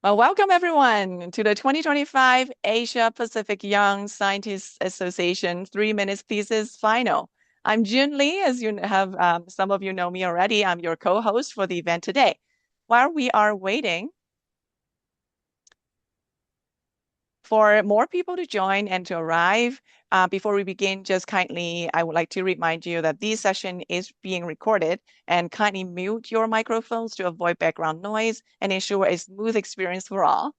Well, welcome everyone to the 2025 Asia Pacific Young Scientists Association 3 Minutes Thesis Final. I'm Jun Lee, as you have some of you know me already. I'm your co-host for the event today. While we are waiting for more people to join and to arrive, before we begin, just kindly, I would like to remind you that this session is being recorded and kindly mute your microphones to avoid background noise and ensure a smooth experience for all.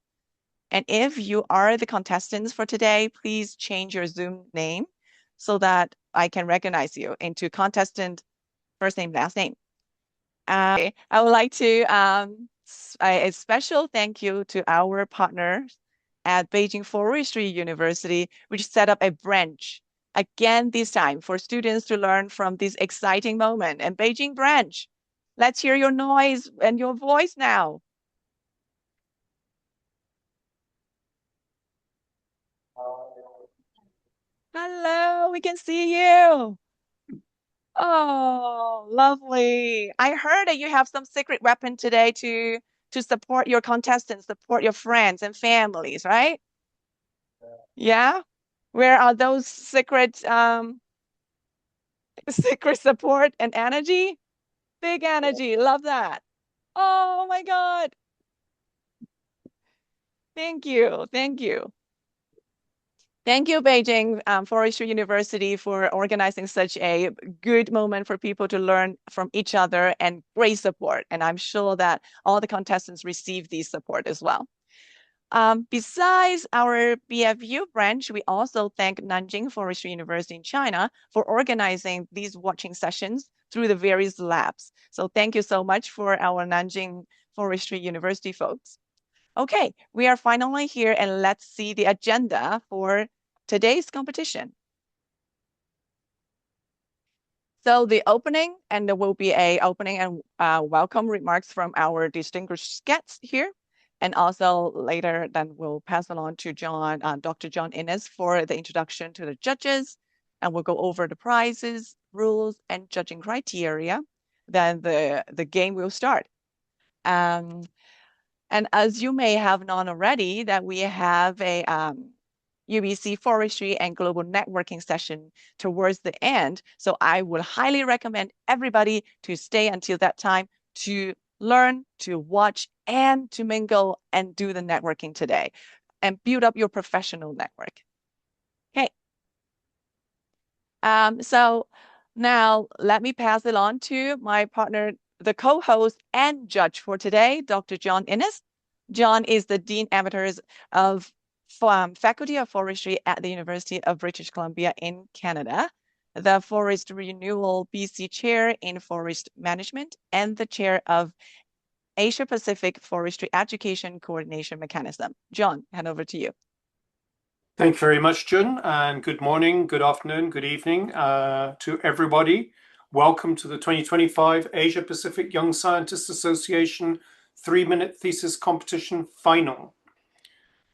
And if you are the contestants for today, please change your Zoom name so that I can recognize you into contestant first name, last name. I would like to a special thank you to our partners at Beijing Forestry University, which set up a branch again this time for students to learn from this exciting moment. And Beijing branch, let's hear your noise and your voice now. Hello, we can see you. Oh, lovely. I heard that you have some secret weapon today to support your contestants, support your friends and families, right? Yeah? Where are those secret secret support and energy? Big energy. Love that. Oh my God. Thank you. Thank you. Thank you, Beijing Forestry University, for organizing such a good moment for people to learn from each other and great support. And I'm sure that all the contestants receive this support as well. Besides our BFU branch, we also thank Nanjing Forestry University in China for organizing these watching sessions through the various labs. So thank you so much for our Nanjing Forestry University folks. Okay, we are finally here and let's see the agenda for today's competition. So the opening, and there will be a opening and welcome remarks from our distinguished guests here. And also later, then we'll pass it on to Dr. John Innes for the introduction to the judges, and we'll go over the prizes, rules, and judging criteria. Then the game will start. Um, and as you may have known already, that we have a UBC Forestry and Global Networking session towards the end. So I would highly recommend everybody to stay until that time to learn, to watch, and to mingle and do the networking today and build up your professional network. Okay. So now let me pass it on to my partner, the co-host and judge for today, Dr. John Innes. John is the Dean Emeritus of Faculty of Forestry at the University of British Columbia in Canada, the Forest Renewal BC Chair in Forest Management, and the Chair of Asia Pacific Forestry Education Coordination Mechanism. John, hand over to you. Thank you very much, Jun, and good morning, good afternoon, good evening to everybody. Welcome to the 2025 Asia Pacific Young Scientists Association 3-Minute Thesis Competition Final.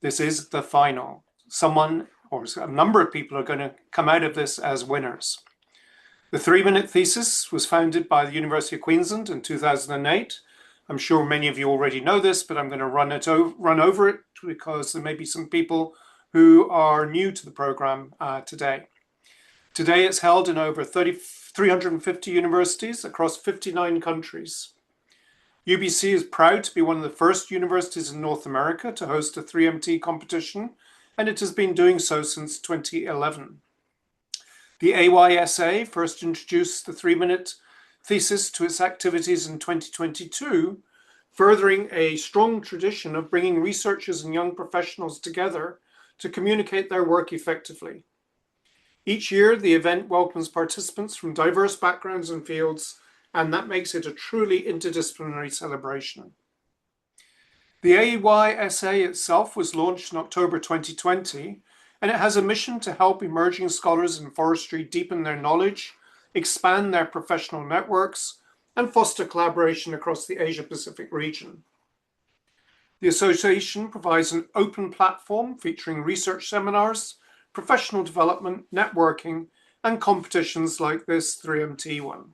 This is the final. Someone or a number of people are going to come out of this as winners. The 3-Minute Thesis was founded by the University of Queensland in 2008. I'm sure many of you already know this, but I'm going to run over it because there may be some people who are new to the program today. Today it's held in over 350 universities across 59 countries. UBC is proud to be one of the first universities in North America to host a 3MT competition, and it has been doing so since 2011. The AYSA first introduced the 3-minute thesis to its activities in 2022, furthering a strong tradition of bringing researchers and young professionals together to communicate their work effectively. Each year, the event welcomes participants from diverse backgrounds and fields, and that makes it a truly interdisciplinary celebration. The AYSA itself was launched in October 2020, and it has a mission to help emerging scholars in forestry deepen their knowledge, expand their professional networks, and foster collaboration across the Asia-Pacific region. The association provides an open platform featuring research seminars, professional development, networking, and competitions like this 3MT one.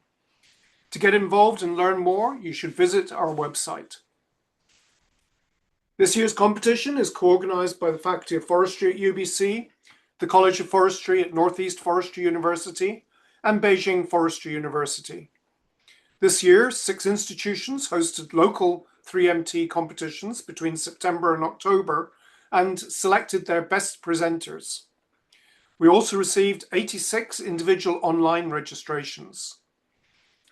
To get involved and learn more, you should visit our website. This year's competition is co-organised by the Faculty of Forestry at UBC, the College of Forestry at Northeast Forestry University, and Beijing Forestry University. This year, 6 institutions hosted local 3MT competitions between September and October and selected their best presenters. We also received 86 individual online registrations.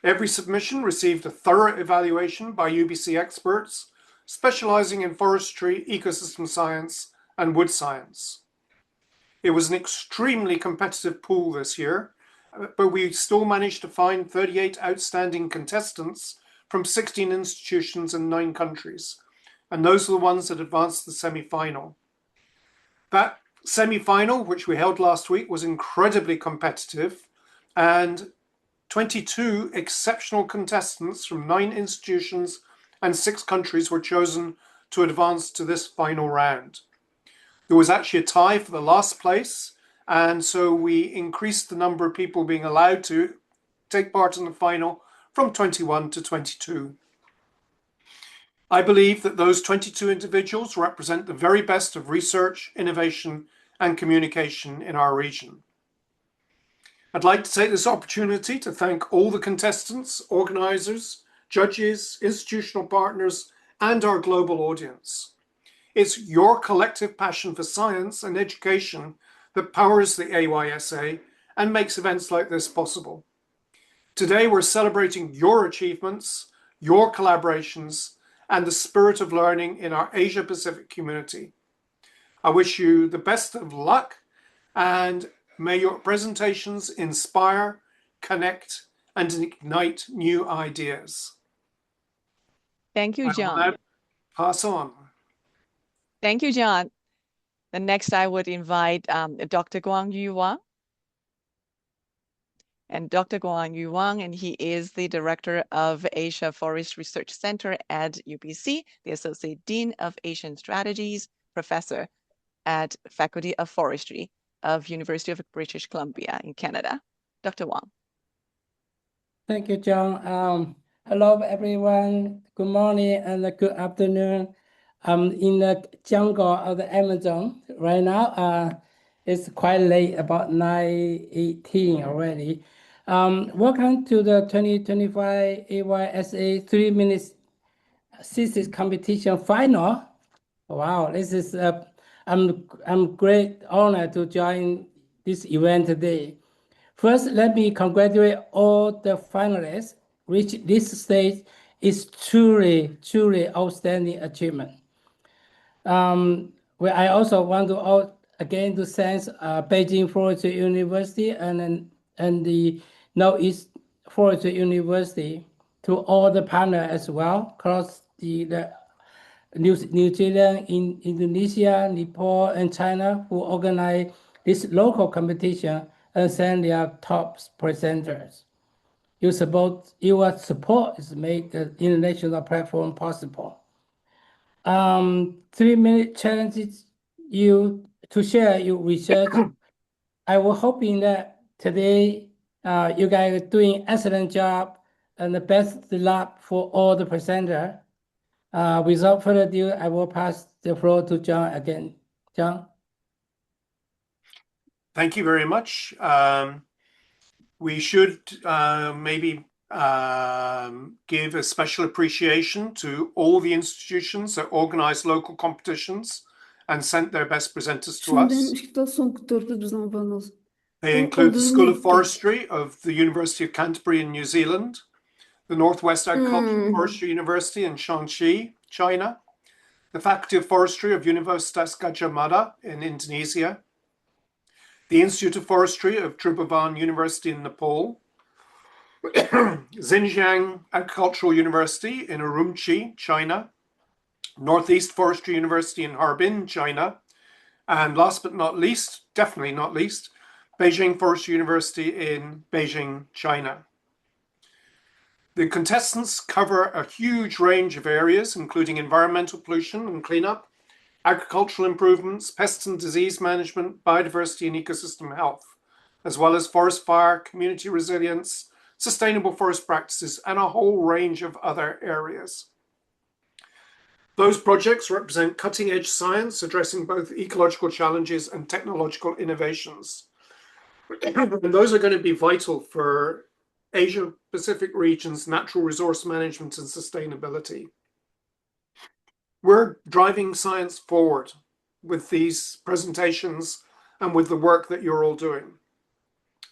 Every submission received a thorough evaluation by UBC experts specializing in forestry, ecosystem science, and wood science. It was an extremely competitive pool this year, but we still managed to find 38 outstanding contestants from 16 institutions and 9 countries, and those are the ones that advanced to the semi-final. That semi-final, which we held last week, was incredibly competitive, and 22 exceptional contestants from 9 institutions and 6 countries were chosen to advance to this final round. There was actually a tie for the last place, and so we increased the number of people being allowed to take part in the final from 21 to 22. I believe that those 22 individuals represent the very best of research, innovation, and communication in our region. I'd like to take this opportunity to thank all the contestants, organisers, judges, institutional partners, and our global audience. It's your collective passion for science and education that powers the AYSA and makes events like this possible. Today, we're celebrating your achievements, your collaborations, and the spirit of learning in our Asia-Pacific community. I wish you the best of luck, and may your presentations inspire, connect, and ignite new ideas. Thank you, I will now John. pass on. Thank you, John. The next, I would invite Dr. Guangyu Wang. And Dr. Guangyu Wang, and he is the Director of Asia Forest Research Center at UBC, the Associate Dean of Asian Strategies, Professor at Faculty of Forestry of University of British Columbia in Canada. Dr. Wang. Thank you, John. Hello, everyone. Good morning and good afternoon. I'm in the jungle of the Amazon right now. It's quite late, about 9:18 already. Welcome to the 2025 AYSA 3 minutes thesis competition final. Wow, this is I'm great honor to join this event today. First, let me congratulate all the finalists. Reach this stage is truly outstanding achievement. Well, I also want to again to thank Beijing Forestry University and the Northeast Forestry University, to all the partners as well across the New Zealand, Indonesia, Nepal, and China, who organize this local competition and send their top presenters. Your support is make the international platform possible. 3 minute challenges you to share your research. I was hoping that today you guys are doing excellent job, and the best luck for all the presenter. Without further ado, I will pass the floor to John again. John. Thank you very much. We should maybe give a special appreciation to all the institutions that organize local competitions and sent their best presenters to us. They include the School of Forestry of the University of Canterbury in New Zealand, the Northwest Agricultural Forestry University in Shaanxi, China, the Faculty of Forestry of Universitas Gadjah Mada in Indonesia, the Institute of Forestry of Tribhuvan University in Nepal, Xinjiang Agricultural University in Urumqi, China, Northeast Forestry University in Harbin, China, and last but not least, definitely not least, Beijing Forestry University in Beijing, China. The contestants cover a huge range of areas, including environmental pollution and cleanup, agricultural improvements, pest and disease management, biodiversity and ecosystem health, as well as forest fire, community resilience, sustainable forest practices, and a whole range of other areas. Those projects represent cutting-edge science addressing both ecological challenges and technological innovations. And those are going to be vital for Asia Pacific region's natural resource management and sustainability. We're driving science forward with these presentations and with the work that you're all doing.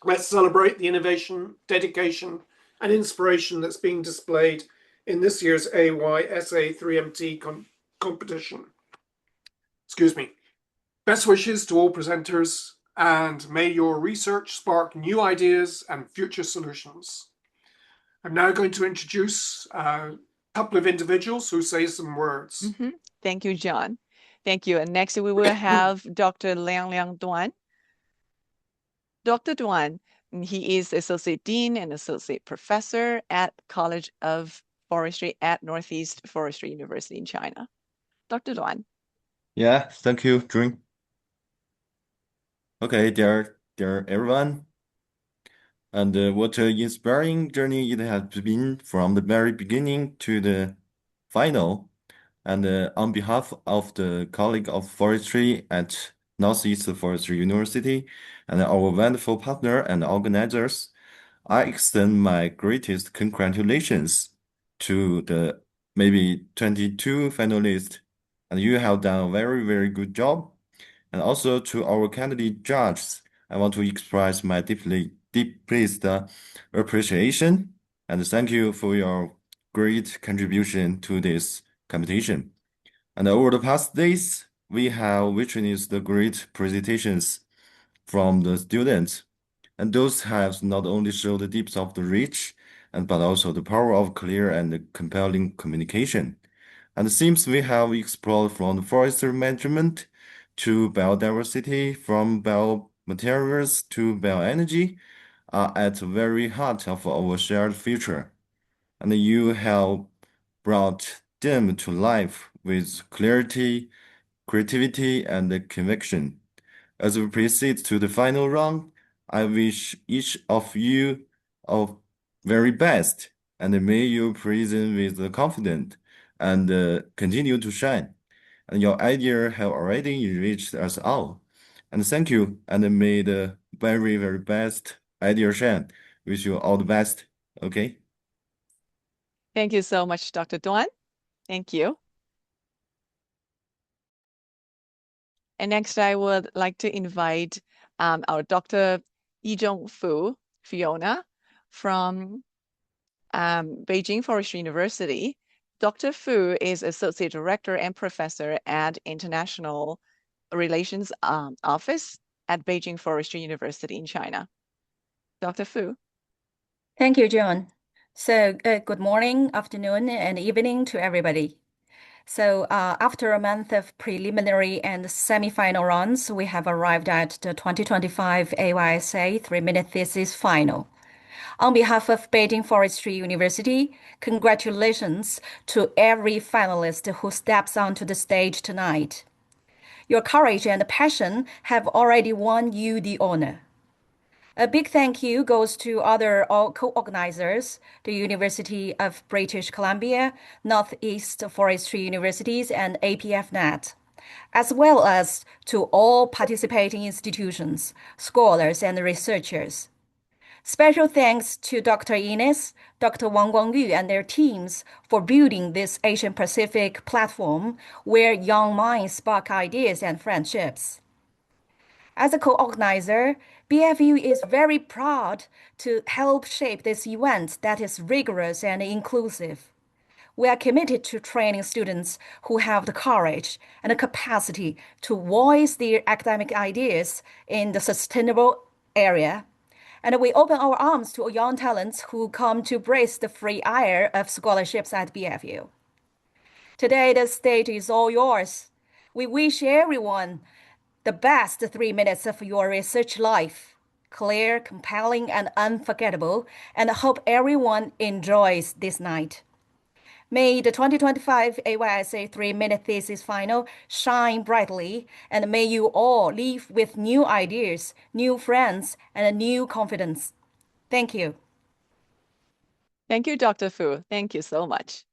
Let's celebrate the innovation, dedication, and inspiration that's being displayed in this year's AYSA 3MT competition. Excuse me. Best wishes to all presenters, and may your research spark new ideas and future solutions. I'm now going to introduce a couple of individuals who say some words. Thank you, John. Thank you. And next we will have Dr. Liang Duan. Dr. Duan, he is Associate Dean and Associate Professor at College of Forestry at Northeast Forestry University in China. Dr. Duan. Yeah, thank you, Jun. Okay, dear everyone. And what an inspiring journey it has been from the very beginning to the final. And on behalf of the College of Forestry at Northeast Forestry University and our wonderful partner and organizers, I extend my greatest congratulations to the maybe 22 finalists. And you have done a very, very good job. And also to our candidate judges, I want to express my deepest appreciation and thank you for your great contribution to this competition. And over the past days, we have witnessed the great presentations from the students, and those have not only shown the depth of the reach, but also the power of clear and compelling communication. And the themes we have explored from the forestry management to biodiversity, from biomaterials to bioenergy, are at the very heart of our shared future. And you have brought them to life with clarity, creativity, and conviction. As we proceed to the final round, I wish each of you of very best, and may you present with confidence and continue to shine. And your idea have already enriched us all. And thank you, and may the very, very best idea shine. Wish you all the best. Okay. Thank you so much, Dr. Duan. Thank you. And next, I would like to invite our Dr. Yizhong Fu, Fiona, from Beijing Forestry University. Dr. Fu is Associate Director and Professor at International Relations Office at Beijing Forestry University in China. Dr. Fu. Thank you, John. So good morning, afternoon, and evening to everybody. So after a month of preliminary and semi-final rounds, we have arrived at the 2025 AYSA 3-minute thesis final. On behalf of Beijing Forestry University, congratulations to every finalist who steps onto the stage tonight. Your courage and passion have already won you the honor. A big thank you goes to other co-organizers, the University of British Columbia, Northeast Forestry Universities, and APFNet, as well as to all participating institutions, scholars, and researchers. Special thanks to Dr. Ines, Dr. Wang Guangyu, and their teams for building this Asian Pacific platform where young minds spark ideas and friendships. As a co-organizer, BFU is very proud to help shape this event that is rigorous and inclusive. We are committed to training students who have the courage and the capacity to voice their academic ideas in the sustainable area. And we open our arms to young talents who come to brace the free air of scholarships at BFU. Today, the stage is all yours. We wish everyone the best 3 minutes of your research life, clear, compelling, and unforgettable, and I hope everyone enjoys this night. May the 2025 AYSA 3-minute thesis final shine brightly, and may you all leave with new ideas, new friends, and a new confidence. Thank you. Thank you, Dr. Fu. Thank you so much.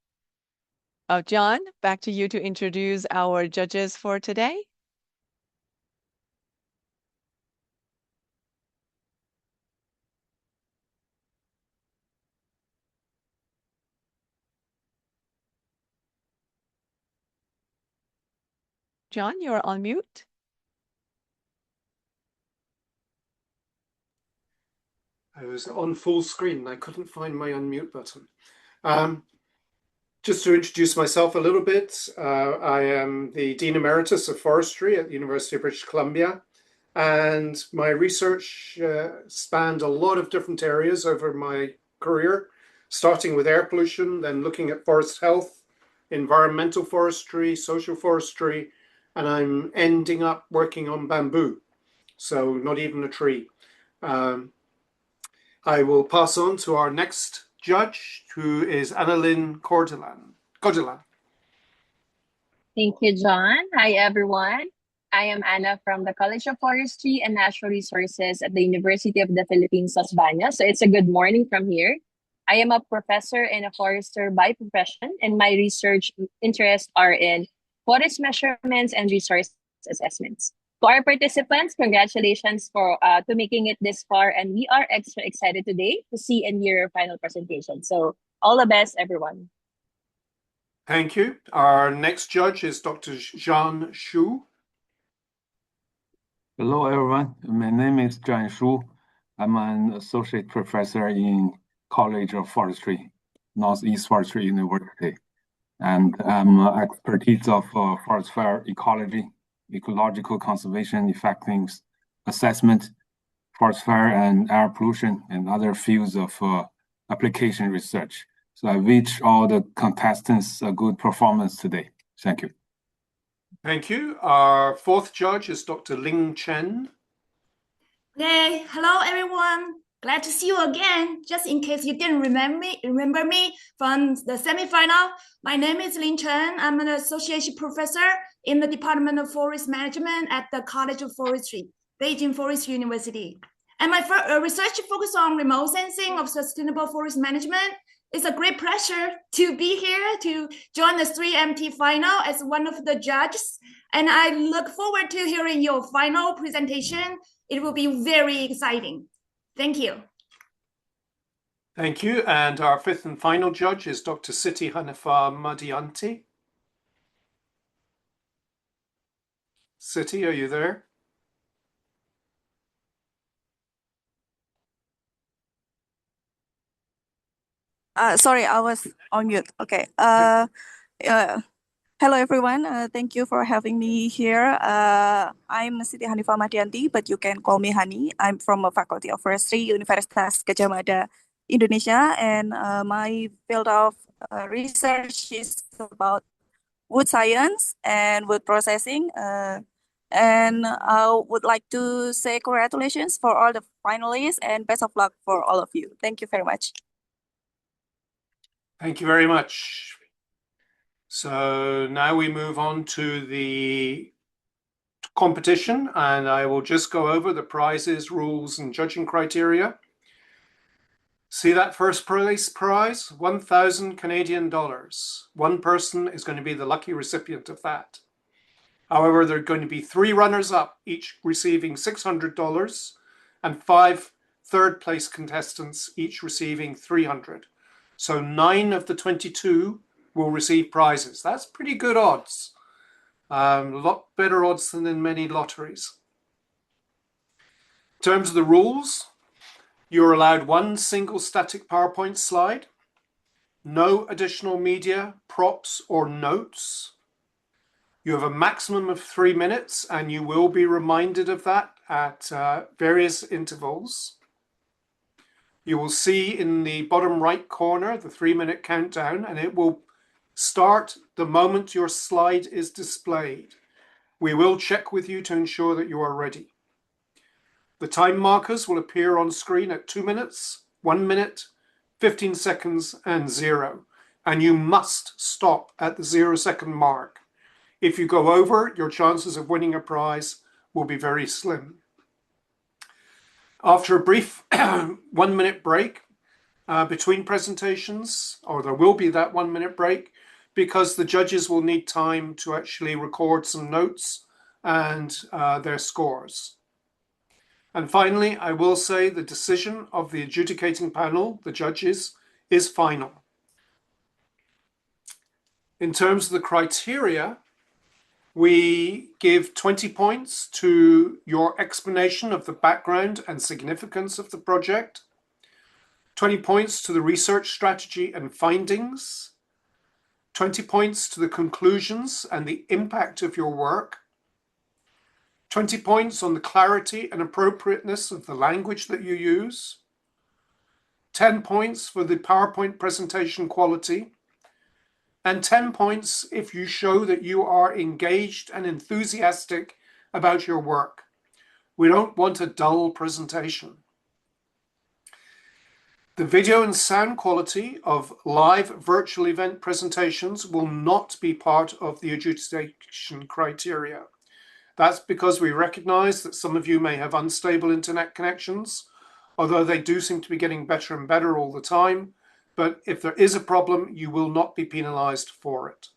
John, back to you to introduce our judges for today. John, you're on mute. I was on full screen and I couldn't find my unmute button. Just to introduce myself a little bit, I am the Dean Emeritus of Forestry at the University of British Columbia, and my research spanned a lot of different areas over my career, starting with air pollution, then looking at forest health, environmental forestry, social forestry, and I'm ending up working on bamboo, so not even a tree. I will pass on to our next judge, who is Annalyn Cordelan. Thank you, John. Hi, everyone. I am Anna from the College of Forestry and Natural Resources at the University of the Philippines, Las Bañas. So it's a good morning from here. I am a professor and a forester by profession, and my research interests are in forest measurements and resource assessments. To our participants, congratulations for to making it this far, and we are extra excited today to see and hear your final presentation. So all the best, everyone. Thank you. Our next judge is Dr. Zhang Shu. Hello, everyone. My name is Zhang Shu. I'm an associate professor in College of Forestry, Northeast Forestry University. And I'm expertise of forest fire ecology, ecological conservation effectiveness assessment, forest fire and air pollution, and other fields of application research. So I wish all the contestants a good performance today. Thank you. Thank you. Our fourth judge is Dr. Ling Chen. Okay, hello everyone. Glad to see you again. Just in case you didn't remember me from the semifinal, my name is Lin Chen. I'm an associate professor in the Department of Forest Management at the College of Forestry, Beijing Forest University. And my research focuses on remote sensing of sustainable forest management. It's a great pleasure to be here to join the 3MT final as one of the judges. And I look forward to hearing your final presentation. It will be very exciting. Thank you. Thank you. And our fifth and final judge is Dr. Siti Hanifa Madianti. Siti, are you there? Sorry, I was on mute. Okay. Hello, everyone. Thank you for having me here. I'm Siti Hanifa Madianti, but you can call me Hani. I'm from a Faculty of Forestry, Universitas Gadjah Mada, Indonesia, and my field of research is about wood science and wood processing. And I would like to say congratulations for all the finalists and best of luck for all of you. Thank you very much. Thank you very much. So now we move on to the competition, and I will just go over the prizes, rules, and judging criteria. See that first place prize? 1,000 Canadian dollars. One person is going to be the lucky recipient of that. However, there are going to be 3 runners-up, each receiving $600, and 5 third-place contestants, each receiving $300. So 9 of the 22 will receive prizes. That's pretty good odds. A lot better odds than in many lotteries. In terms of the rules, you're allowed 1 single static PowerPoint slide, no additional media, props, or notes. You have a maximum of 3 minutes, and you will be reminded of that at various intervals. You will see in the bottom right corner the 3-minute countdown, and it will start the moment your slide is displayed. We will check with you to ensure that you are ready. The time markers will appear on screen at 2 minutes, 1 minute, 15 seconds, and 0. And you must stop at the 0-second mark. If you go over, your chances of winning a prize will be very slim. After a brief 1-minute break between presentations, or there will be that 1-minute break, because the judges will need time to actually record some notes and their scores. And finally, I will say the decision of the adjudicating panel, the judges, is final. In terms of the criteria, we give 20 points to your explanation of the background and significance of the project, 20 points to the research strategy and findings, 20 points to the conclusions and the impact of your work, 20 points on the clarity and appropriateness of the language that you use, 10 points for the PowerPoint presentation quality, and 10 points if you show that you are engaged and enthusiastic about your work. We don't want a dull presentation. The video and sound quality of live virtual event presentations will not be part of the adjudication criteria. That's because we recognize that some of you may have unstable internet connections, although they do seem to be getting better and better all the time. But if there is a problem, you will not be penalized for it.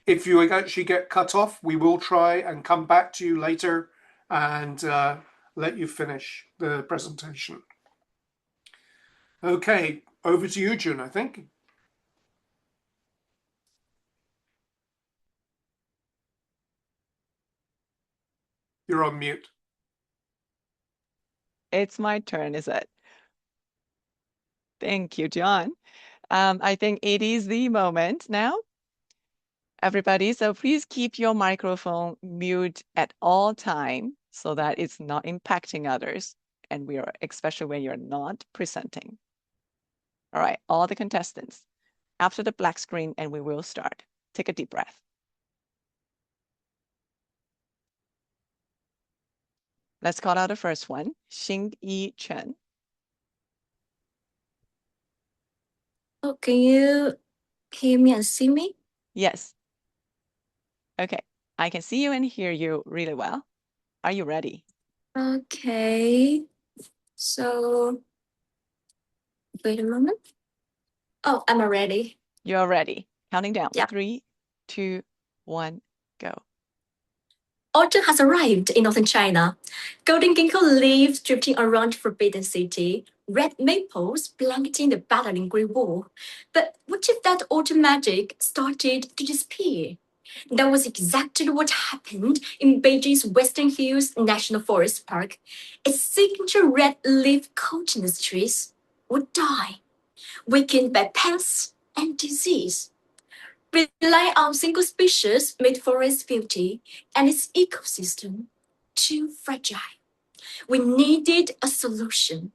If you actually get cut off, we will try and come back to you later and let you finish the presentation. Okay, over to you, June, I think. You're on mute. It's my turn, is it? Thank you, John. I think it is the moment now. Everybody, so please keep your microphone mute at all time so that it's not impacting others, and especially when you're not presenting. All right, all the contestants, after the black screen, and we will start. Take a deep breath. Let's call out the first one, Xing-Yi Chen. Oh, can you hear me and see me? Yes. Okay, I can see you and hear you really well. Are you ready? Okay. So, wait a moment. Oh, I'm ready. You're ready. Counting down. Yeah. 3, 2, 1, go. Autumn has arrived in northern China. Golden ginkgo leaves drifting around Forbidden City. Red maples blanketing the battling green wall. But what if that autumn magic started to disappear? That was exactly what happened in Beijing's Western Hills National Forest Park. Its signature red leaf coatinous trees would die, weakened by pests and disease. Relying on single species made forest beauty and its ecosystem too fragile. We needed a solution.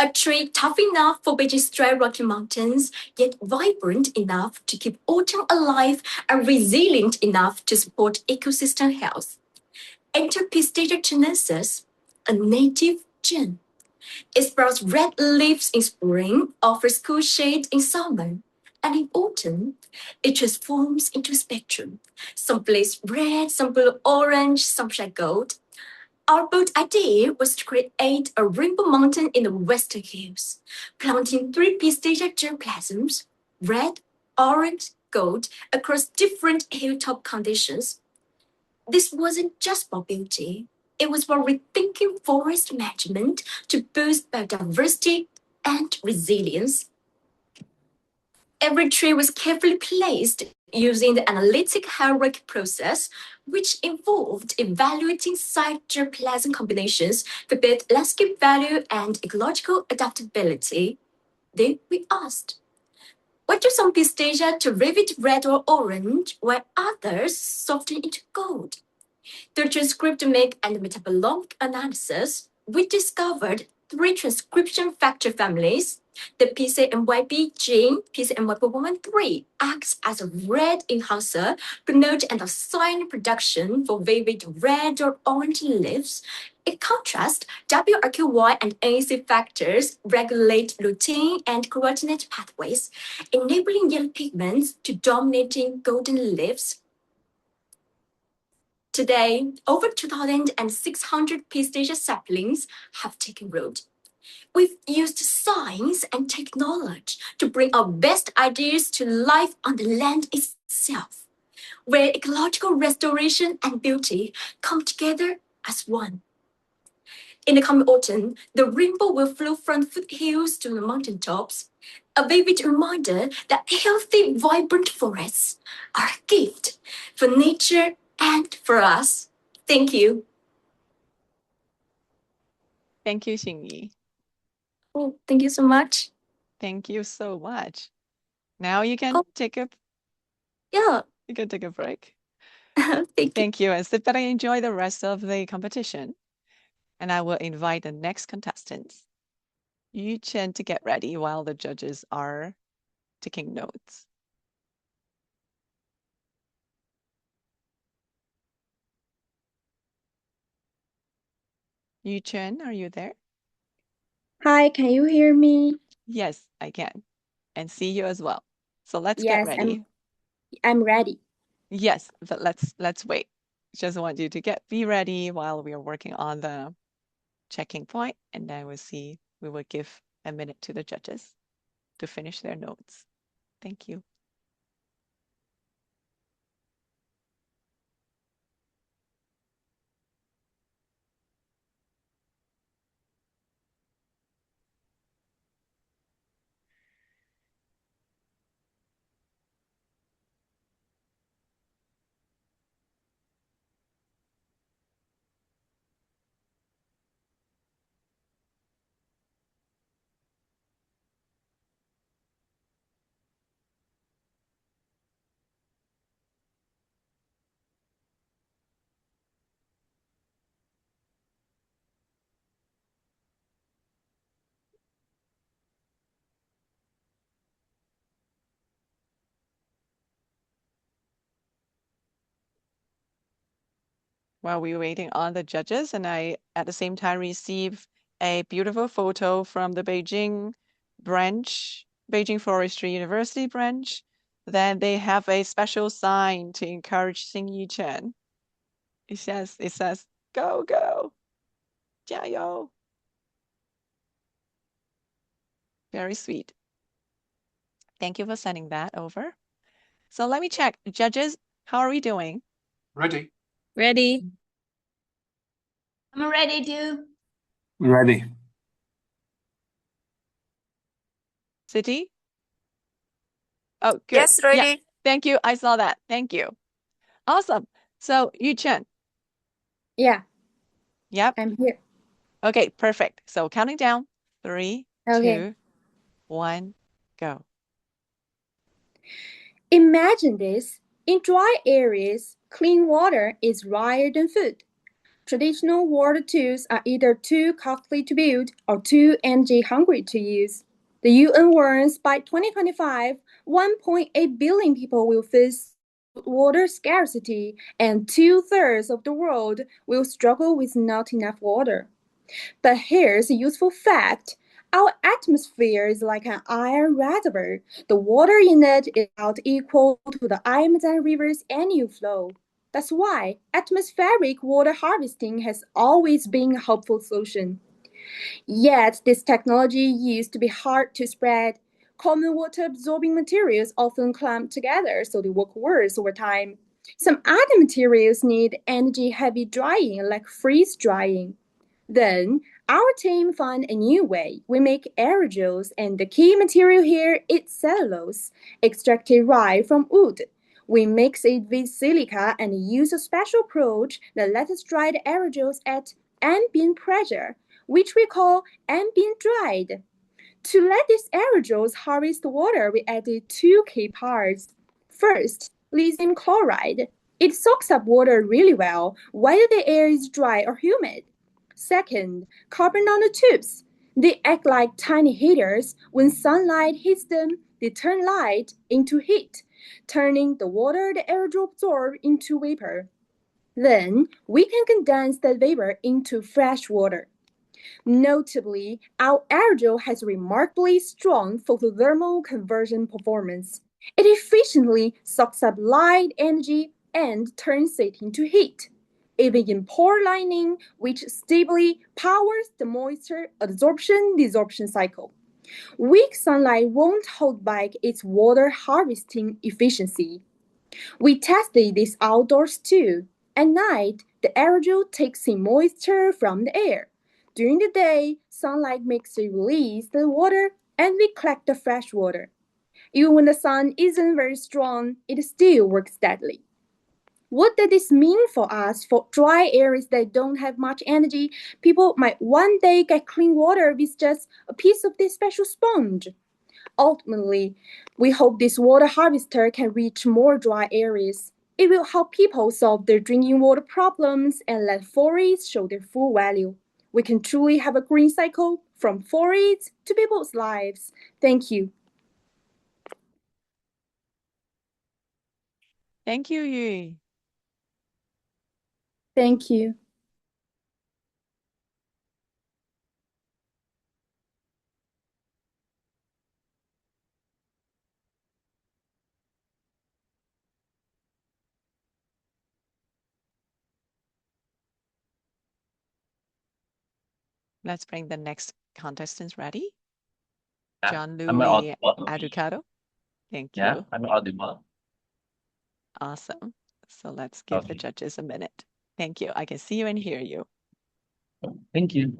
A tree tough enough for Beijing's dry rocky mountains, yet vibrant enough to keep autumn alive and resilient enough to support ecosystem health. Enter Pistacia chinensis, a native gem. It sprouts red leaves in spring, offers cool shade in summer, and in autumn, it transforms into a spectrum. Some blaze red, some blue orange, some shine gold. Our bold idea was to create a rainbow mountain in the Western Hills, planting 3 pistacia germplasms, red, orange, gold, across different hilltop conditions. This wasn't just for beauty. It was for rethinking forest management to boost biodiversity and resilience. Every tree was carefully placed using the analytic hierarchy process, which involved evaluating site germplasm combinations for both landscape value and ecological adaptability. Then we asked, why do some pistacia to vivid red or orange, while others soften into gold? Through transcriptomic and metabolomic analysis, we discovered 3 transcription factor families. The PCMYB gene, PCMYB113, acts as a red enhancer, promote and assign production for vivid red or orange leaves. In contrast, WRQY and NAC factors regulate lutein and carotenoid pathways, enabling yellow pigments to dominating golden leaves. Today, over 2,600 pistacia saplings have taken root. We've used science and technology to bring our best ideas to life on the land itself, where ecological restoration and beauty come together as one. In the coming autumn, the rainbow will flow from foothills to the mountaintops, a vivid reminder that healthy, vibrant forests are a gift for nature and for us. Thank you. Thank you, Xingyi. Oh, thank you so much. Thank you so much. Now you can Oh. take a Yeah, you can take a break. thank you. Thank you, and sit back and enjoy the rest of the competition. And I will invite the next contestants, Yu Chen, to get ready while the judges are taking notes. Yu Chen, are you there? Hi, can you hear me? Yes, I can, and see you as well. So let's get Yes, ready. I'm ready. Yes, but let's wait. Just want you to be ready while we are working on the checking point, and then we will give a minute to the judges to finish their notes. Thank you. While we're waiting on the judges, and I at the same time receive a beautiful photo from the Beijing branch, Beijing Forestry University branch. Then they have a special sign to encourage Xingyi Chen. It says, go, go, 加油. Very sweet. Thank you for sending that over. So let me check. Judges, how are we doing? Ready? Ready. I'm ready too. Ready. City? Oh, good. Yes, Yeah, ready. thank you. I saw that. Thank you. Awesome. So Yu Chen. Yeah, Yep. I'm here. Okay, perfect. So counting down, 3, Okay. 2, 1, go. Imagine this. In dry areas, clean water is rarer than food. Traditional water tools are either too costly to build or too energy hungry to use. The UN warns by 2025, 1.8 billion people will face water scarcity, and 2/3 of the world will struggle with not enough water. But here's a useful fact. Our atmosphere is like an iron reservoir. The water in it is about equal to the Amazon River's annual flow. That's why atmospheric water harvesting has always been a helpful solution. Yet, this technology used to be hard to spread. Common water-absorbing materials often clump together, so they work worse over time. Some other materials need energy-heavy drying, like freeze drying. Then, our team found a new way. We make aerogels, and the key material here is cellulose, extracted right from wood. We mix it with silica and use a special approach that lets us dry the aerogels at ambient pressure, which we call ambient dried. To let these aerogels harvest water, we added two key parts. First, lithium chloride. It soaks up water really well, whether the air is dry or humid. Second, carbon nanotubes. They act like tiny heaters. When sunlight hits them, they turn light into heat, turning the water the aerogel absorbs into vapor. Then, we can condense that vapor into fresh water. Notably, our aerogel has remarkably strong photothermal conversion performance. It efficiently sucks up light energy and turns it into heat. even in pore lining, which stably powers the moisture absorption-desorption cycle. Weak sunlight won't hold back its water harvesting efficiency. We tested this outdoors too. At night, the aerogel takes in moisture from the air. During the day, sunlight makes it release the water and we collect the fresh water. Even when the sun isn't very strong, it still works steadily. What does this mean for us for dry areas that don't have much energy? People might one day get clean water with just a piece of this special sponge. Ultimately, we hope this water harvester can reach more dry areas. It will help people solve their drinking water problems and let forests show their full value. We can truly have a green cycle from forests to people's lives. Thank you. Thank you, Yu. Thank you. Let's bring the next contestants ready. Yeah, John am I Louis audible? Aducado. Thank Yeah, you. I'm audible. Awesome. So let's give the Okay. judges a minute. Thank you. I can see you and hear you. Thank you.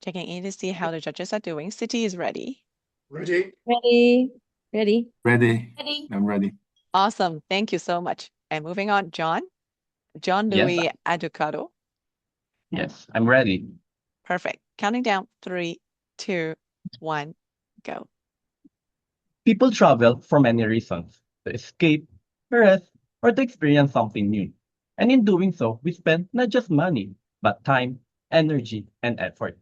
Checking in to see how the judges are doing. City is ready. Ready? Ready. Ready. Ready? Ready? I'm ready. Awesome. Thank you so much. And moving on, John Yes, Louis Aducado. yes, I'm ready. Perfect. Counting down 3, 2, 1, go. People travel for many reasons: to escape, rest, or to experience something new. And in doing so, we spend not just money, but time, energy, and effort,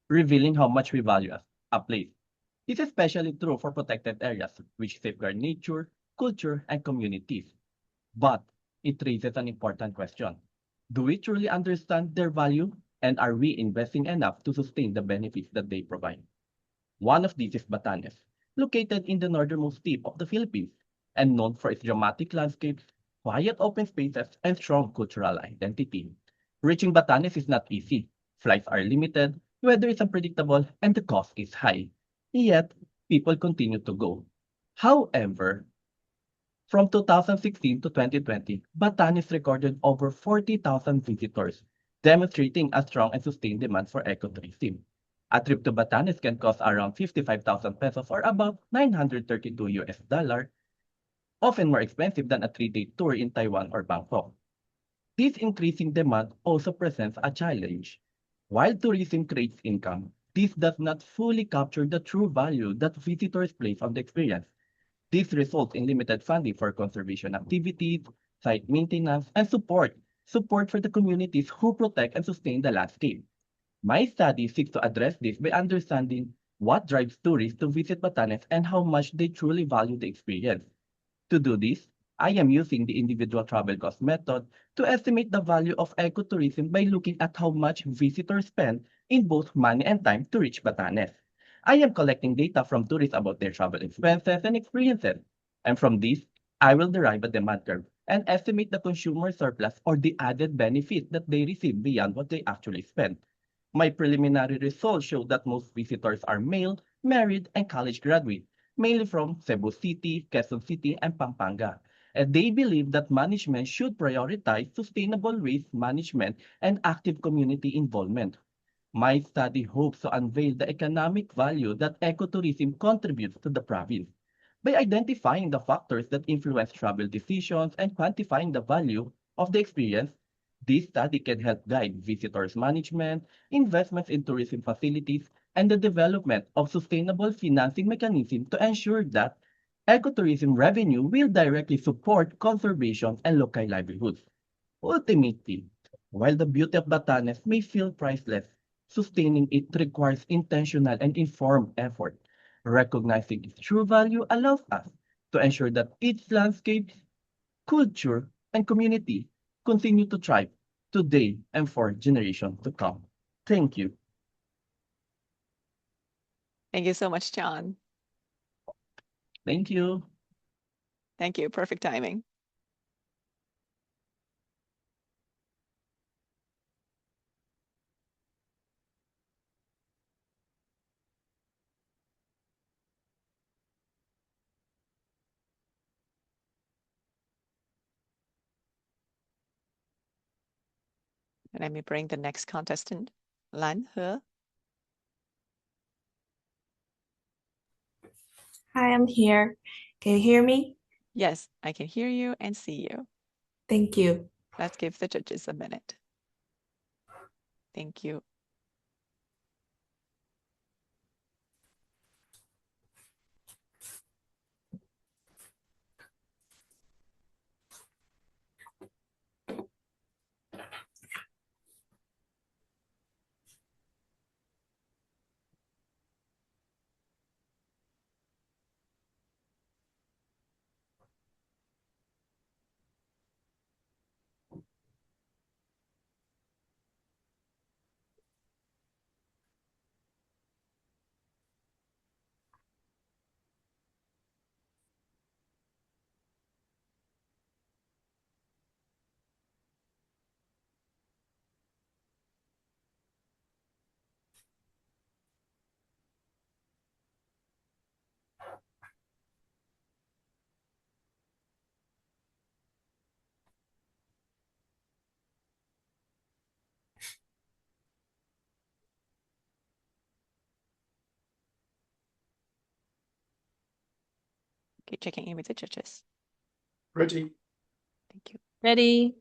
revealing how much we value a place. This is especially true for protected areas, which safeguard nature, culture, and communities. But it raises an important question. Do we truly understand their value? And are we investing enough to sustain the benefits that they provide? One of these is Batanes, located in the northernmost tip of the Philippines and known for its dramatic landscapes, quiet open spaces, and strong cultural identity. Reaching Batanes is not easy. Flights are limited, weather is unpredictable, and the cost is high. Yet, people continue to go. However, from 2016 to 2020, Batanes recorded over 40,000 visitors, demonstrating a strong and sustained demand for ecotourism. A trip to Batanes can cost around 55,000 pesos or about 932 US dollar, often more expensive than a 3-day tour in Taiwan or Bangkok. This increasing demand also presents a challenge. While tourism creates income, this does not fully capture the true value that visitors place on the experience. This results in limited funding for conservation activities, site maintenance, and support for the communities who protect and sustain the landscape. My study seeks to address this by understanding what drives tourists to visit Batanes and how much they truly value the experience. To do this, I am using the individual travel cost method to estimate the value of ecotourism by looking at how much visitors spend in both money and time to reach Batanes. I am collecting data from tourists about their travel expenses and experiences, and from this, I will derive a demand curve and estimate the consumer surplus or the added benefit that they receive beyond what they actually spend. My preliminary results show that most visitors are male, married, and college graduates, mainly from Cebu City, Quezon City, and Pampanga. And they believe that management should prioritize sustainable waste management and active community involvement. My study hopes to unveil the economic value that ecotourism contributes to the province. By identifying the factors that influence travel decisions and quantifying the value of the experience, this study can help guide visitors management, investments in tourism facilities, and the development of sustainable financing mechanisms to ensure that ecotourism revenue will directly support conservation and local livelihoods. Ultimately, while the beauty of Batanes may feel priceless, sustaining it requires intentional and informed effort. Recognizing its true value allows us to ensure that its landscapes, culture, and community continue to thrive today and for generations to come. Thank you. Thank you so much, John. Thank you. Thank you. Perfect timing. Let me bring the next contestant, Lan He. Hi, I'm here. Can you hear me? Yes, I can hear you and see you. Thank you. Let's give the judges a minute. Thank you. Okay, checking in with the judges. Ready? Thank you. Ready?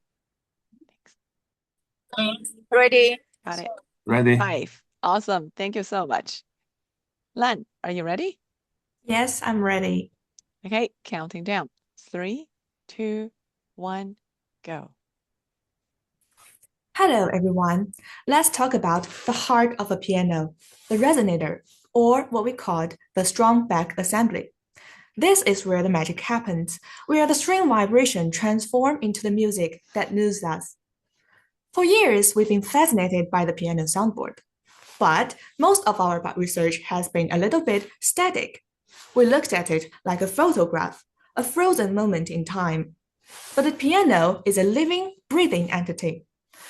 Thanks. Ready? Got it. Ready? 5. Awesome. Thank you so much. Lan, are you ready? Yes, I'm ready. Okay, counting down. 3, 2, 1, go. Hello, everyone. Let's talk about the heart of a piano, the resonator, or what we called the strong back assembly. This is where the magic happens, where the string vibration transforms into the music that moves us. For years, we've been fascinated by the piano soundboard, but most of our research has been a little bit static. We looked at it like a photograph, a frozen moment in time. But the piano is a living, breathing entity.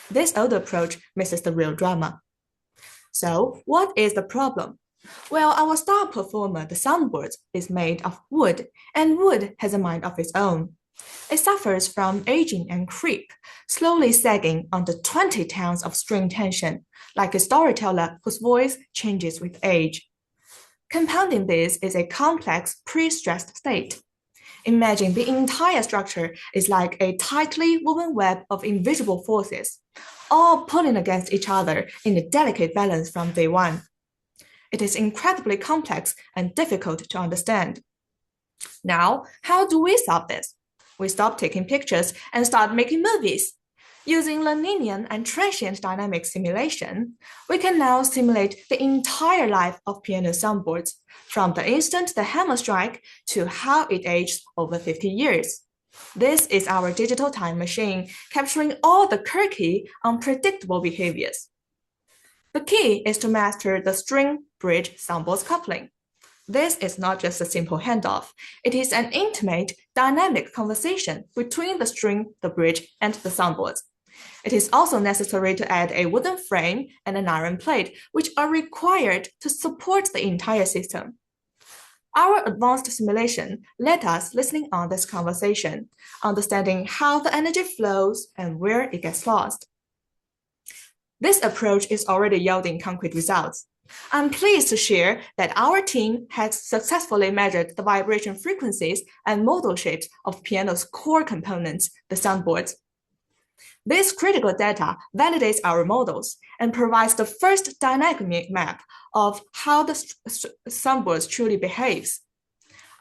This old approach misses the real drama. So, what is the problem? Well, our star performer, the soundboard, is made of wood, and wood has a mind of its own. It suffers from aging and creep, slowly sagging under 20 tons of string tension, like a storyteller whose voice changes with age. Compounding this is a complex, pre-stressed state. Imagine the entire structure is like a tightly woven web of invisible forces, all pulling against each other in a delicate balance from day one. It is incredibly complex and difficult to understand. Now, how do we solve this? We stop taking pictures and start making movies. Using linear and transient dynamic simulation, we can now simulate the entire life of piano soundboards, from the instant the hammer strikes to how it aged over 50 years. This is our digital time machine, capturing all the quirky, unpredictable behaviors. The key is to master the string-bridge soundboards coupling. This is not just a simple handoff. It is an intimate, dynamic conversation between the string, the bridge, and the soundboards. It is also necessary to add a wooden frame and an iron plate, which are required to support the entire system. Our advanced simulation let us listening on this conversation, understanding how the energy flows and where it gets lost. This approach is already yielding concrete results. I'm pleased to share that our team has successfully measured the vibration frequencies and modal shapes of piano's core components, the soundboards. This critical data validates our models and provides the first dynamic map of how the soundboards truly behaves.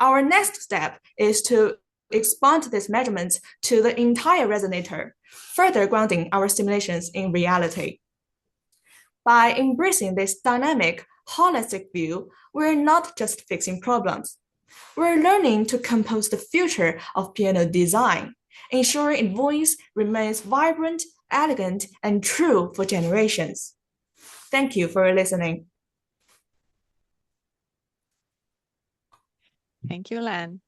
Our next step is to expand these measurements to the entire resonator, further grounding our simulations in reality. By embracing this dynamic, holistic view, we're not just fixing problems. We're learning to compose the future of piano design, ensuring its voice remains vibrant, elegant, and true for generations. Thank you for listening. Thank you, Lan.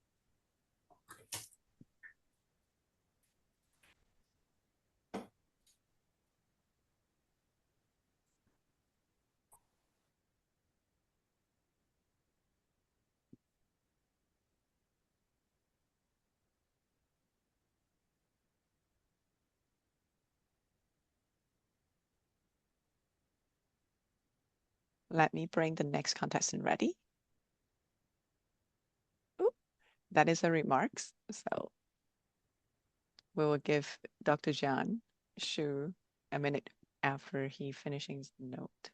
Let me bring the next contestant ready. Ooh, that is the remarks. So we will give Dr. Jian Shu a minute after he finishes the note.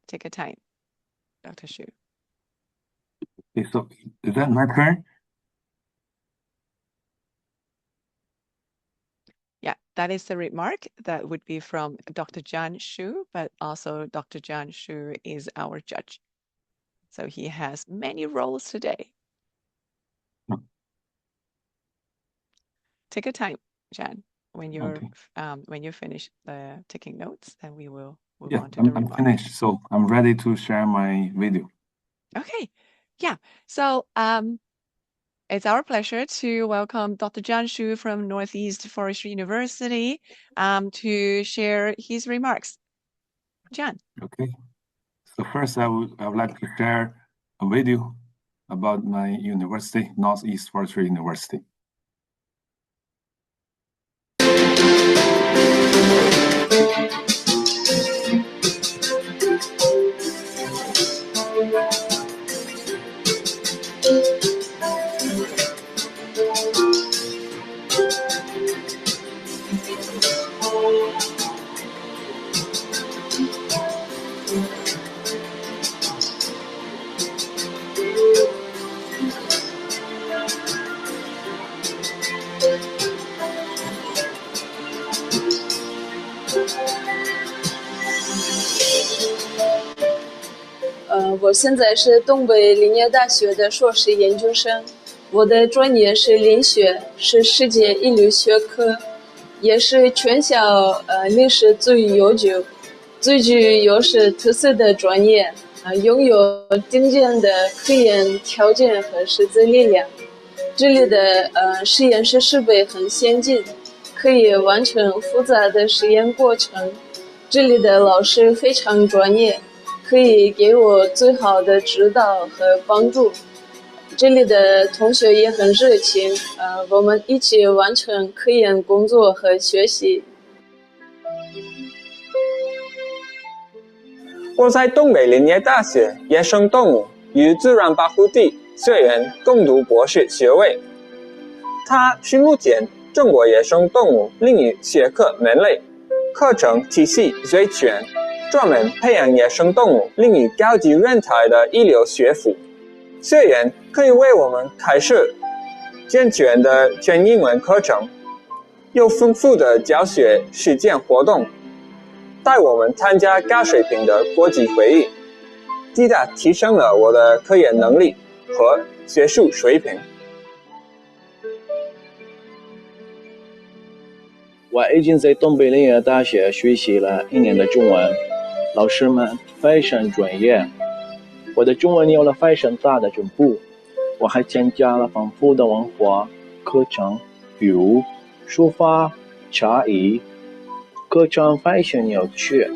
Take a time, Dr. Shu. Okay, so is that my turn? Yeah, that is the remark. That would be from Dr. Jian Shu, but also Dr. Jian Shu is our judge. So he has many roles today. Take a time, Jan. When you finish the taking notes, then we will move on to the I'm remarks. finished, so I'm ready to share my video. Okay, yeah. So it's our pleasure to welcome Dr. Jian Shu from Northeast Forestry University to share his remarks. Jian. Okay. So first, I would like to share a video about my university, Northeast Forestry University.我现在是东北林业大学的硕士研究生，我的专业是林学，是世界一流学科，也是全校历史最悠久、最具优势特色的专业，拥有顶尖的科研条件和师资力量。这里的实验室设备很先进，可以完成复杂的实验过程。这里的老师非常专业，可以给我最好的指导和帮助。这里的同学也很热情，我们一起完成科研工作和学习。我在东北林业大学野生动物与自然保护地学院攻读博士学位，它是目前中国野生动物领域学科门类课程体系最全，专门培养野生动物领域高级人才的一流学府。学院可以为我们开设健全的全英文课程，有丰富的教学实践活动，带我们参加高水平的国际会议，极大提升了我的科研能力和学术水平。我已经在东北林业大学学习了1年的中文，老师们非常专业，我的中文有了非常大的进步。我还参加了丰富的文化课程，比如书法、茶艺，课程非常有趣。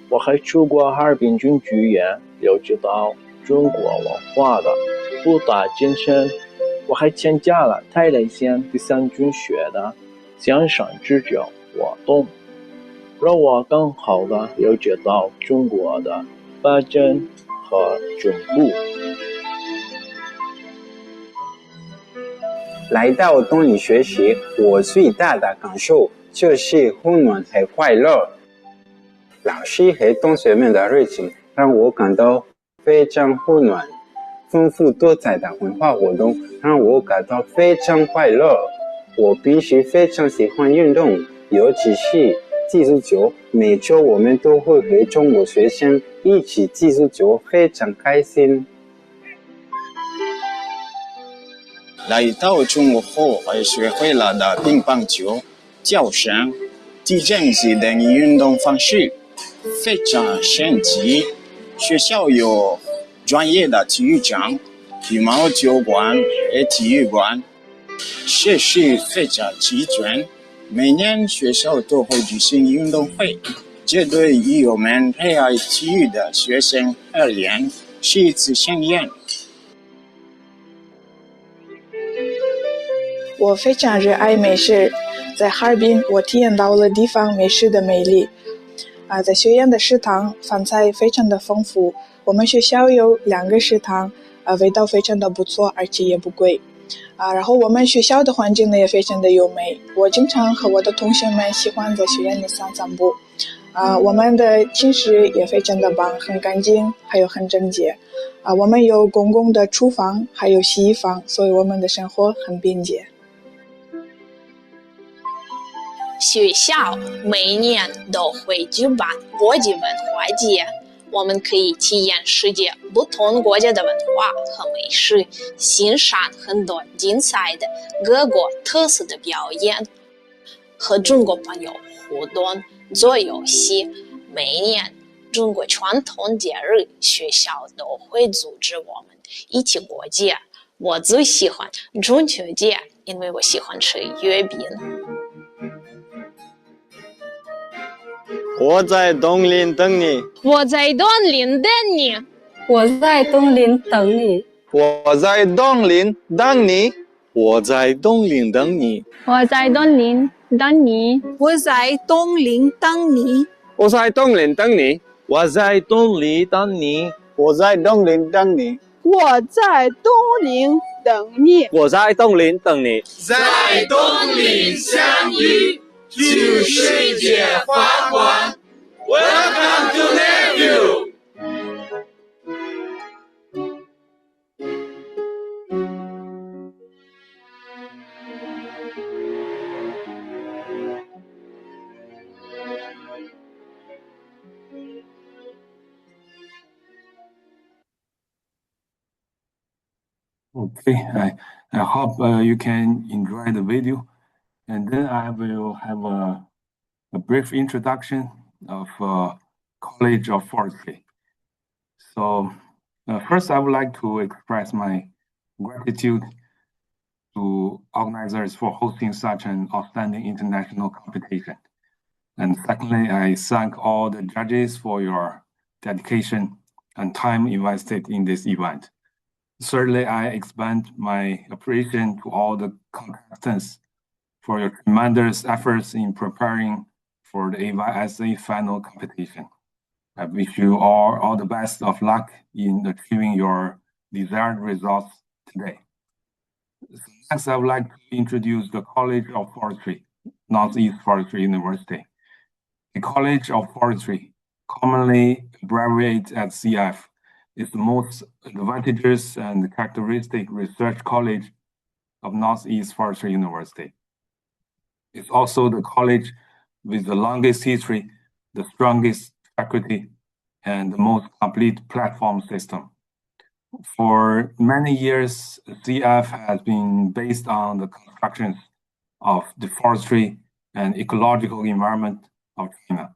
我还出过哈尔滨军剧院，了解到中国文化的博大精深。我还参加了太原县第3军学的相声支教活动，让我更好地了解到中国的发展和进步。来到东里学习，我最大的感受就是温暖和快乐。老师和同学们的热情让我感到非常温暖，丰富多彩的文化活动让我感到非常快乐。我平时非常喜欢运动，尤其是踢足球，每周我们都会和中国学生一起踢足球，非常开心。来到中国后，我学会了的乒乓球、跳绳、踢毽子等运动方式，非常神奇。学校有专业的体育场、羽毛球馆和体育馆，设施非常齐全。每年学校都会举行运动会，这对于我们热爱体育的学生而言是一次盛宴。我非常热爱美食，在哈尔滨我体验到了地方美食的魅力。在学院的食堂饭菜非常的丰富，我们学校有2个食堂，味道非常的不错，而且也不贵。然后我们学校的环境呢也非常的优美，我经常和我的同学们喜欢在学院里散步。我们的寝室也非常的棒，很干净，还有很整洁。我们有公共的厨房，还有洗衣房，所以我们的生活很便捷。学校每年都会举办国际文化节，我们可以体验世界不同国家的文化和美食，欣赏很多精彩的各国特色的表演，和中国朋友互动，做游戏。每年中国传统节日，学校都会组织我们一起过节。我最喜欢中秋节，因为我喜欢吃月饼。我在东林等你，我在东林等你，我在东林等你，我在东林等你，我在东林等你，我在东林等你，我在东林等你，我在东林等你，我在东林等你，我在东林等你，我在东林等你，我在东林等你，在东林相遇，祝世界发光。Welcome to Nephew。Okay, I hope you can enjoy the video, and then I will have a brief introduction of College of Forestry. So first, I would like to express my gratitude to organizers for hosting such an outstanding international competition. And secondly, I thank all the judges for your dedication and time invested in this event. Thirdly, I expand my appreciation to all the contestants for your tremendous efforts in preparing for the AYSA final competition. I wish you all the best of luck in achieving your desired results today. So next, I would like to introduce the College of Forestry, Northeast Forestry University. The College of Forestry, commonly abbreviated as CF, is the most advantageous and characteristic research college of Northeast Forestry University. It's also the college with the longest history, the strongest faculty, and the most complete platform system. For many years, CF has been based on the construction of the forestry and ecological environment of China,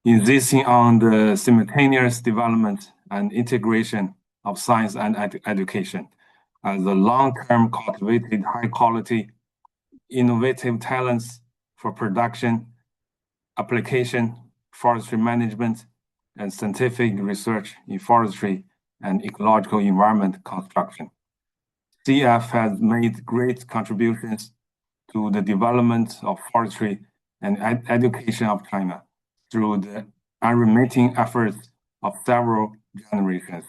insisting on the simultaneous development and integration of science and education as a long-term cultivated high-quality, innovative talents for production, application, forestry management, and scientific research in forestry and ecological environment construction. CF has made great contributions to the development of forestry and education of China through the unremitting efforts of several generations.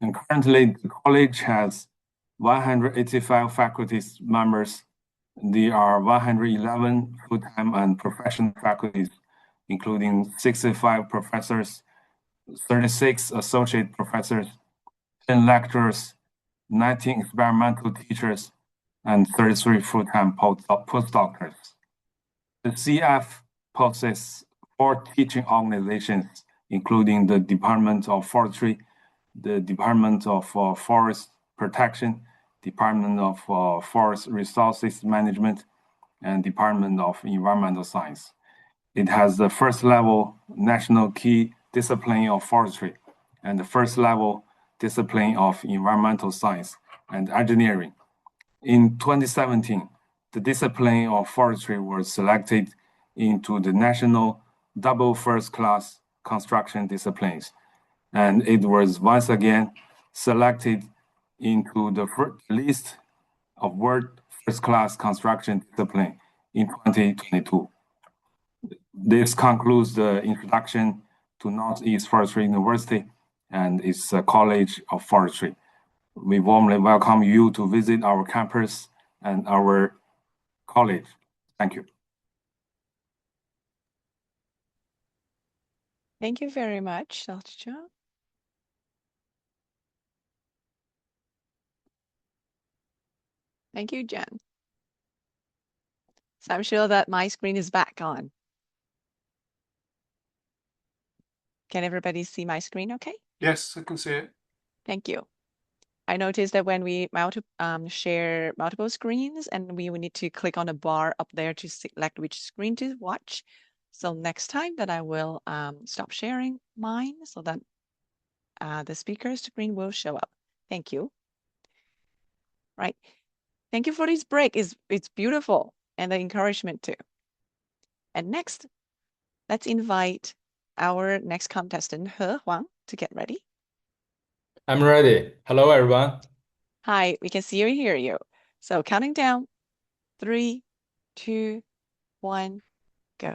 And currently, the college has 185 faculty members. There are 111 full-time and professional faculties, including 65 professors, 36 associate professors, 10 lecturers, 19 experimental teachers, and 33 full-time postdoctors. The CF possesses 4 teaching organizations, including the Department of Forestry, the Department of Forest Protection, Department of Forest Resources Management, and Department of Environmental Science. It has the first level national key discipline of forestry and the first level discipline of environmental science and engineering. In 2017, the discipline of forestry was selected into the national double first class construction disciplines, and it was once again selected into the list of world first class construction discipline in 2022. This concludes the introduction to Northeast Forestry University and its College of Forestry. We warmly welcome you to visit our campus and our college. Thank you. Thank you very much, Dr. Zhang. Thank you, Jen. So I'm sure that my screen is back on. Can everybody see my screen okay? Yes, I can see it. Thank you. I noticed that when we share multiple screens and we will need to click on a bar up there to select which screen to watch. So next time that I will stop sharing mine so that the speaker's screen will show up. Thank you. Right. Thank you for this break. It's beautiful and the encouragement too. And next, let's invite our next contestant, He Huang, to get ready. I'm ready. Hello, everyone. Hi, we can see you and hear you. So counting down, 3, 2, 1, go.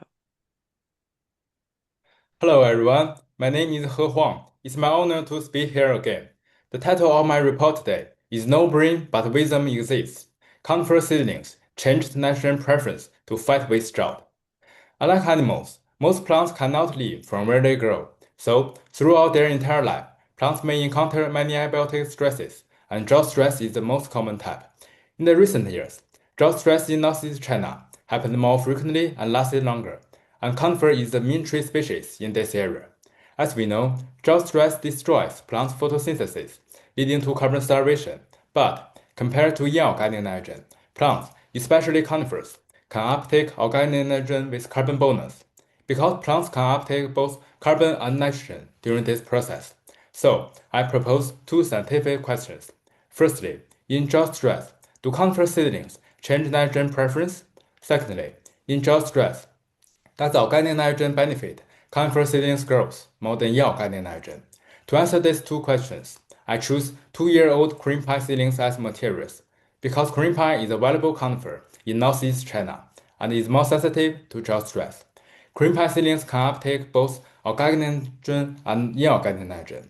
Hello, everyone. My name is He Huang. It's my honor to speak here again. The title of my report today is No Brain But Wisdom Exists. Counter seedlings changed natural preference to fight with drought. Unlike animals, most plants cannot live from where they grow. So, throughout their entire life, plants may encounter many abiotic stresses, and drought stress is the most common type. In the recent years, drought stress in Northeast China happened more frequently and lasted longer, and conifer is the main tree species in this area. As we know, drought stress destroys plant photosynthesis, leading to carbon starvation. But compared to inorganic nitrogen, plants, especially conifers, can uptake organic nitrogen with carbon bonus, because plants can uptake both carbon and nitrogen during this process. So, I propose 2 scientific questions. Firstly, in drought stress, do conifer seedlings change nitrogen preference? Secondly, in drought stress, does organic nitrogen benefit conifer seedlings growth more than inorganic nitrogen? To answer these 2 questions, I choose 2-year-old cream pie seedlings as materials, because cream pie is a valuable conifer in Northeast China and is more sensitive to drought stress. Cream pie seedlings can uptake both organic nitrogen and inorganic nitrogen.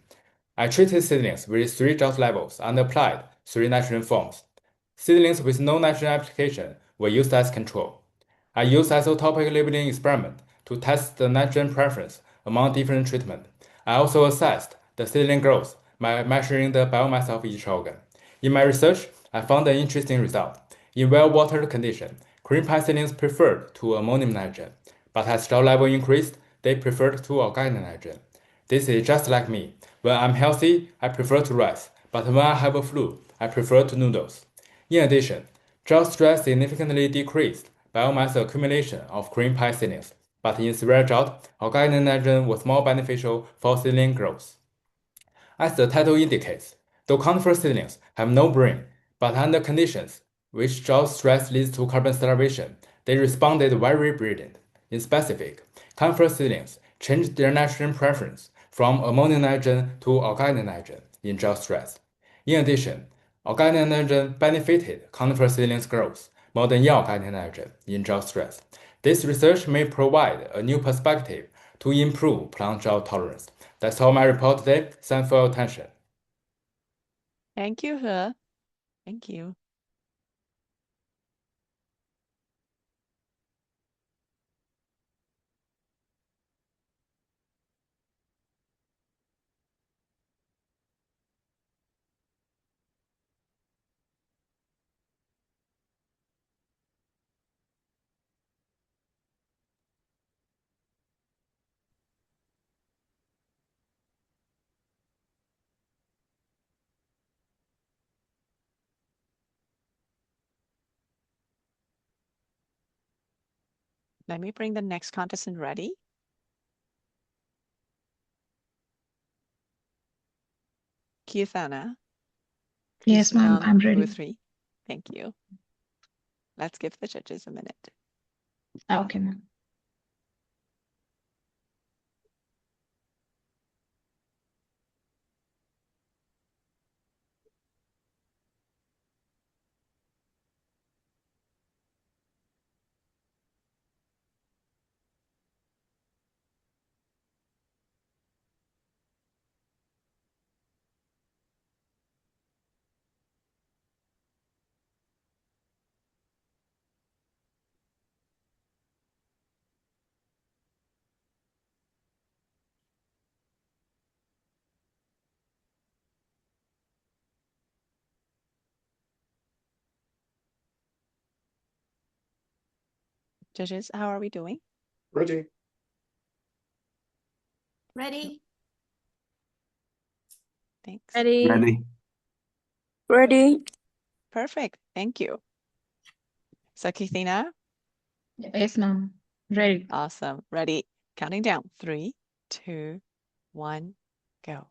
I treated seedlings with 3 drought levels and applied 3 nitrogen forms. Seedlings with no nitrogen application were used as control. I used isotopic labeling experiment to test the nitrogen preference among different treatments. I also assessed the seedling growth by measuring the biomass of each organ. In my research, I found an interesting result. In well-watered conditions, green pine seedlings preferred to ammonium nitrogen, but as drought level increased, they preferred to organic nitrogen. This is just like me. When I'm healthy, I prefer to rice, but when I have a flu, I prefer to noodles. In addition, drought stress significantly decreased biomass accumulation of green pine seedlings, but in severe drought, organic nitrogen was more beneficial for seedling growth. As the title indicates, though conifer seedlings have no brain, but under conditions which drought stress leads to carbon starvation, they responded very brilliant. In specific, conifer seedlings changed their nitrogen preference from ammonium nitrogen to organic nitrogen in drought stress. In addition, organic nitrogen benefited conifer seedlings growth more than inorganic nitrogen in drought stress. This research may provide a new perspective to improve plant drought tolerance. That's all my report today. Thanks for your attention. Thank you, He. Thank you. Let me bring the next contestant ready. Kirthana. Yes, ma'am, I'm ready. 3. Thank you. Let's give the judges a minute. Okay, ma'am. Judges, how are we doing? Ready. Ready? Thanks. Ready. Ready. Perfect. Thank you. So, Kirthina? Yes, ma'am. Ready. Awesome. Ready. Counting down. 3, 2, 1, go.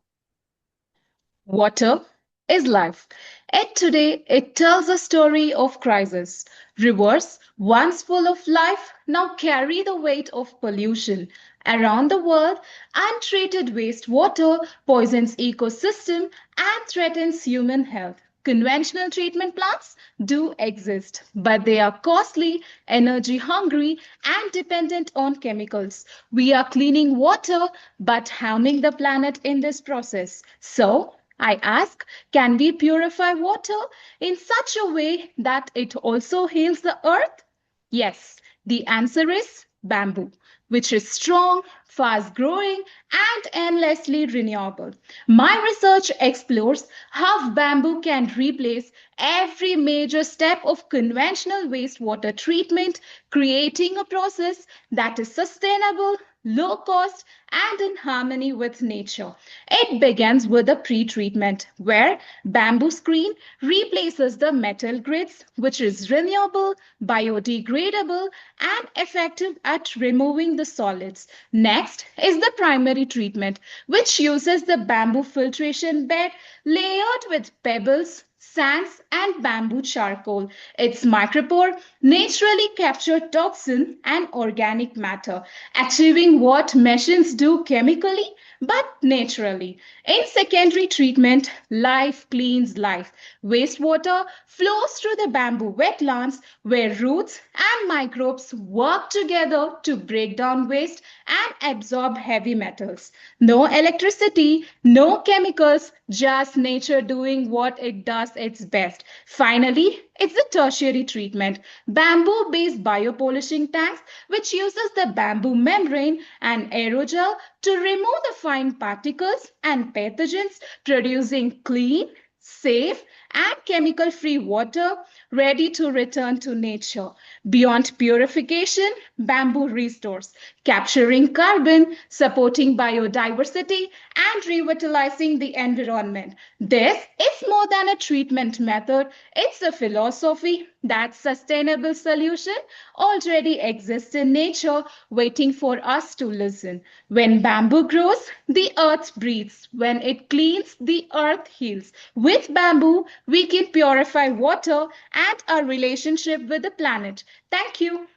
Water is life. Yet today it tells a story of crisis. Rivers, once full of life, now carry the weight of pollution. Around the world, untreated wastewater poisons ecosystem and threatens human health. Conventional treatment plants do exist, but they are costly, energy hungry, and dependent on chemicals. We are cleaning water but harming the planet in this process. So, I ask, can we purify water in such a way that it also heals the earth? Yes, the answer is bamboo, which is strong, fast growing, and endlessly renewable. My research explores how bamboo can replace every major step of conventional wastewater treatment, creating a process that is sustainable, low cost, and in harmony with nature. It begins with a pre-treatment where bamboo screen replaces the metal grids, which is renewable, biodegradable, and effective at removing the solids. Next is the primary treatment, which uses the bamboo filtration bed layered with pebbles, sands, and bamboo charcoal. Its micropore naturally capture toxin and organic matter, achieving what machines do chemically but naturally. In secondary treatment, life cleans life. Wastewater flows through the bamboo wetlands where roots and microbes work together to break down waste and absorb heavy metals. No electricity, no chemicals, just nature doing what it does its best. Finally, it's the tertiary treatment. Bamboo-based biopolishing tanks, which uses the bamboo membrane and aerogel to remove the fine particles and pathogens, producing clean, safe, and chemical-free water ready to return to nature. Beyond purification, bamboo restores, capturing carbon, supporting biodiversity, and revitalizing the environment. This is more than a treatment method, it's a philosophy that sustainable solution already exists in nature, waiting for us to listen. When bamboo grows, the earth breathes. When it cleans, the earth heals. With bamboo, we can purify water and our relationship with the planet. Thank you.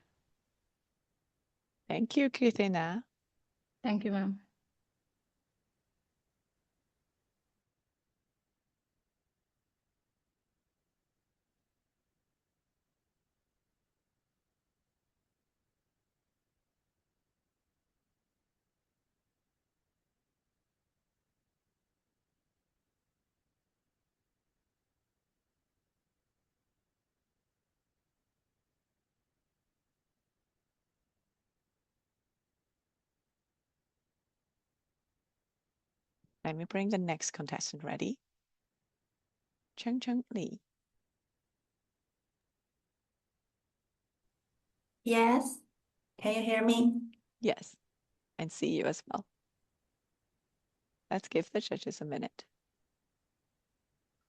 Thank you, Christina. Thank you, ma'am. Let me bring the next contestant ready. Cheng Lee. Yes. Can you hear me? Yes, and see you as well. Let's give the judges a minute.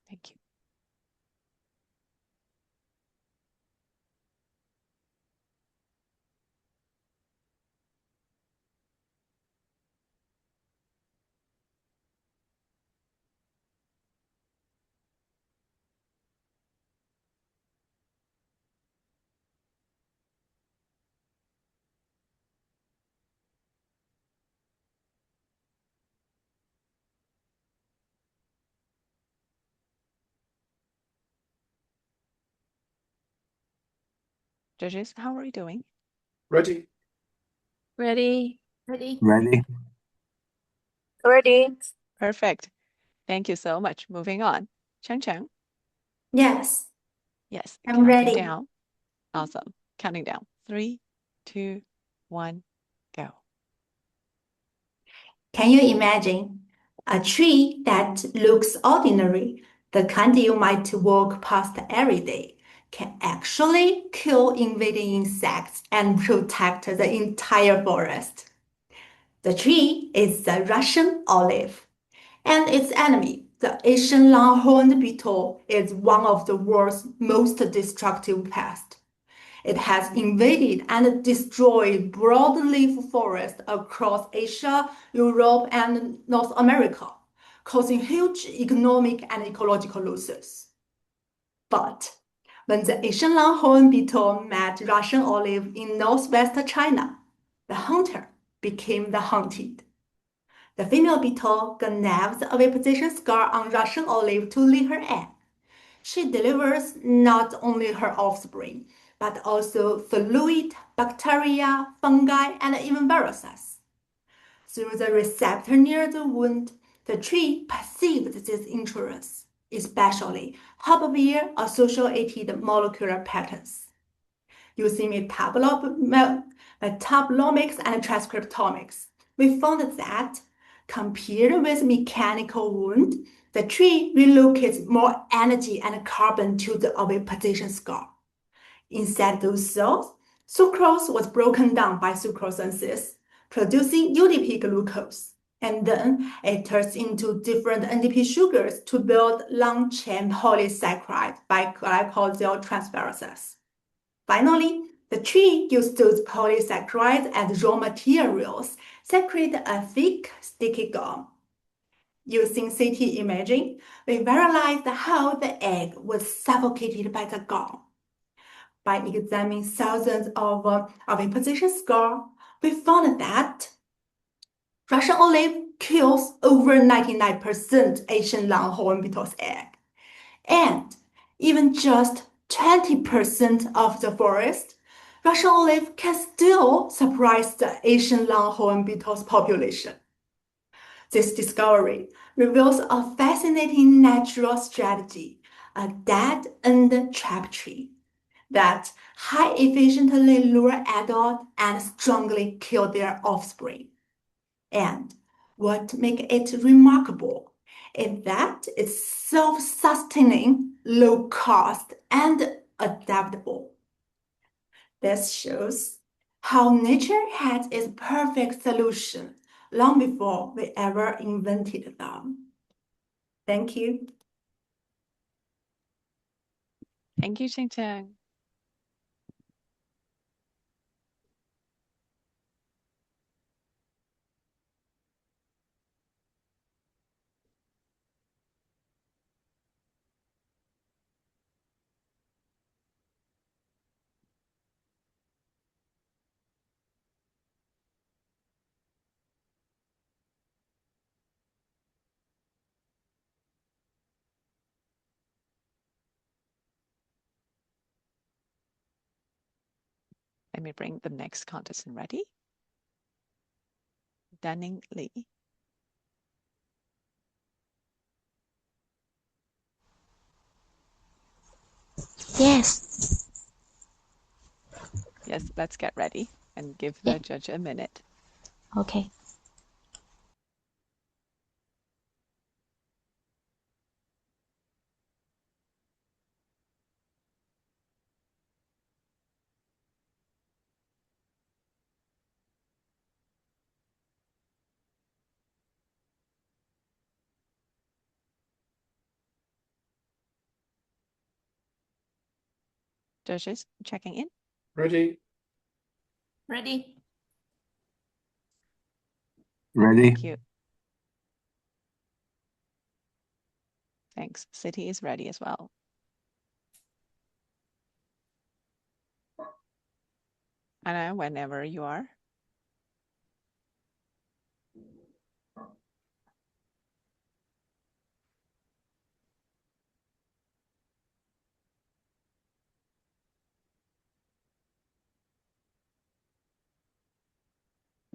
Thank you. Judges, how are you doing? Ready? Ready? Ready? Ready? Ready? Perfect. Thank you so much. Moving on. Cheng. Yes. Yes, I'm counting ready. down. Awesome. Counting down. 3, 2, 1, go. Can you imagine a tree that looks ordinary, the kind you might walk past every day, can actually kill invading insects and protect the entire forest? The tree is the Russian olive, and its enemy, the Asian longhorned beetle, is one of the world's most destructive pests. It has invaded and destroyed broadleaf forests across Asia, Europe, and North America, causing huge economic and ecological losses. But when the Asian longhorn beetle met Russian olive in northwest China, the hunter became the hunted. The female beetle gnaws a position scar on Russian olive to lay her egg. She delivers not only her offspring, but also fluid, bacteria, fungi, and even viruses. Through the receptor near the wound, the tree perceives these intruders, especially Hobbewehr-associated molecular patterns. Using metabolomics and transcriptomics, we found that, compared with mechanical wound, the tree relocates more energy and carbon to the oviposition scar. Inside those cells, sucrose was broken down by sucrose synthesis, producing UDP glucose, and then it turns into different NDP sugars to build long-chain polysaccharide by glycosyl transferase. Finally, the tree used those polysaccharides as raw materials that create a thick, sticky gum. Using CT imaging, we visualized how the egg was suffocated by the gum. By examining thousands of oviposition scars, we found that Russian olive kills over 99% Asian longhorn beetle's egg. And even just 20% of the forest, Russian olive can still surprise the Asian longhorn beetle's population. This discovery reveals a fascinating natural strategy, a dead-end trap tree, that high efficiently lure adults and strongly kill their offspring. And what makes it remarkable is that it's self-sustaining, low cost, and adaptable. This shows how nature had its perfect solution long before we ever invented them. Thank you. Thank you, Cheng Cheng. Let me bring the next contestant ready. Dunning Lee. Yes. Yes, let's get ready and give the judge a minute. Okay. Judges checking in. Ready? Ready. Ready? Thank you. Thanks. City is ready as well. Anna, whenever you are.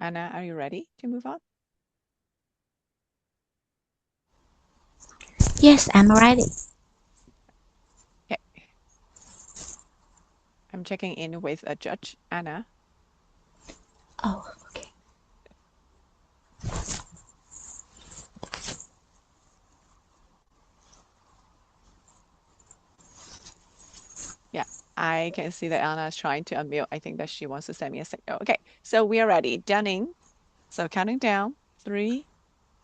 Anna, are you ready to move on? Yes, I'm ready. Okay. I'm checking in with a judge, Anna. Oh, okay. Yeah, I can see that Anna is trying to unmute. I think that she wants to send me a signal. Okay, so we are ready. Dunning. So counting down, 3,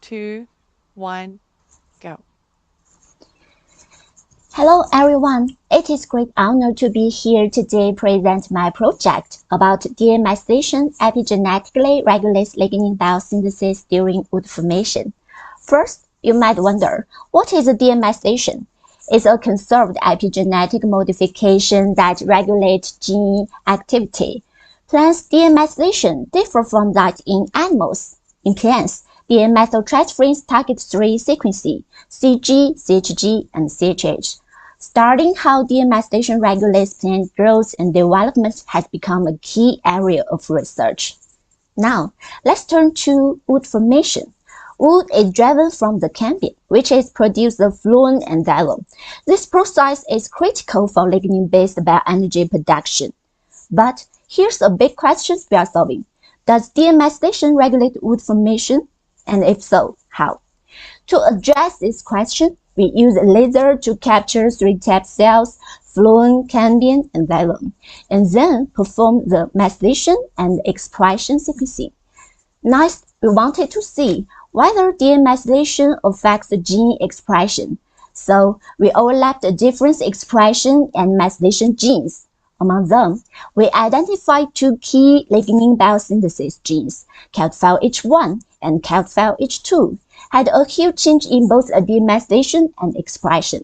2, 1, go. Hello everyone. It is great honor to be here today present my project about de-amylation epigenetically regulates lignin biosynthesis during wood formation. First, you might wonder, what is a de-amylation? It's a conserved epigenetic modification that regulates gene activity. Plants de-amylation differ from that in animals. In plants, de-methyltransferase targets three sequences, CG, CHG, and CHH. Studying how de-amylation regulates plant growth and development has become a key area of research. Now, let's turn to wood formation. Wood is driven from the cambium, which is produced of phloem and xylem. This process is critical for lignin-based bioenergy production. But here's a big question we are solving. Does de-amylation regulate wood formation? And if so, how? To address this question, we use a laser to capture three type cells, phloem, cambium, and xylem, and then perform the methylation and expression sequencing. Next, we wanted to see whether de-amylation affects the gene expression. So we overlapped the different expression and methylation genes. Among them, we identified two key lignin biosynthesis genes, CALTFILE-H1 and CALTFILE-H2, had a huge change in both de-amylation and expression.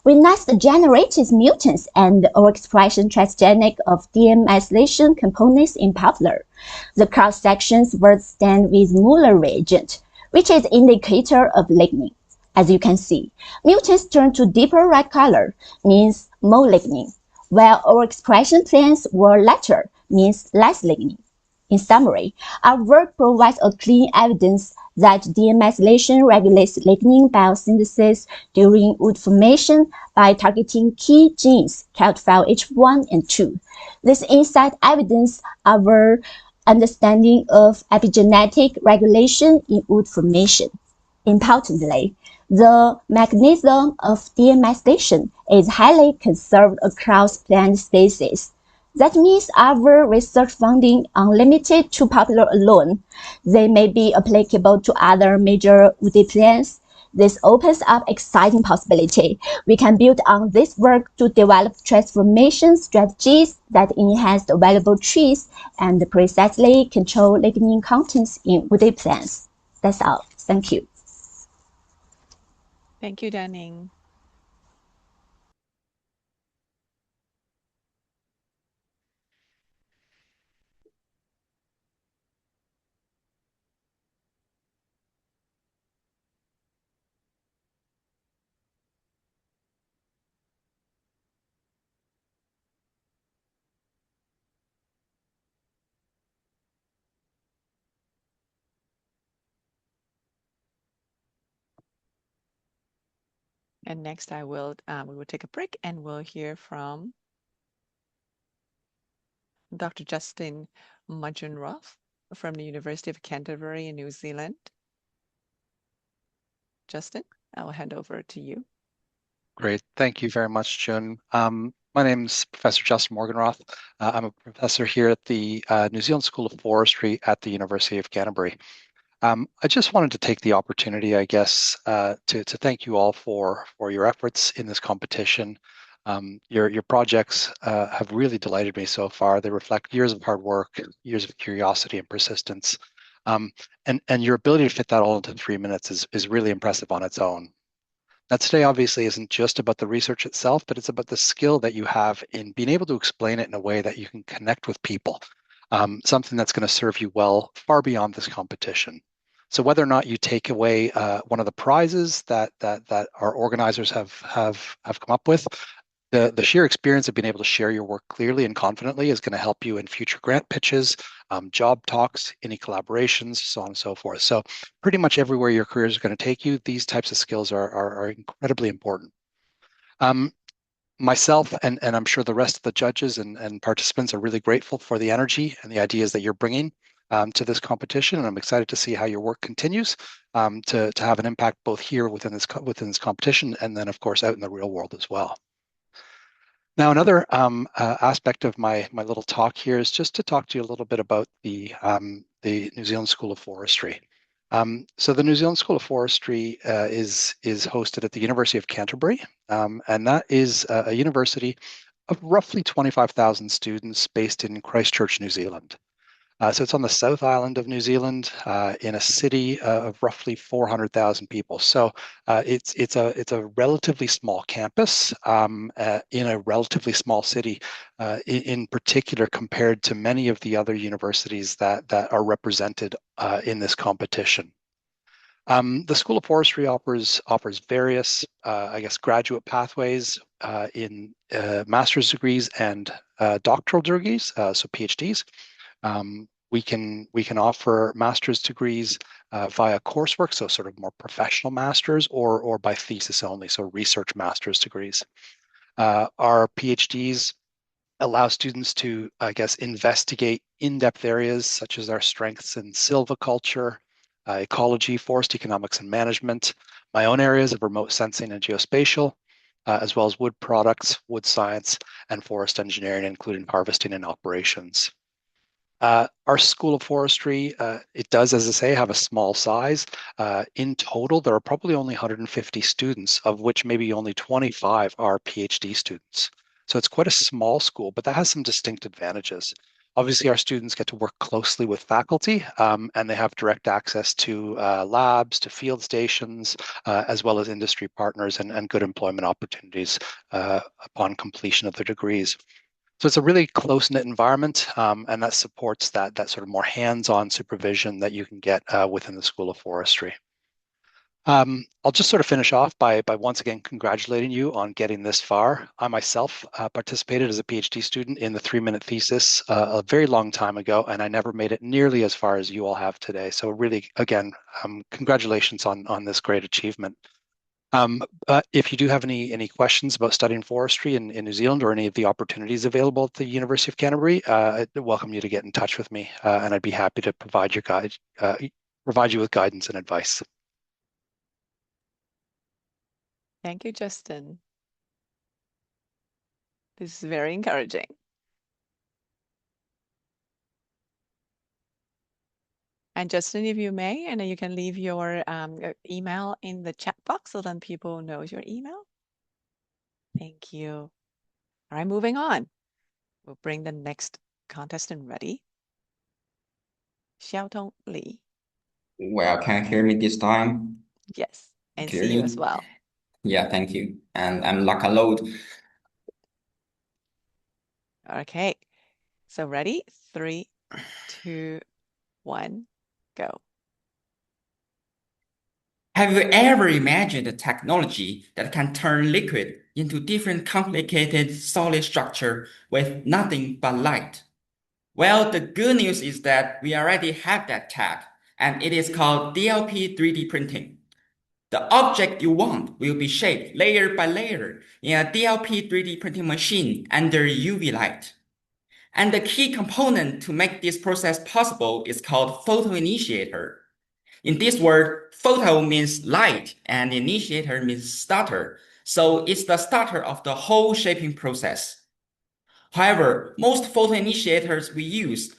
We next generated mutants and overexpression transgenic of de-amylation components in Poplar. The cross-sections were stained with Muller reagent, which is indicator of lignin. As you can see, mutants turn to deeper red color, means more lignin, while overexpression plants were lighter, means less lignin. In summary, our work provides a clean evidence that de-amylation regulates lignin biosynthesis during wood formation by targeting key genes CALTFILE-H1 and 2. This insight evidence our understanding of epigenetic regulation in wood formation. Importantly, the mechanism of deamystation is highly conserved across plant species. That means our research funding unlimited to poplar alone. They may be applicable to other major woody plants. This opens up exciting possibility. We can build on this work to develop transformation strategies that enhance the available trees and precisely control lignin contents in woody plants. That's all. Thank you. Thank you, Danning. And next we will take a break and we'll hear from Dr. Justin Mudgeon-Roth from the University of Canterbury in New Zealand. Justin, I will hand over to you. Great. Thank you very much, Jun. My name is Professor Justin Morganroth. I'm a professor here at the New Zealand School of Forestry at the University of Canterbury. I just wanted to take the opportunity, I guess, to thank you all for your efforts in this competition. Your projects have really delighted me so far. They reflect years of hard work, years of curiosity and persistence. And your ability to fit that all into 3 minutes is really impressive on its own. Now, today obviously isn't just about the research itself, but it's about the skill that you have in being able to explain it in a way that you can connect with people, something that's going to serve you well far beyond this competition. So whether or not you take away one of the prizes that our organizers have come up with, the sheer experience of being able to share your work clearly and confidently is going to help you in future grant pitches, job talks, any collaborations, so on and so forth. So pretty much everywhere your career is going to take you, these types of skills are incredibly important. Myself and I'm sure the rest of the judges and participants are really grateful for the energy and the ideas that you're bringing to this competition, and I'm excited to see how your work continues to have an impact both here within this competition and then of course out in the real world as well. Now, another aspect of my little talk here is just to talk to you a little bit about the New Zealand School of Forestry. So the New Zealand School of Forestry is hosted at the University of Canterbury, and that is a university of roughly 25,000 students based in Christchurch, New Zealand. So it's on the South Island of New Zealand in a city of roughly 400,000 people. So it's a relatively small campus in a relatively small city, in particular compared to many of the other universities that are represented in this competition. The School of Forestry offers various, I guess, graduate pathways in master's degrees and doctoral degrees, so PhDs. We can offer master's degrees via coursework, so sort of more professional masters, or by thesis only, so research master's degrees. Our PhDs allow students to, I guess, investigate in-depth areas such as our strengths in silviculture, ecology, forest economics and management, my own areas of remote sensing and geospatial, as well as wood products, wood science, and forest engineering, including harvesting and operations. Our School of Forestry, it does, as I say, have a small size. In total, there are probably only 150 students, of which maybe only 25 are PhD students. So it's quite a small school, but that has some distinct advantages. Obviously, our students get to work closely with faculty, and they have direct access to labs, to field stations, as well as industry partners and good employment opportunities upon completion of their degrees. So it's a really close-knit environment, and that supports that sort of more hands-on supervision that you can get within the School of Forestry. I'll just sort of finish off by once again congratulating you on getting this far. I myself participated as a PhD student in the 3-minute thesis a very long time ago, and I never made it nearly as far as you all have today. So really, again, congratulations on this great achievement. But if you do have any questions about studying forestry in New Zealand or any of the opportunities available at the University of Canterbury, I'd welcome you to get in touch with me, and I'd be happy to provide you with guidance and advice. Thank you, Justin. This is very encouraging. And Justin, if you may, and then you can leave your email in the chat box so then people know your email. Thank you. All right, moving on. We'll bring the next contestant ready. Xiaotong Li. Well, can you hear me this time? Yes, and see Clearly? you as well. Yeah, thank you. And I'm Load. Okay, so ready? 3, 2, 1, go. Have you ever imagined a technology that can turn liquid into different complicated solid structure with nothing but light? Well, the good news is that we already have that tech, and it is called DLP 3D printing. The object you want will be shaped layer by layer in a DLP 3D printing machine under UV light. And the key component to make this process possible is called photoinitiator. In this word, photo means light and initiator means starter. So it's the starter of the whole shaping process. However, most photoinitiators we use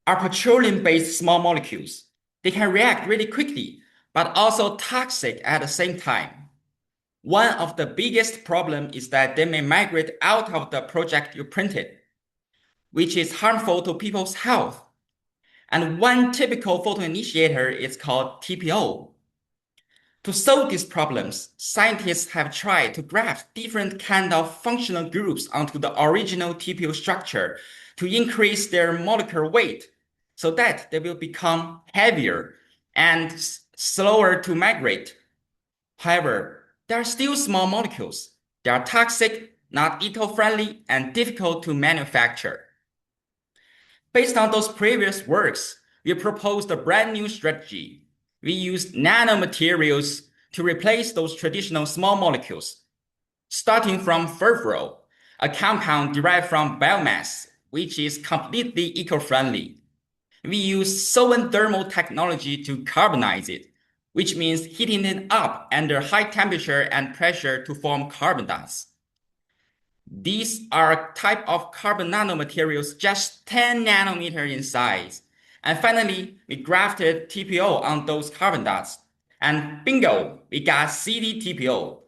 are petroleum-based small molecules. They can react really quickly, but also toxic at the same time. One of the biggest problems is that they may migrate out of the project you printed, which is harmful to people's health. And one typical photoinitiator is called TPO. To solve these problems, scientists have tried to graft different kinds of functional groups onto the original TPO structure to increase their molecular weight so that they will become heavier and slower to migrate. However, they are still small molecules. They are toxic, not eco-friendly, and difficult to manufacture. Based on those previous works, we proposed a brand new strategy. We used nanomaterials to replace those traditional small molecules, starting from furfural, a compound derived from biomass, which is completely eco-friendly. We use solvent thermal technology to carbonize it, which means heating it up under high temperature and pressure to form carbon dots. These are a type of carbon nanomaterials just 10 nanometers in size. And finally, we grafted TPO on those carbon dots. And bingo, we got CD-TPO.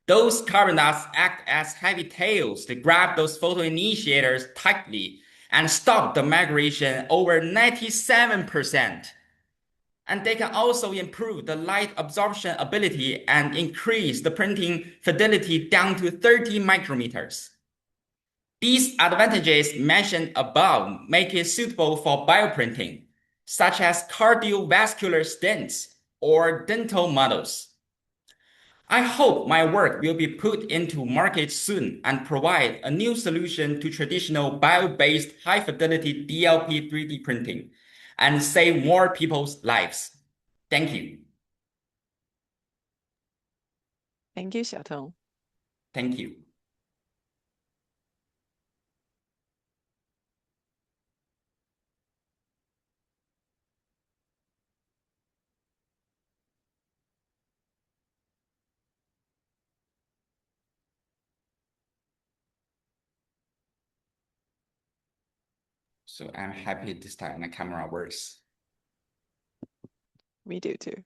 Those carbon dots act as heavy tails to grab those photoinitiators tightly and stop the migration over 97%. And they can also improve the light absorption ability and increase the printing fidelity down to 30 micrometers. These advantages mentioned above make it suitable for bioprinting, such as cardiovascular stents or dental models. I hope my work will be put into market soon and provide a new solution to traditional bio-based high-fidelity DLP 3D printing and save more people's lives. Thank you. Thank you, Xiaotong. Thank you. So I'm happy this time the camera works. We do too.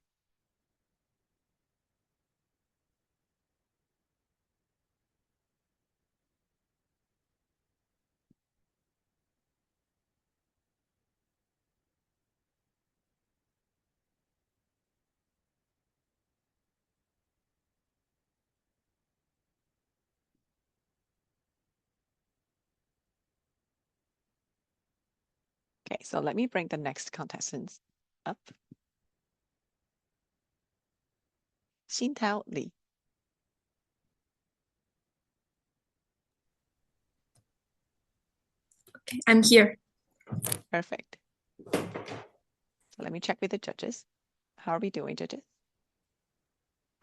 Okay, so let me bring the next contestants up. Xintao Li. I'm here. Perfect. So let me check with the judges. How are we doing, judges?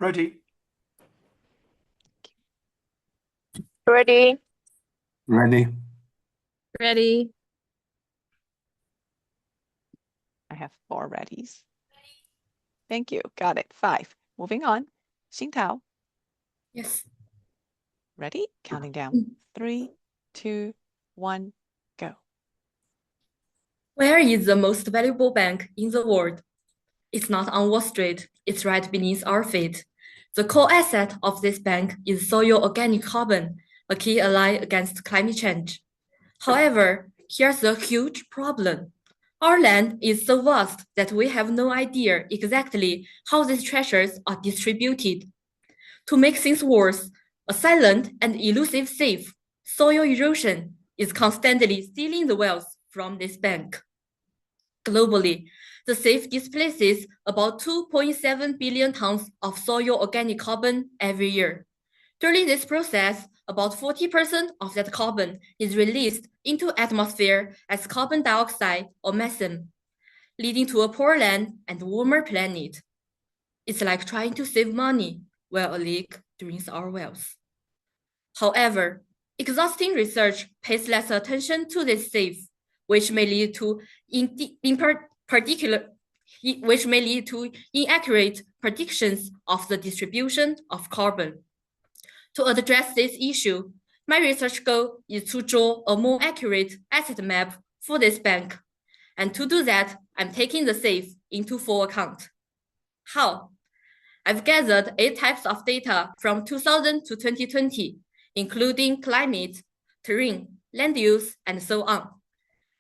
Ready. Ready? Ready. Ready. I have 4 readies. Thank you. Got it. 5. Moving on. Xintao. Yes. Ready? Counting down. 3, 2, 1, go. Where is the most valuable bank in the world? It's not on Wall Street, it's right beneath our feet. The core asset of this bank is soil organic carbon, a key ally against climate change. However, here's a huge problem. Our land is so vast that we have no idea exactly how these treasures are distributed. To make things worse, a silent and elusive thief, soil erosion, is constantly stealing the wealth from this bank. Globally, the thief displaces about 2.7 billion tons of soil organic carbon every year. During this process, about 40% of that carbon is released into atmosphere as carbon dioxide or methane, leading to a poor land and warmer planet. It's like trying to save money while a leak drains our wealth. However, exhausting research pays less attention to this thief, which may lead to inaccurate predictions of the distribution of carbon. To address this issue, my research goal is to draw a more accurate asset map for this bank. And to do that, I'm taking the thief into full account. How? I've gathered 8 types of data from 2000 to 2020, including climate, terrain, land use, and so on.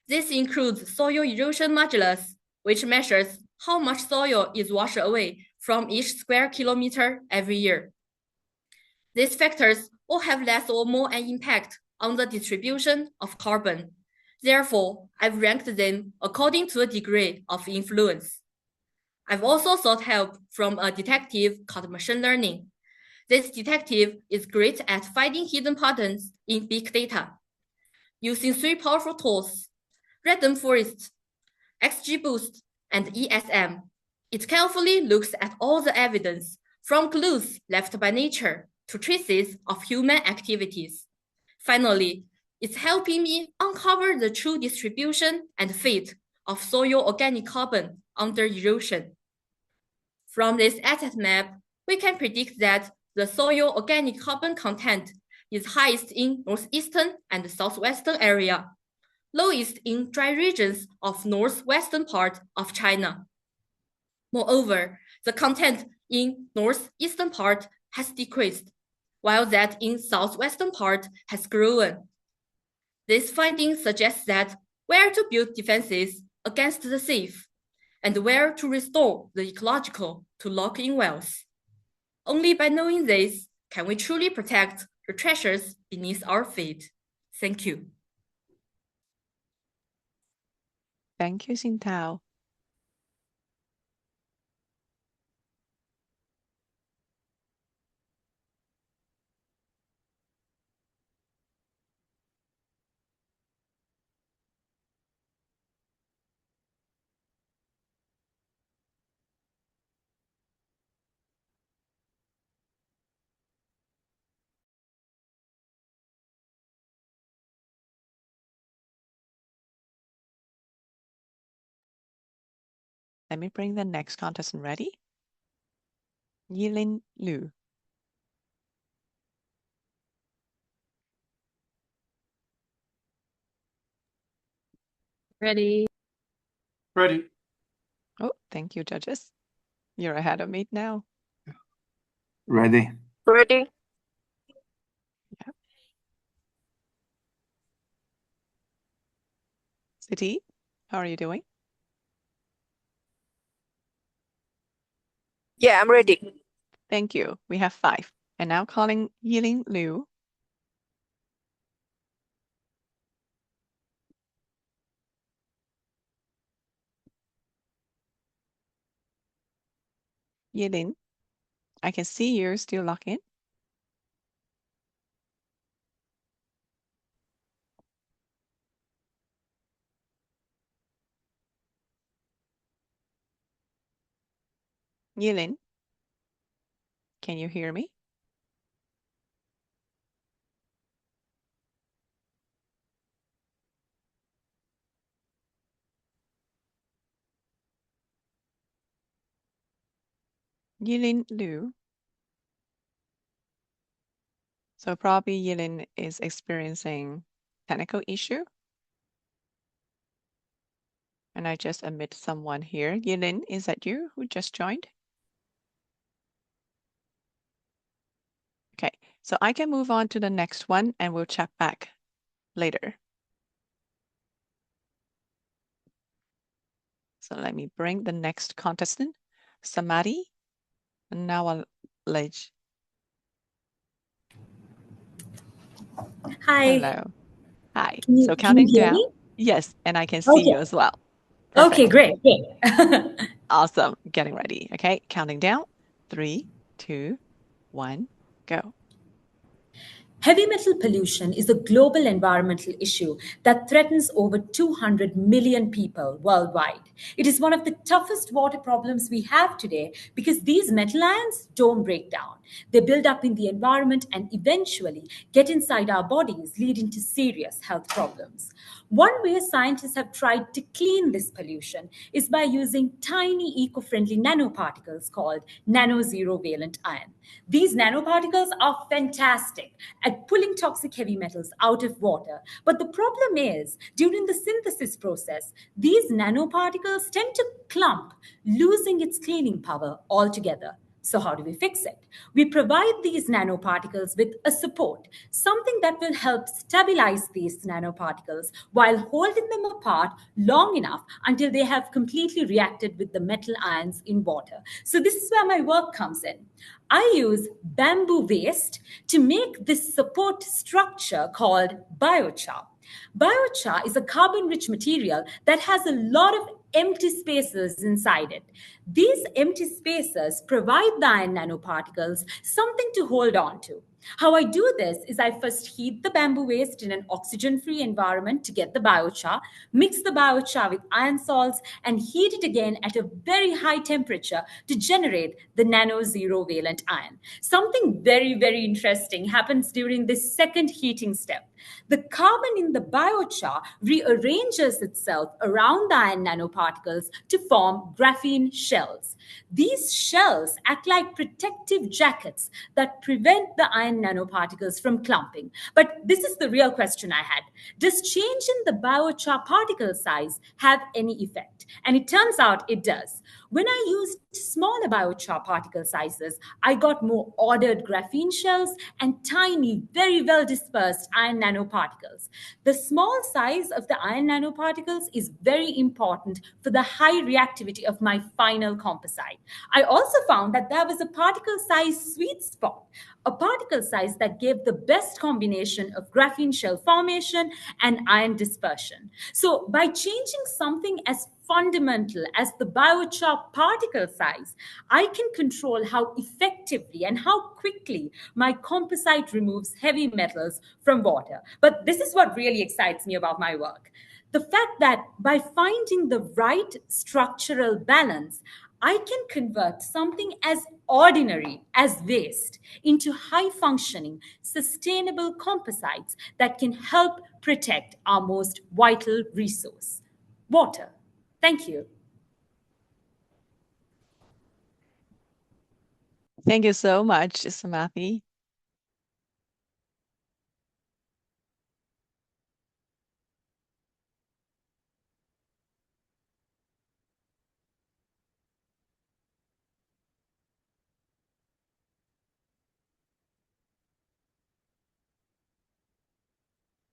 This includes soil erosion modulus, which measures how much soil is washed away from each square kilometer every year. These factors all have less or more an impact on the distribution of carbon. Therefore, I've ranked them according to a degree of influence. I've also sought help from a detective called machine learning. This detective is great at finding hidden patterns in big data. Using 3 powerful tools, random forest, XGBoost, and ESM, it carefully looks at all the evidence from clues left by nature to traces of human activities. Finally, it's helping me uncover the true distribution and fate of soil organic carbon under erosion. From this asset map, we can predict that the soil organic carbon content is highest in northeastern and southwestern area, lowest in dry regions of northwestern part of China. Moreover, the content in northeastern part has decreased, while that in southwestern part has grown. This finding suggests that where to build defenses against the thief and where to restore the ecological to lock in wealth. Only by knowing this can we truly protect the treasures beneath our feet. Thank you. Thank you, Xintao. Let me bring the next contestant ready. Yilin Liu. Ready. Ready. Oh, thank you, judges. You're ahead of me now. Ready. Ready. Yeah. City, how are you doing? Yeah, I'm ready. Thank you. We have 5. And now calling Yilin Liu. Yilin, I can see you're still logged in. Yilin, can you hear me? Yilin Liu. So probably Yilin is experiencing technical issue. And I just admit someone here. Yilin, is that you who just joined? Okay, so I can move on to the next one and we'll check back later. So let me bring the next contestant, Samadhi Nawalej. Hi. Hello. Hi. Can you Counting hear down. me? Yes, and I can see you Okay. as well. Okay, Perfect. great. Awesome. Getting ready. Okay, counting down. 3, 2, 1, go. Heavy metal pollution is a global environmental issue that threatens over 200 million people worldwide. It is one of the toughest water problems we have today because these metal ions don't break down. They build up in the environment and eventually get inside our bodies, leading to serious health problems. One way scientists have tried to clean this pollution is by using tiny eco-friendly nanoparticles called nano-zero valent ion. These nanoparticles are fantastic at pulling toxic heavy metals out of water. But the problem is, during the synthesis process, these nanoparticles tend to clump, losing its cleaning power altogether. So how do we fix it? We provide these nanoparticles with a support, something that will help stabilize these nanoparticles while holding them apart long enough until they have completely reacted with the metal ions in water. So this is where my work comes in. I use bamboo waste to make this support structure called biochar. Biochar is a carbon-rich material that has a lot of empty spaces inside it. These empty spaces provide the iron nanoparticles something to hold on to. How I do this is I first heat the bamboo waste in an oxygen-free environment to get the biochar, mix the biochar with iron salts, and heat it again at a very high temperature to generate the nano-zero valent ion. Something very, very interesting happens during this second heating step. The carbon in the biochar rearranges itself around the iron nanoparticles to form graphene shells. These shells act like protective jackets that prevent the iron nanoparticles from clumping. But this is the real question I had. Does change in the biochar particle size have any effect? And it turns out it does. When I used smaller biochar particle sizes, I got more ordered graphene shells and tiny, very well dispersed iron nanoparticles. The small size of the iron nanoparticles is very important for the high reactivity of my final composite. I also found that there was a particle size sweet spot, a particle size that gave the best combination of graphene shell formation and ion dispersion. So by changing something as fundamental as the biochar particle size, I can control how effectively and how quickly my composite removes heavy metals from water. But this is what really excites me about my work. The fact that by finding the right structural balance, I can convert something as ordinary as waste into high-functioning, sustainable composites that can help protect our most vital resource, water. Thank you. Thank you so much, Samadhi.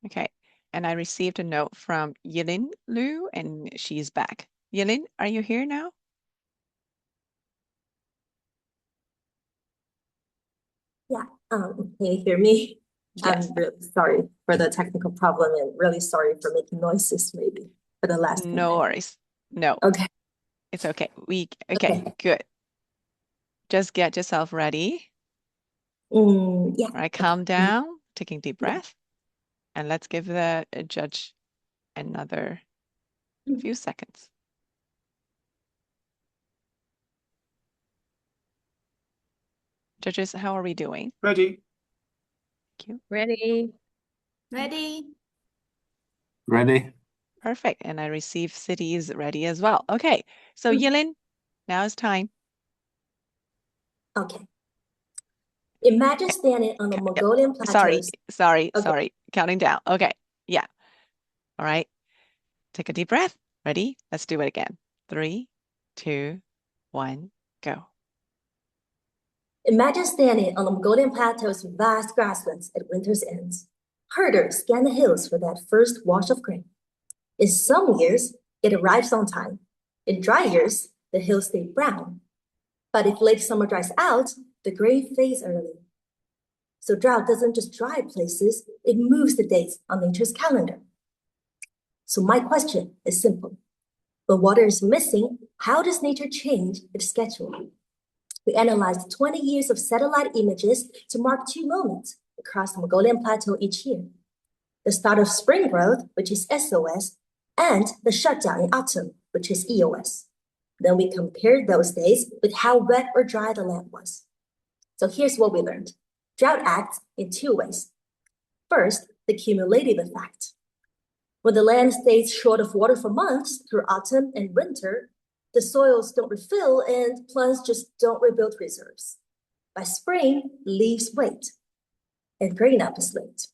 Okay, and I received a note from Yilin Liu, and she's back. Yilin, are you here now? Yeah, can you hear me? Yes. I'm really sorry for the technical problem and really sorry for making noises maybe for the last No comment. worries. No. Okay. It's okay. Okay, good. Just get yourself ready. Yeah. All right, calm down, taking deep breath. And let's give the judge another few seconds. Judges, how are we doing? Ready. Thank you. Ready. Ready. Ready. Perfect. And I received cities ready as well. Okay, so Yilin, now it's time. Okay. Imagine standing on the Mongolian plateaus. Sorry. Counting down. Okay. Yeah. All right. Take a deep breath. Ready? Let's do it again. 3, 2, 1, go. Imagine standing on the Mongolian plateaus' vast grasslands at winter's end. Herders scan the hills for that first wash of grain. In some years, it arrives on time. In dry years, the hills stay brown. But if late summer dries out, the grain fades early. So drought doesn't just dry places, it moves the dates on nature's calendar. So my question is simple. When water is missing, how does nature change its schedule? We analyzed 20 years of satellite images to mark 2 moments across the Mongolian plateau each year. The start of spring growth, which is SOS, and the shutdown in autumn, which is EOS. Then we compared those days with how wet or dry the land was. So here's what we learned. Drought acts in 2 ways. First, the cumulative effect. When the land stays short of water for months through autumn and winter, the soils don't refill and plants just don't rebuild reserves. By spring, leaves wait, and grain up is late.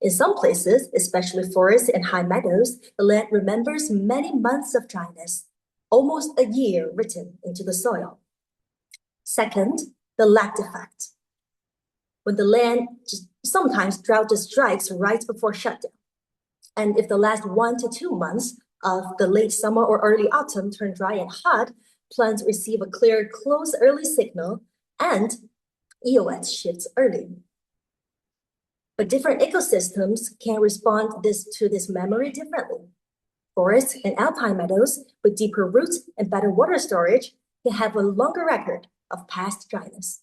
In some places, especially forests and high meadows, the land remembers many months of dryness, almost a year written into the soil. Second, the lagged effect. When the land sometimes drought just strikes right before shutdown. And if the last 1 to 2 months of the late summer or early autumn turn dry and hot, plants receive a clear close early signal and EOS shifts early. But different ecosystems can respond to this memory differently. Forests and alpine meadows with deeper roots and better water storage can have a longer record of past dryness.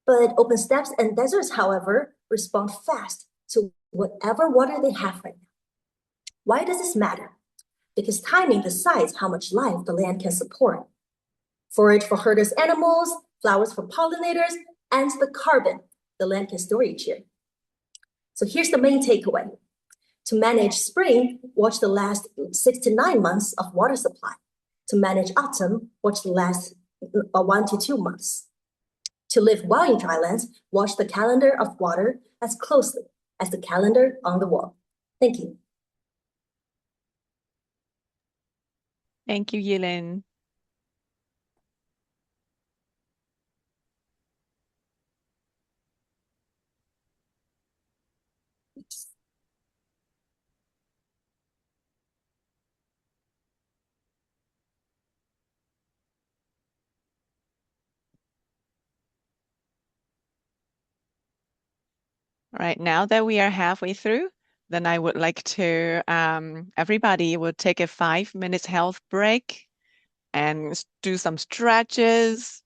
But open steppes and deserts, however, respond fast to whatever water they have right now. Why does this matter? Because timing decides how much life the land can support. Forage for herders' animals, flowers for pollinators, and the carbon the land can store each year. So here's the main takeaway. To manage spring, watch the last 6 to 9 months of water supply. To manage autumn, watch the last 1 to 2 months. To live well in drylands, watch the calendar of water as closely as the calendar on the wall. Thank you. Thank you, Yilin. All right, now that we are halfway through, then I would like to, everybody will take a 5 minutes health break and do some stretches,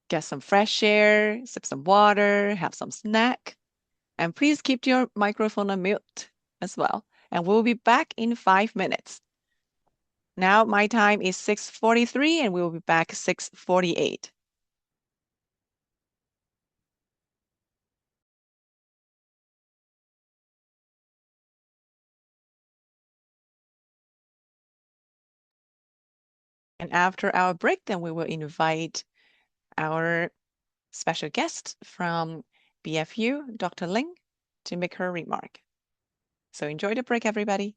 get some fresh air, sip some water, have some snack. And please keep your microphone on mute as well. And we'll be back in 5 minutes. Now my time is 6:43 and we will be back 6:48. And after our break, then we will invite our special guest from BFU, Dr. Ling, to make her remark. So enjoy the break, everybody.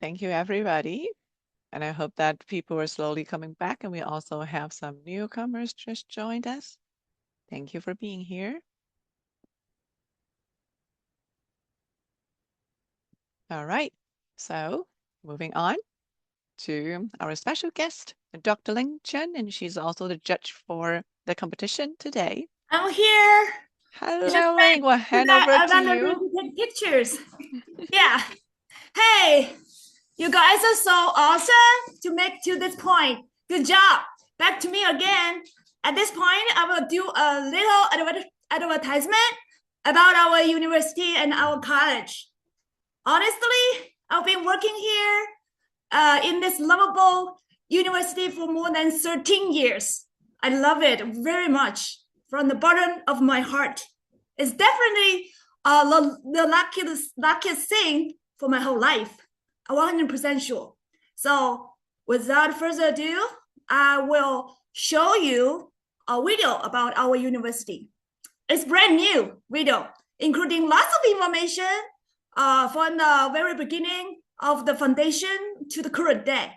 Thank you, everybody. And I hope that people are slowly coming back, and we also have some newcomers just joined us. Thank you for being here. All right, so moving on to our special guest, Dr. Ling Chen, and she's also the judge for the competition today. I'm here. Hello, Ling. We'll hand over to you. Take pictures. Yeah. Hey, you guys are so awesome to make to this point. Good job. Back to me again. At this point, I will do a little advertisement about our university and our college. Honestly, I've been working here in this lovable university for more than 13 years. I love it very much from the bottom of my heart. It's definitely the luckiest thing for my whole life. I'm 100% sure. So without further ado, I will show you a video about our university. It's brand new video, including lots of information from the very beginning of the foundation to the current day.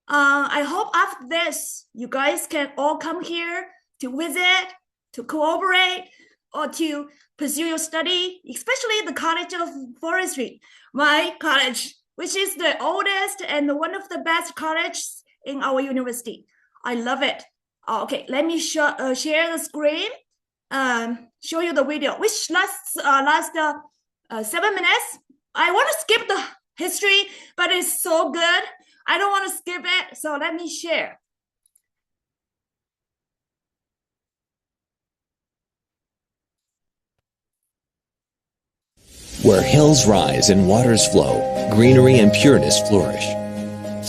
I hope after this, you guys can all come here to visit, to cooperate, or to pursue your study, especially the College of Forestry, my college, which is the oldest and one of the best colleges in our university. I love it. Okay, let me share the screen, show you the video, which lasts 7 minutes. I want to skip the history, but it's so good. I don't want to skip it, so let me share. Where hills rise and waters flow, greenery and pureness flourish.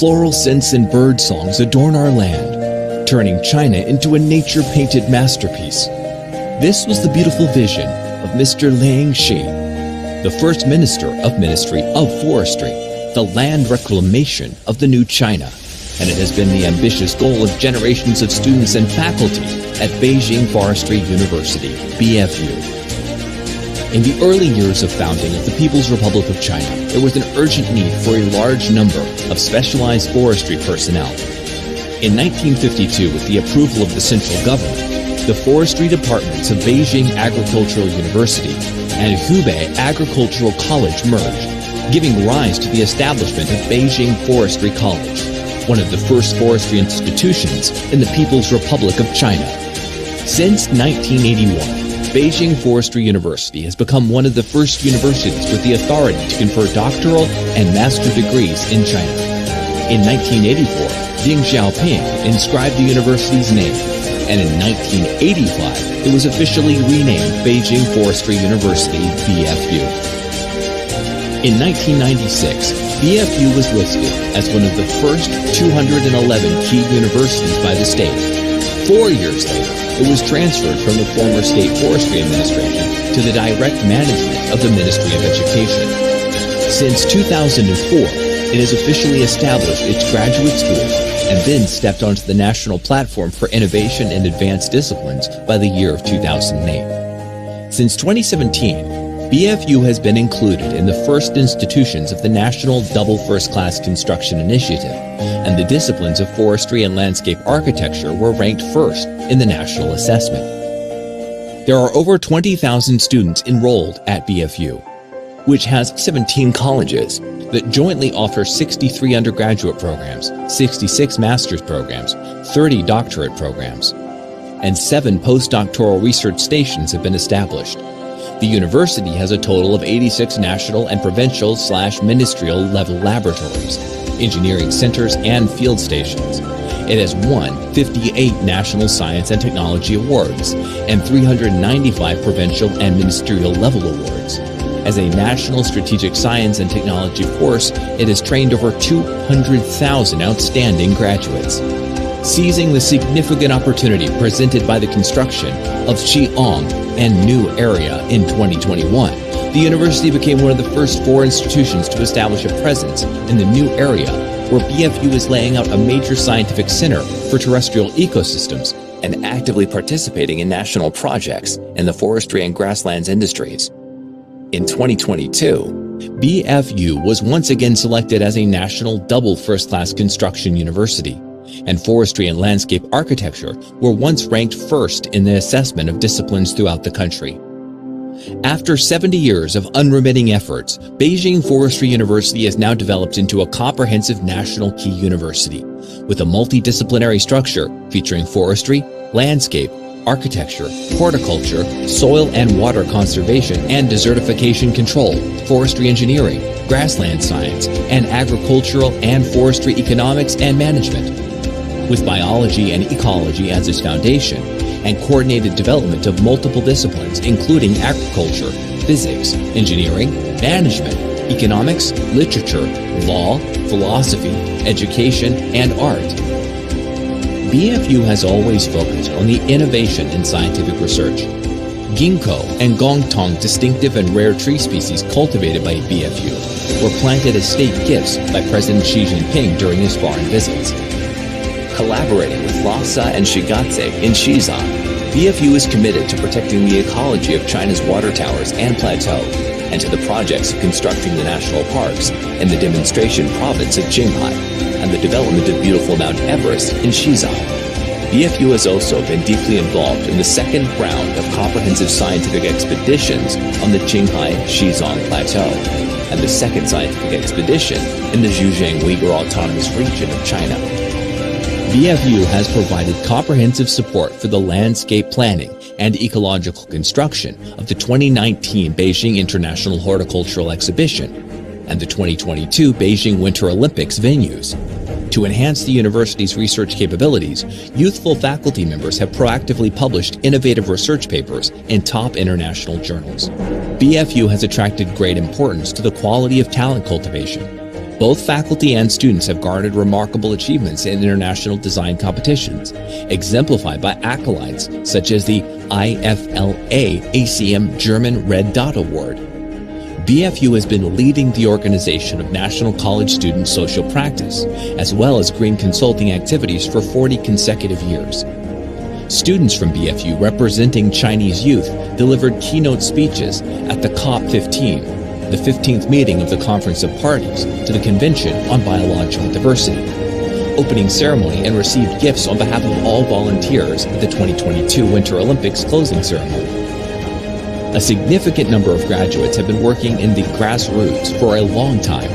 Floral scents and bird songs adorn our land, turning China into a nature-painted masterpiece. This was the beautiful vision of Mr. Liang Shi, the first minister of Ministry of Forestry, the land reclamation of the new China, and it has been the ambitious goal of generations of students and faculty at Beijing Forestry University, BFU. In the early years of founding of the People's Republic of China, there was an urgent need for a large number of specialized forestry personnel. In 1952, with the approval of the central government, the forestry departments of Beijing Agricultural University and Hubei Agricultural College merged, giving rise to the establishment of Beijing Forestry College, one of the first forestry institutions in the People's Republic of China. Since 1981, Beijing Forestry University has become one of the first universities with the authority to confer doctoral and master degrees in China. In 1984, Deng Xiaoping inscribed the university's name, and in 1985, it was officially renamed Beijing Forestry University, BFU. In 1996, BFU was listed as one of the first 211 key universities by the state. 4 years later, it was transferred from the former State Forestry Administration to the direct management of the Ministry of Education. Since 2004, it has officially established its graduate school and then stepped onto the national platform for innovation in advanced disciplines by the year of 2008. Since 2017, BFU has been included in the first institutions of the National Double First Class Construction Initiative, and the disciplines of forestry and landscape architecture were ranked first in the national assessment. There are over 20,000 students enrolled at BFU, which has 17 colleges that jointly offer 63 undergraduate programs, 66 master's programs, 30 doctorate programs, and 7 postdoctoral research stations have been established. The university has a total of 86 national and provincial/ministerial level laboratories, engineering centers, and field stations. It has won 58 national science and technology awards and 395 provincial and ministerial level awards. As a national strategic science and technology force, it has trained over 200,000 outstanding graduates. Seizing the significant opportunity presented by the construction of Xi'an and New Area in 2021, the university became one of the first 4 institutions to establish a presence in the New Area, where BFU is laying out a major scientific center for terrestrial ecosystems and actively participating in national projects in the forestry and grasslands industries. In 2022, BFU was once again selected as a national double first-class construction university, and forestry and landscape architecture were once ranked first in the assessment of disciplines throughout the country. After 70 years of unremitting efforts, Beijing Forestry University has now developed into a comprehensive national key university, with a multidisciplinary structure featuring forestry, landscape, architecture, horticulture, soil and water conservation and desertification control, forestry engineering, grassland science, and agricultural and forestry economics and management. With biology and ecology as its foundation, and coordinated development of multiple disciplines including agriculture, physics, engineering, management, economics, literature, law, philosophy, education, and art. BFU has always focused on the innovation in scientific research. Ginkgo and gongtong distinctive and rare tree species cultivated by BFU were planted as state gifts by President Xi Jinping during his foreign visits. Collaborating with Lhasa and Shigatse in Xizang, BFU is committed to protecting the ecology of China's water towers and plateau, and to the projects of constructing the national parks in the demonstration province of Qinghai, and the development of beautiful Mount Everest in Xizang. BFU has also been deeply involved in the second round of comprehensive scientific expeditions on the Qinghai-Xizang Plateau, and the second scientific expedition in the Zhejiang Uyghur Autonomous Region of China. BFU has provided comprehensive support for the landscape planning and ecological construction of the 2019 Beijing International Horticultural Exhibition and the 2022 Beijing Winter Olympics venues. To enhance the university's research capabilities, youthful faculty members have proactively published innovative research papers in top international journals. BFU has attracted great importance to the quality of talent cultivation. Both faculty and students have garnered remarkable achievements in international design competitions, exemplified by accolades such as the IFLA ACM German Red Dot Award. BFU has been leading the organization of National College Student Social Practice, as well as green consulting activities for 40 consecutive years. Students from BFU representing Chinese youth delivered keynote speeches at the COP15, the 15th meeting of the Conference of Parties to the Convention on Biological Diversity, opening ceremony, and received gifts on behalf of all volunteers at the 2022 Winter Olympics closing ceremony. A significant number of graduates have been working in the grassroots for a long time,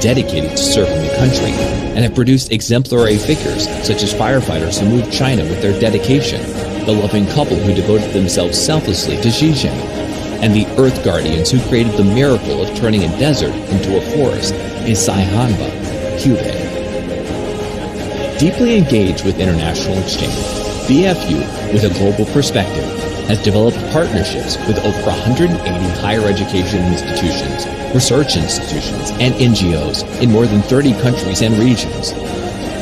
dedicated to serving the country, and have produced exemplary figures such as firefighters who moved China with their dedication, the loving couple who devoted themselves selflessly to Zhejiang, and the Earth Guardians who created the miracle of turning a desert into a forest in Saihanba, Hubei. Deeply engaged with international exchange, BFU, with a global perspective, has developed partnerships with over 180 higher education institutions, research institutions, and NGOs in more than 30 countries and regions.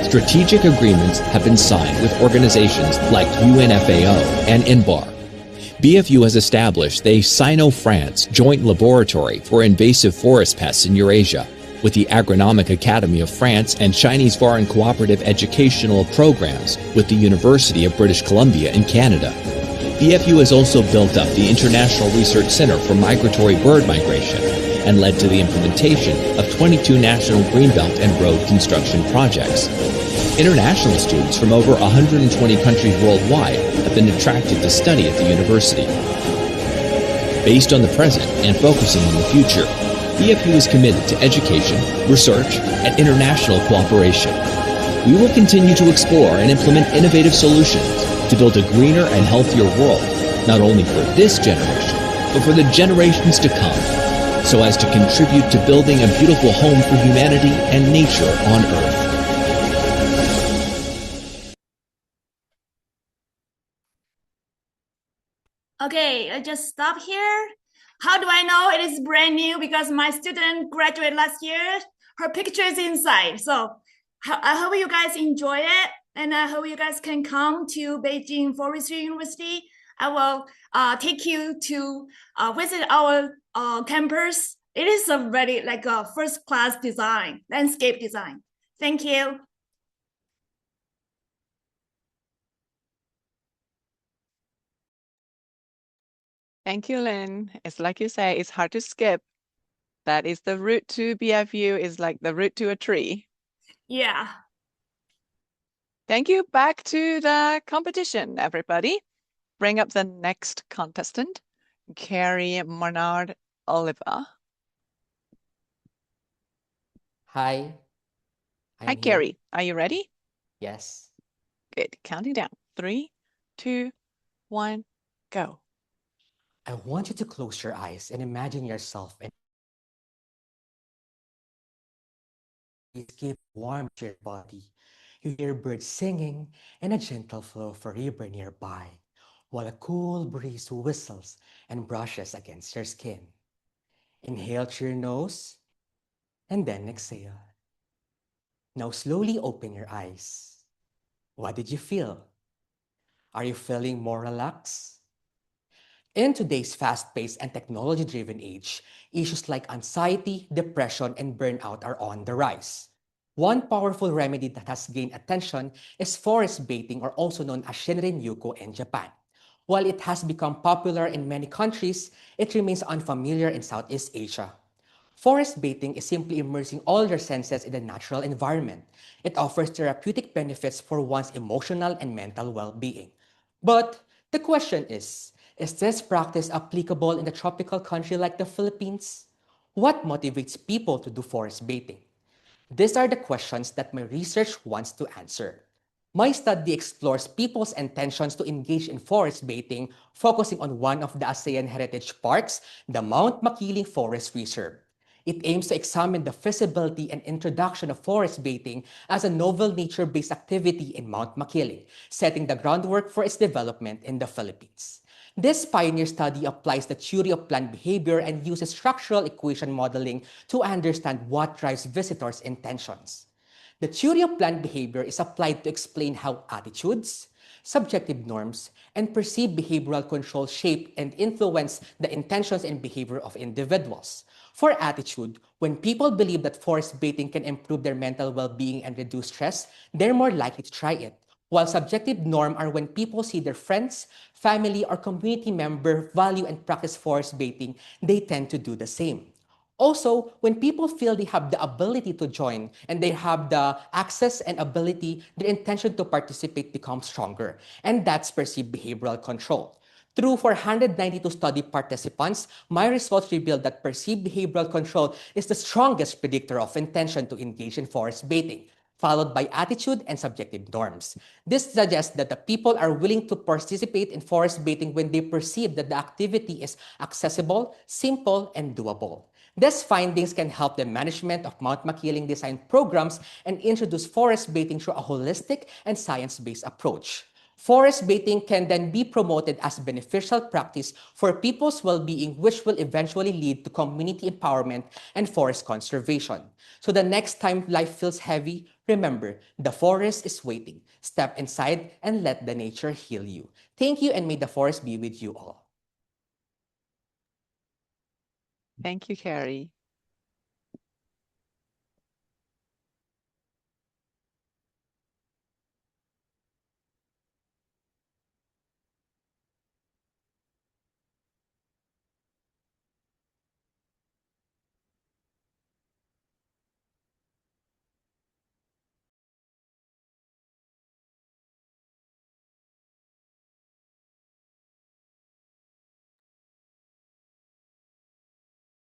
Strategic agreements have been signed with organizations like UNFAO and INBAR. BFU has established the Sino-France Joint Laboratory for Invasive Forest Pests in Eurasia, with the Agronomic Academy of France and Chinese Foreign Cooperative Educational Programs with the University of British Columbia in Canada. BFU has also built up the International Research Center for Migratory Bird Migration and led to the implementation of 22 national greenbelt and road construction projects. International students from over 120 countries worldwide have been attracted to study at the university. Based on the present and focusing on the future, BFU is committed to education, research, and international cooperation. We will continue to explore and implement innovative solutions to build a greener and healthier world, not only for this generation, but for the generations to come, so as to contribute to building a beautiful home for humanity and nature on Earth. Okay, I just stop here. How do I know it is brand new? Because my student graduated last year. Her picture is inside. So I hope you guys enjoy it. And I hope you guys can come to Beijing Forestry University. I will take you to visit our campus. It is a very like a first-class design, landscape design. Thank you. Thank you, Lynn. It's like you say, it's hard to skip That is the route to BFU is like the route to a tree. Yeah. Thank you. Back to the competition, everybody. Bring up the next contestant, Carrie Bernard Oliver. Hi. Hi, I'm here. Carrie. Are you ready? Yes. Good. Counting down. 3, 2, 1, go. I want you to close your eyes and imagine yourself and give warmth to your body. You hear birds singing and a gentle flow of a river nearby, while a cool breeze whistles and brushes against your skin. Inhale through your nose and then exhale. Now slowly open your eyes. What did you feel? Are you feeling more relaxed? In today's fast-paced and technology-driven age, issues like anxiety, depression, and burnout are on the rise. One powerful remedy that has gained attention is forest bathing, or also known as Shinrin-yoku in Japan. While it has become popular in many countries, it remains unfamiliar in Southeast Asia. Forest bathing is simply immersing all your senses in the natural environment. It offers therapeutic benefits for one's emotional and mental well-being. But the question is this practice applicable in a tropical country like the Philippines? What motivates people to do forest bathing? These are the questions that my research wants to answer. My study explores people's intentions to engage in forest bathing, focusing on one of the ASEAN heritage parks, the Mount Makiling Forest Reserve. It aims to examine the feasibility and introduction of forest bathing as a novel nature-based activity in Mount Makiling, setting the groundwork for its development in the Philippines. This pioneer study applies the theory of plant behavior and uses structural equation modeling to understand what drives visitors' intentions. The theory of plant behavior is applied to explain how attitudes, subjective norms, and perceived behavioral control shape and influence the intentions and behavior of individuals. For attitude, when people believe that forest bathing can improve their mental well-being and reduce stress, they're more likely to try it. While subjective norm are when people see their friends, family, or community member value and practice forest bathing, they tend to do the same. Also, when people feel they have the ability to join and they have the access and ability, their intention to participate becomes stronger. And that's perceived behavioral control. Through 492 study participants, my results revealed that perceived behavioral control is the strongest predictor of intention to engage in forest bathing, followed by attitude and subjective norms. This suggests that the people are willing to participate in forest bathing when they perceive that the activity is accessible, simple, and doable. These findings can help the management of Mount Makiling design programs and introduce forest bathing through a holistic and science-based approach. Forest bathing can then be promoted as beneficial practice for people's well-being, which will eventually lead to community empowerment and forest conservation. So the next time life feels heavy, remember, the forest is waiting. Step inside and let the nature heal you. Thank you, and may the forest be with you all. Thank you, Carrie.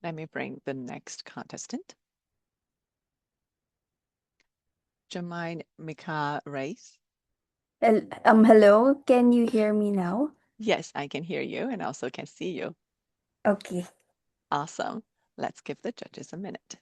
Let me bring the next contestant. Jermaine Mika Race. Hello, can you hear me now? Yes, I can hear you and also can see you. Okay. Awesome. Let's give the judges a minute.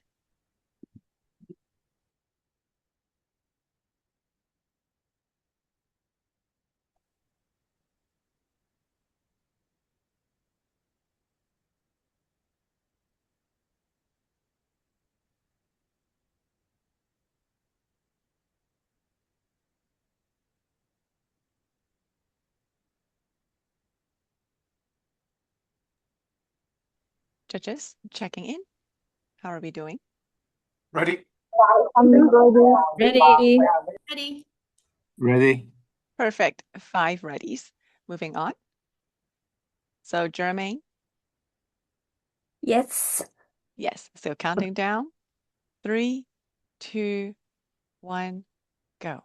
Judges, checking in. How are we doing? Ready? Ready. Ready. Ready? Perfect. 5 readies. Moving on. So, Jermaine? Yes. Yes, so counting down. 3, 2, 1, go.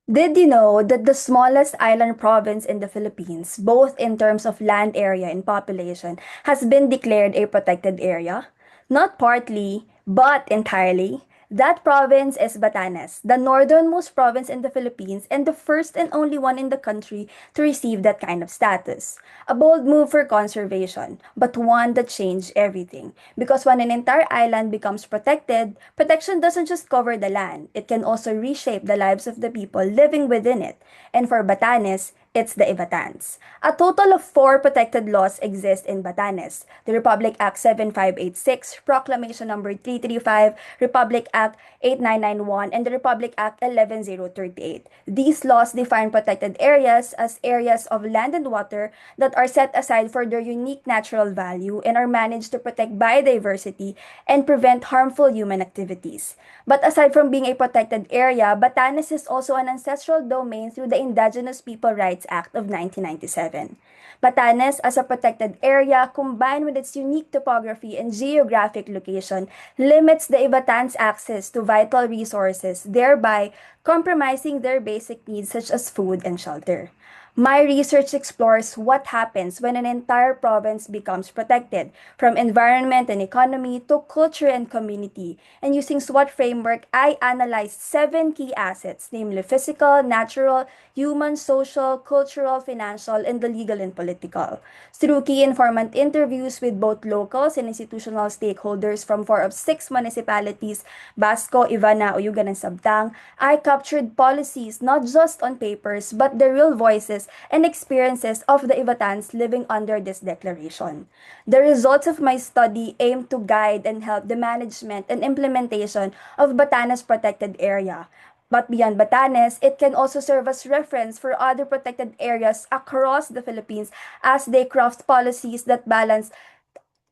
Did you know that the smallest island province in the Philippines, both in terms of land area and population, has been declared a protected area? Not partly, but entirely. That province is Batanes, the northernmost province in the Philippines and the first and only one in the country to receive that kind of status. A bold move for conservation, but one that changed everything. Because when an entire island becomes protected, protection doesn't just cover the land, it can also reshape the lives of the people living within it. And for Batanes, it's the Ivatans. A total of 4 protected laws exist in Batanes: the Republic Act 7586, Proclamation Number 335, Republic Act 8991, and the Republic Act 11038. These laws define protected areas as areas of land and water that are set aside for their unique natural value and are managed to protect biodiversity and prevent harmful human activities. But aside from being a protected area, Batanes is also an ancestral domain through the Indigenous People Rights Act of 1997. Batanes, as a protected area, combined with its unique topography and geographic location, limits the Ivatans' access to vital resources, thereby compromising their basic needs such as food and shelter. My research explores what happens when an entire province becomes protected, from environment and economy to culture and community. And using SWOT framework, I analyzed 7 key assets, namely physical, natural, human, social, cultural, financial, and the legal and political. Through key informant interviews with both locals and institutional stakeholders from 4 of 6 municipalities, Basco, Ivana, Oyugan, and Sabtang, I captured policies not just on papers but the real voices and experiences of the Ivatans living under this declaration. The results of my study aim to guide and help the management and implementation of Batanes Protected Area. But beyond Batanes, it can also serve as reference for other protected areas across the Philippines as they craft policies that balance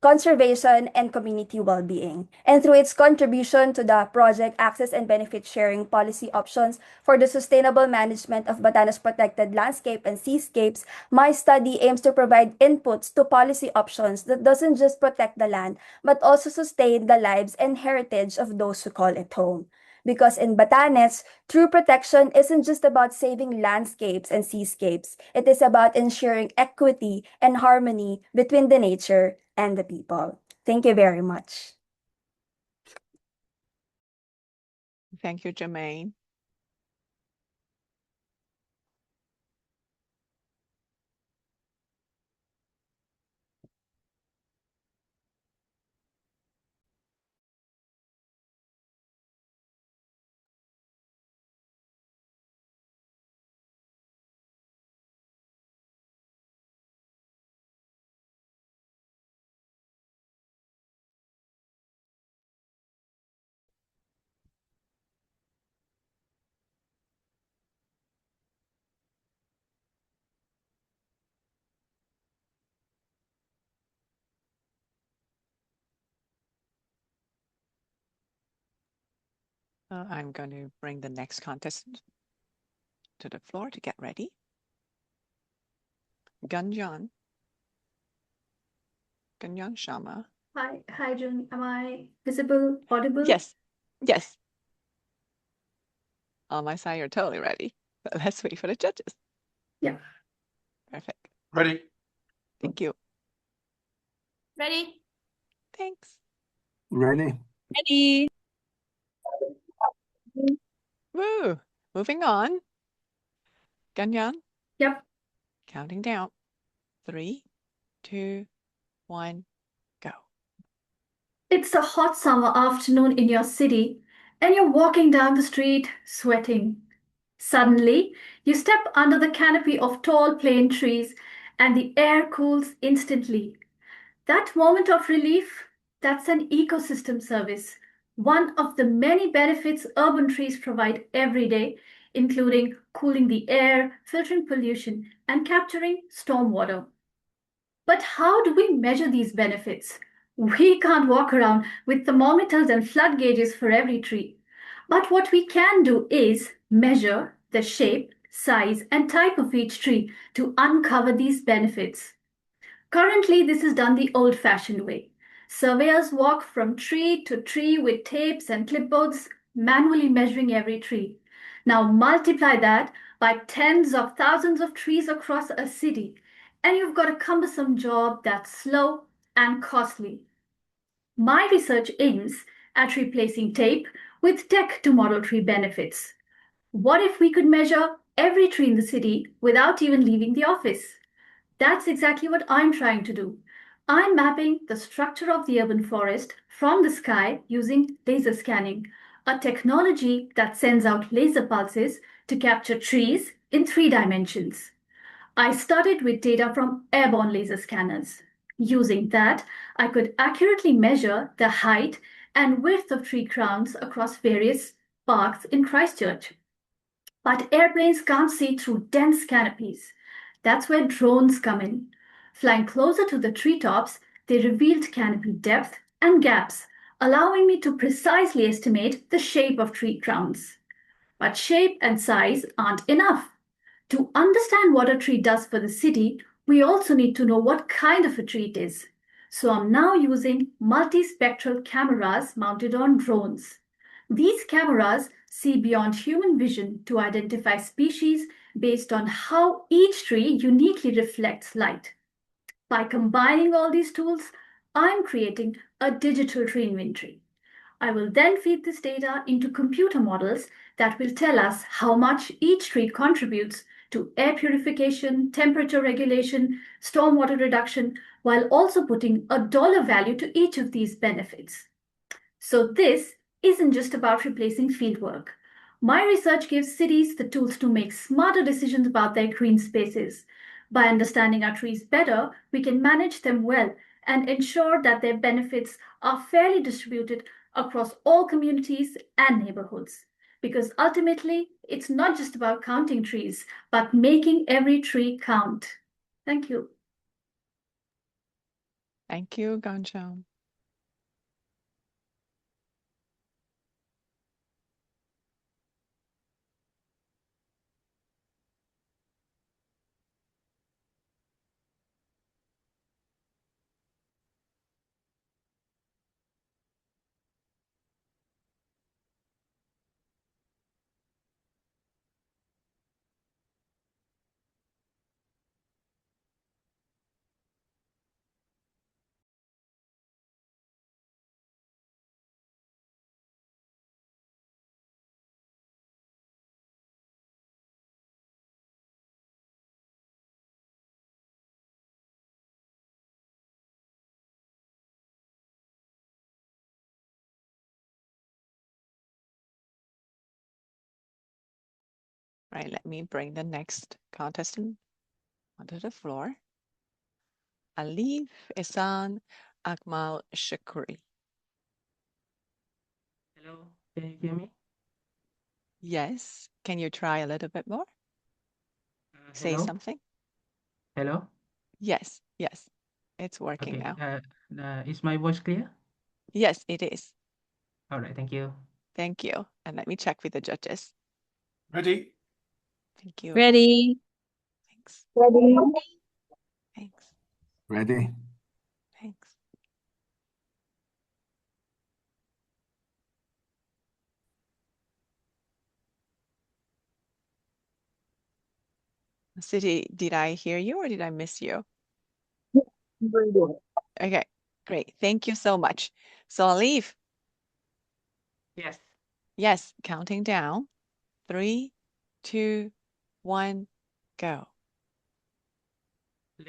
conservation, and community well-being. And through its contribution to the project Access and Benefit Sharing Policy Options for the Sustainable Management of Batanes Protected Landscape and Seascapes, my study aims to provide inputs to policy options that doesn't just protect the land, but also sustain the lives and heritage of those who call it home. Because in Batanes, true protection isn't just about saving landscapes and seascapes. It is about ensuring equity and harmony between the nature and the people. Thank you very much. Thank you, Jermaine. I'm going to bring the next contestant to the floor to get ready. Ganjan Sharma. Hi, Jun. Am I visible, audible? Yes, yes. On my side, you're totally ready. But let's wait for the judges. Yeah. Perfect. Ready? Thank you. Ready? Thanks. Ready? Ready. Woo! Moving on. Ganyan. Yep. Counting down. 3, 2, 1, go. It's a hot summer afternoon in your city, and you're walking down the street sweating. Suddenly, you step under the canopy of tall plane trees, and the air cools instantly. That moment of relief, that's an ecosystem service, one of the many benefits urban trees provide every day, including cooling the air, filtering pollution, and capturing stormwater. But how do we measure these benefits? We can't walk around with thermometers and flood gauges for every tree. But what we can do is measure the shape, size, and type of each tree to uncover these benefits. Currently, this is done the old-fashioned way. Surveyors walk from tree to tree with tapes and clipboards, manually measuring every tree. Now multiply that by tens of thousands of trees across a city, and you've got a cumbersome job that's slow and costly. My research aims at replacing tape with tech to model tree benefits. What if we could measure every tree in the city without even leaving the office? That's exactly what I'm trying to do. I'm mapping the structure of the urban forest from the sky using laser scanning, a technology that sends out laser pulses to capture trees in 3 dimensions. I started with data from airborne laser scanners. Using that, I could accurately measure the height and width of tree crowns across various parks in Christchurch. But airplanes can't see through dense canopies. That's where drones come in. Flying closer to the treetops, they revealed canopy depth and gaps, allowing me to precisely estimate the shape of tree crowns. But shape and size aren't enough. To understand what a tree does for the city, we also need to know what kind of a tree it is. So I'm now using multispectral cameras mounted on drones. These cameras see beyond human vision to identify species based on how each tree uniquely reflects light. By combining all these tools, I'm creating a digital tree inventory. I will then feed this data into computer models that will tell us how much each tree contributes to air purification, temperature regulation, stormwater reduction, while also putting a dollar value to each of these benefits. So this isn't just about replacing fieldwork. My research gives cities the tools to make smarter decisions about their green spaces. By understanding our trees better, we can manage them well and ensure that their benefits are fairly distributed across all communities and neighborhoods. Because ultimately, it's not just about counting trees, but making every tree count. Thank you. Thank you, Gancham. Right, let me bring the next contestant onto the floor. Alif Ehsan Akmal Shakuri. Hello, can you hear me? Yes, can you try a little bit more? Say Hello? something. Hello? Yes, yes, it's working Okay, now. is my voice clear? Yes, it is. All right, thank you. Thank you. And let me check with the judges. Ready? Thank you. Ready. Thanks. Ready. Thanks. Ready? Thanks. City, did I hear you or did I miss you? Okay, great. Thank you so much. So Alif, Yes. yes, counting down. 3, 2, 1, go.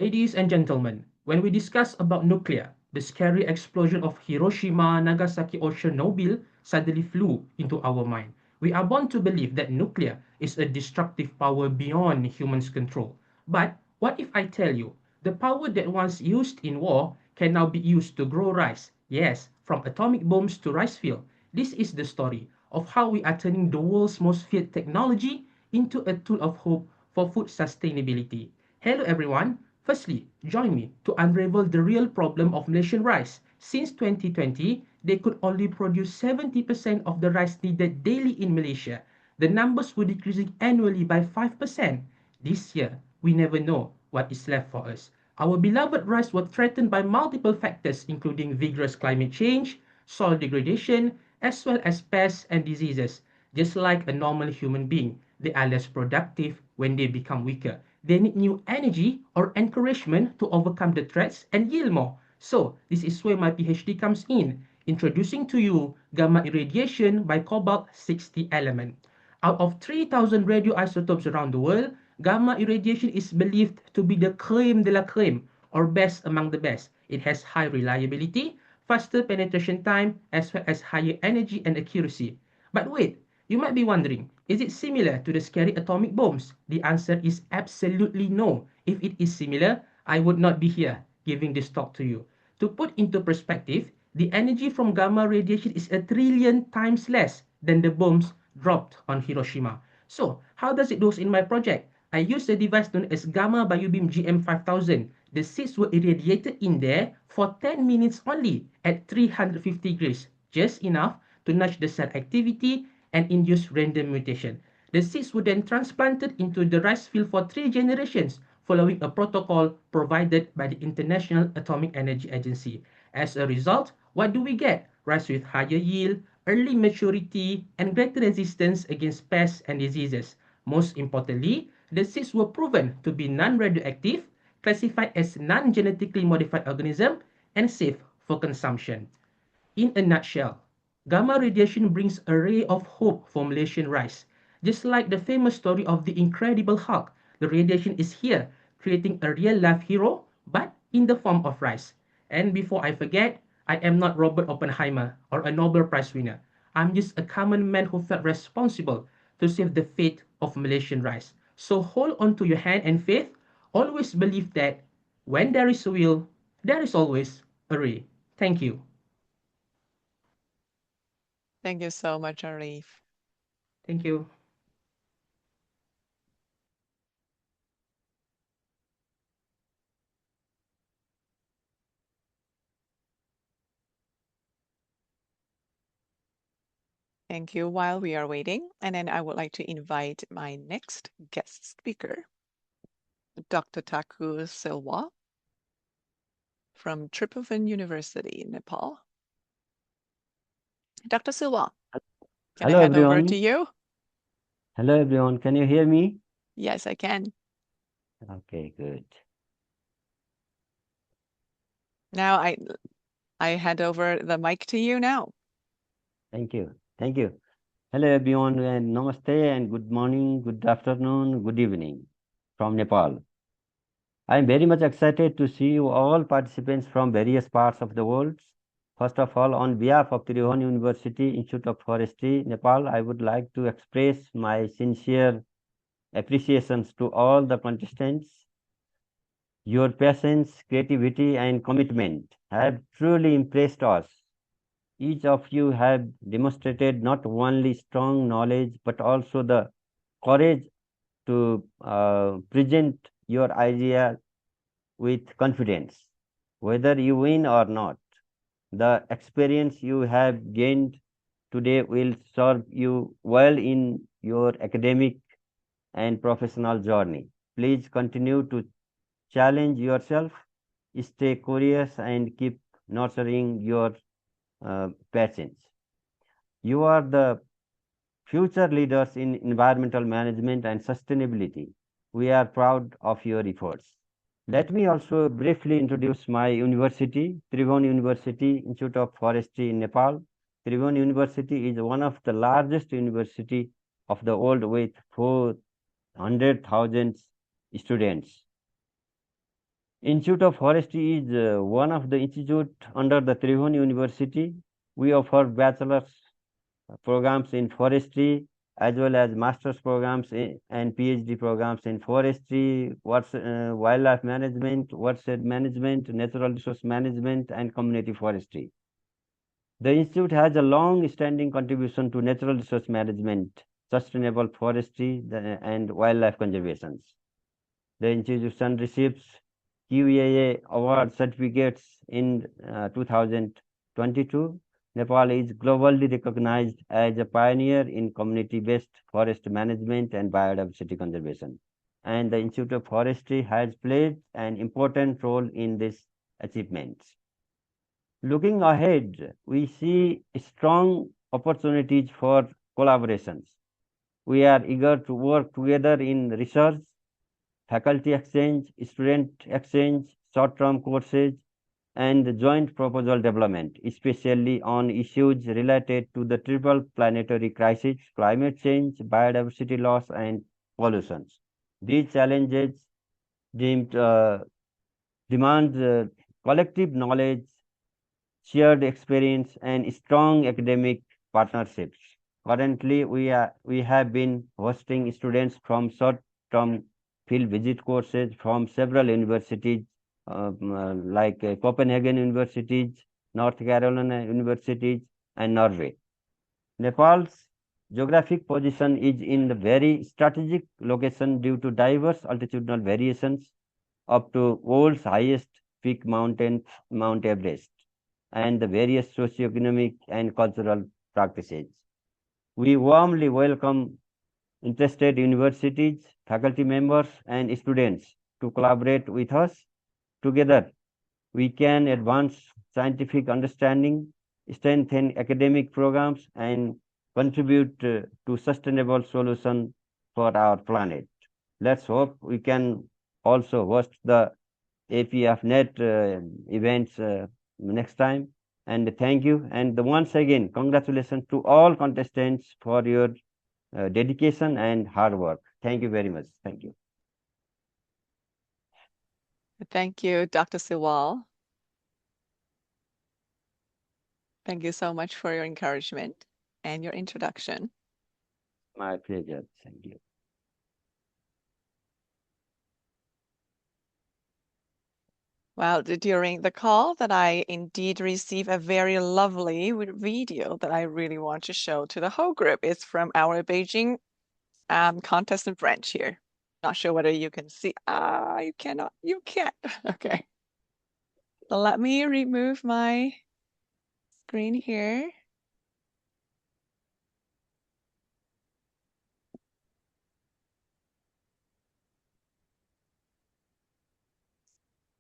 Ladies and gentlemen, when we discuss about nuclear, the scary explosion of Hiroshima, Nagasaki, or Chernobyl suddenly flew into our mind. We are born to believe that nuclear is a destructive power beyond humans' control. But what if I tell you, the power that once used in war can now be used to grow rice? Yes, from atomic bombs to rice field. This is the story of how we are turning the world's most feared technology into a tool of hope for food sustainability. Hello everyone. Firstly, join me to unravel the real problem of Malaysian rice. Since 2020, they could only produce 70% of the rice needed daily in Malaysia. The numbers were decreasing annually by 5%. This year, we never know what is left for us. Our beloved rice was threatened by multiple factors, including vigorous climate change, soil degradation, as well as pests and diseases. Just like a normal human being, they are less productive when they become weaker. They need new energy or encouragement to overcome the threats and yield more. So, this is where my PhD comes in, introducing to you gamma irradiation by cobalt-60 element. Out of 3,000 radioisotopes around the world, gamma irradiation is believed to be the creme de la creme, or best among the best. It has high reliability, faster penetration time, as well as higher energy and accuracy. But wait, you might be wondering, is it similar to the scary atomic bombs? The answer is absolutely no. If it is similar, I would not be here giving this talk to you. To put into perspective, the energy from gamma radiation is 1,000,000,000 times less than the bombs dropped on Hiroshima. So, how does it do in my project? I used a device known as Gamma Biobeam GM5000. The seeds were irradiated in there for 10 minutes only at 350 degrees, just enough to nudge the cell activity and induce random mutation. The seeds were then transplanted into the rice field for 3 generations, following a protocol provided by the International Atomic Energy Agency. As a result, what do we get? Rice with higher yield, early maturity, and greater resistance against pests and diseases. Most importantly, the seeds were proven to be non-radioactive, classified as non-genetically modified organism, and safe for consumption. In a nutshell, gamma radiation brings a ray of hope for Malaysian rice. Just like the famous story of the Incredible Hulk, the radiation is here, creating a real-life hero, but in the form of rice. And before I forget, I am not Robert Oppenheimer or a Nobel Prize winner. I'm just a common man who felt responsible to save the fate of Malaysian rice. So hold on to your hand and faith. Always believe that when there is a will, there is always a ray. Thank you. Thank you so much, Arif. Thank you. Thank you. While we are waiting, and then I would like to invite my next guest speaker, Dr. Thakur Silwa from Tribhuvan University in Nepal. Dr. Silwa, can I Hello hand over to everyone. you? Hello everyone. Can you hear me? Yes, I can. Okay, good. Now I hand over the mic to you now. Thank you. Thank you. Hello everyone and namaste and good morning, good afternoon, good evening from Nepal. I am very much excited to see you all participants from various parts of the world. First of all, on behalf of Tribhuvan University Institute of Forestry, Nepal, I would like to express my sincere appreciations to all the contestants. Your patience, creativity, and commitment have truly impressed us. Each of you have demonstrated not only strong knowledge, but also the courage to present your idea with confidence. Whether you win or not, the experience you have gained today will serve you well in your academic and professional journey. Please continue to challenge yourself, stay curious, and keep nurturing your passions. You are the future leaders in environmental management and sustainability. We are proud of your efforts. Let me also briefly introduce my university, Tribhuvan University Institute of Forestry in Nepal. Tribhuvan University is one of the largest university of the world with 400,000 students. Institute of Forestry is one of the institute under the Tribhuvan University. We offer bachelor's programs in forestry as well as master's programs and PhD programs in forestry, wildlife management, watershed management, natural resource management, and community forestry. The institute has a long-standing contribution to natural resource management, sustainable forestry, and wildlife conservation. The institution receives QAA award certificates in 2022. Nepal is globally recognized as a pioneer in community-based forest management and biodiversity conservation. and the Institute of Forestry has played an important role in this achievement. Looking ahead, we see strong opportunities for collaborations. We are eager to work together in research, faculty exchange, student exchange, short-term courses, and joint proposal development, especially on issues related to the triple planetary crisis, climate change, biodiversity loss, and pollutions. These challenges deemed, demand collective knowledge, shared experience, and strong academic partnerships. Currently, we have been hosting students from short-term field visit courses from several universities like Copenhagen universities, North Carolina universities, and Norway. Nepal's geographic position is in the very strategic location due to diverse altitudinal variations up to world's highest peak mountain, Mount Everest, and the various socioeconomic and cultural practices. We warmly welcome interested universities, faculty members, and students to collaborate with us. Together, we can advance scientific understanding, strengthen academic programs, and contribute to sustainable solutions for our planet. Let's hope we can also host the APFNet events next time. And thank you. And once again, congratulations to all contestants for your dedication and hard work. Thank you very much. Thank you. Thank you, Dr. Siwal. Thank you so much for your encouragement and your introduction. My pleasure. Thank you. Well, during the call that I indeed received a very lovely video that I really want to show to the whole group. It's from our Beijing contestant branch here. Not sure whether you can see. You cannot. You can't. Okay. So let me remove my screen here.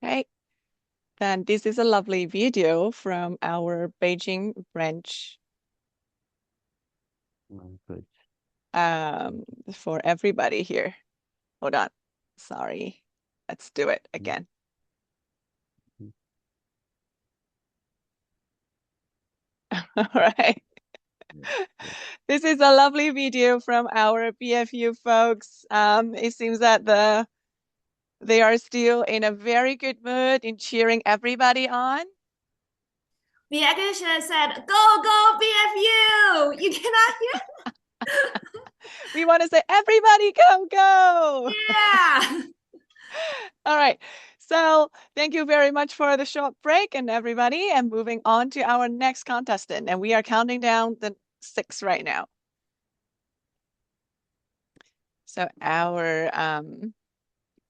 Okay. Then this is a lovely video from our Beijing branch. Good. For everybody here. Hold on. Sorry. Let's do it again. All right. This is a lovely video from our BFU folks. It seems that they are still in a very good mood in cheering everybody on. We actually said, go, go, BFU! You cannot hear? We want to say, everybody go, go! Yeah! All right. So thank you very much for the short break and everybody, and moving on to our next contestant. And we are counting down the 6 right now. So our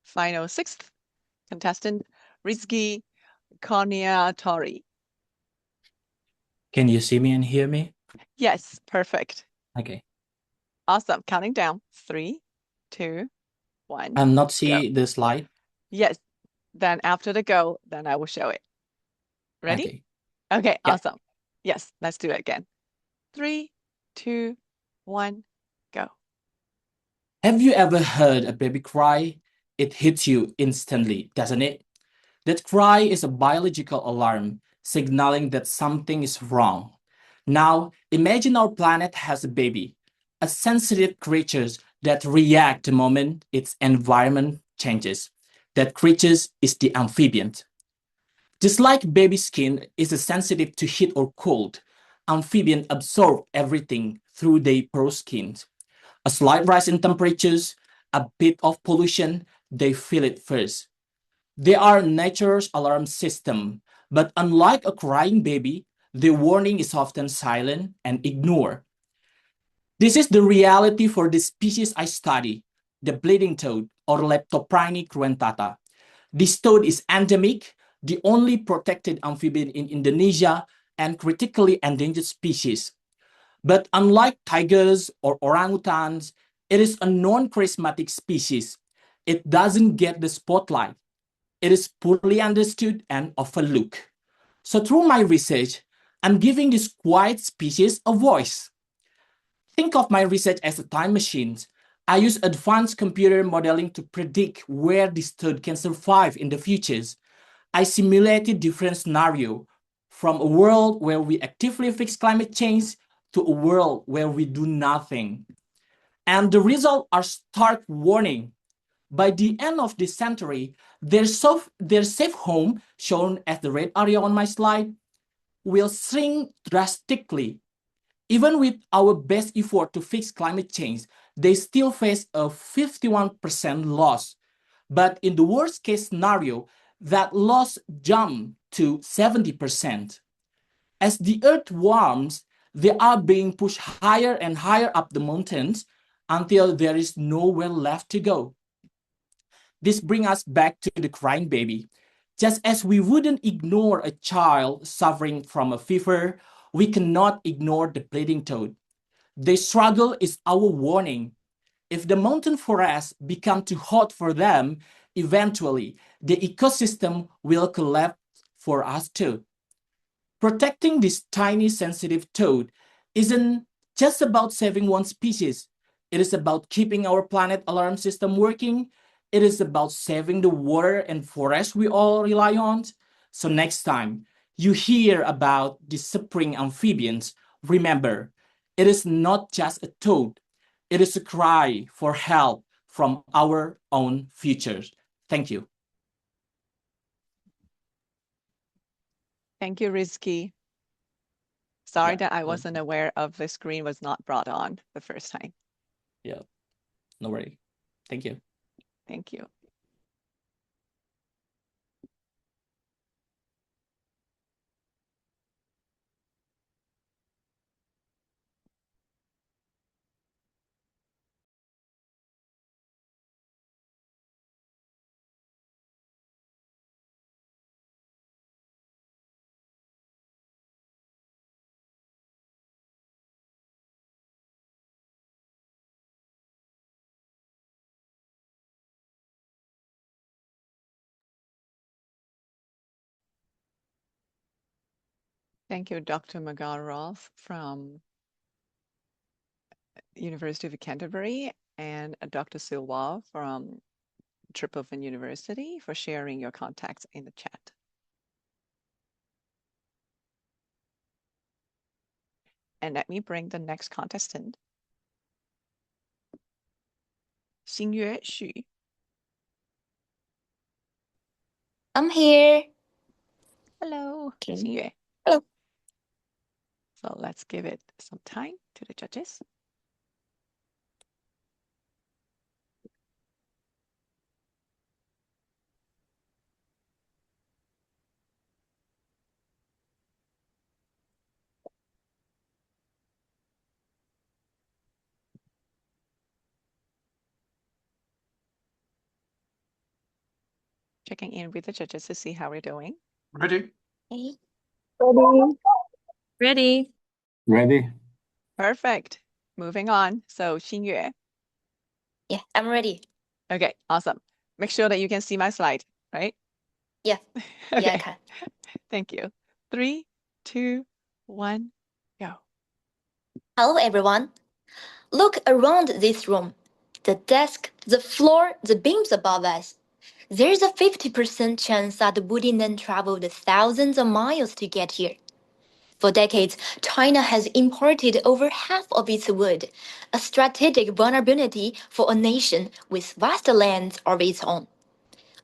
final 6th contestant, Rizki Koniatori. Can you see me and hear me? Yes, perfect. Okay. Awesome. Counting down. 3, 2, 1. I'm not see the slide. Yes. Then after the go, then I will show it. Ready? Okay. Okay, Yeah. awesome. Yes, let's do it again. 3, 2, 1, go. Have you ever heard a baby cry? It hits you instantly, doesn't it? That cry is a biological alarm signaling that something is wrong. Now, imagine our planet has a baby, a sensitive creature that reacts the moment its environment changes. That creature is the amphibian. Just like baby skin is sensitive to heat or cold, amphibians absorb everything through their porous skin. A slight rise in temperatures, a bit of pollution, they feel it first. They are nature's alarm system, but unlike a crying baby, the warning is often silent and ignored. This is the reality for the species I study, the bleeding toad or Leptoprine cruentata. This toad is endemic, the only protected amphibian in Indonesia, and critically endangered species. But unlike tigers or orangutans, it is a non-charismatic species. It doesn't get the spotlight. It is poorly understood and overlooked. So through my research, I'm giving this quiet species a voice. Think of my research as a time machine. I use advanced computer modeling to predict where this toad can survive in the future. I simulated different scenarios, from a world where we actively fix climate change to a world where we do nothing. And the results are stark warning. By the end of this century, their safe home, shown as the red area on my slide, will shrink drastically. Even with our best effort to fix climate change, they still face a 51% loss. But in the worst case scenario, that loss jumped to 70%. As the earth warms, they are being pushed higher and higher up the mountains until there is nowhere left to go. This brings us back to the crying baby. Just as we wouldn't ignore a child suffering from a fever, we cannot ignore the bleeding toad. The struggle is our warning. If the mountain forests become too hot for them, eventually the ecosystem will collapse for us too. Protecting this tiny sensitive toad isn't just about saving one species. It is about keeping our planet alarm system working. It is about saving the water and forest we all rely on. So next time you hear about the suffering amphibians, remember, it is not just a toad. It is a cry for help from our own futures. Thank you. Thank you, Rizky. Sorry Yeah, that I wasn't aware of the screen was not brought on the first time. yeah, no worry. Thank you. Thank you. Thank you, Dr. McGraw-Roth from University of Canterbury and Dr. Silwa from Tripleton University for sharing your contacts in the chat. And let me bring the next contestant, Xingyue Xu. I'm here. Hello, Okay. Xingyue. Hello. So let's give it some time to the judges. Checking in with the judges to see how we're doing. Ready? Okay. Ready? Ready. Ready? Perfect. Moving on. So Xingyue. Yeah, I'm ready. Okay, awesome. Make sure that you can see my slide, right? Yeah. Yeah, I Okay. can. Thank you. 3, 2, 1, go. Hello, everyone. Look around this room. The desk, the floor, the beams above us. There's a 50% chance that the wooden traveled thousands of miles to get here. For decades, China has imported over half of its wood, a strategic vulnerability for a nation with vast lands of its own.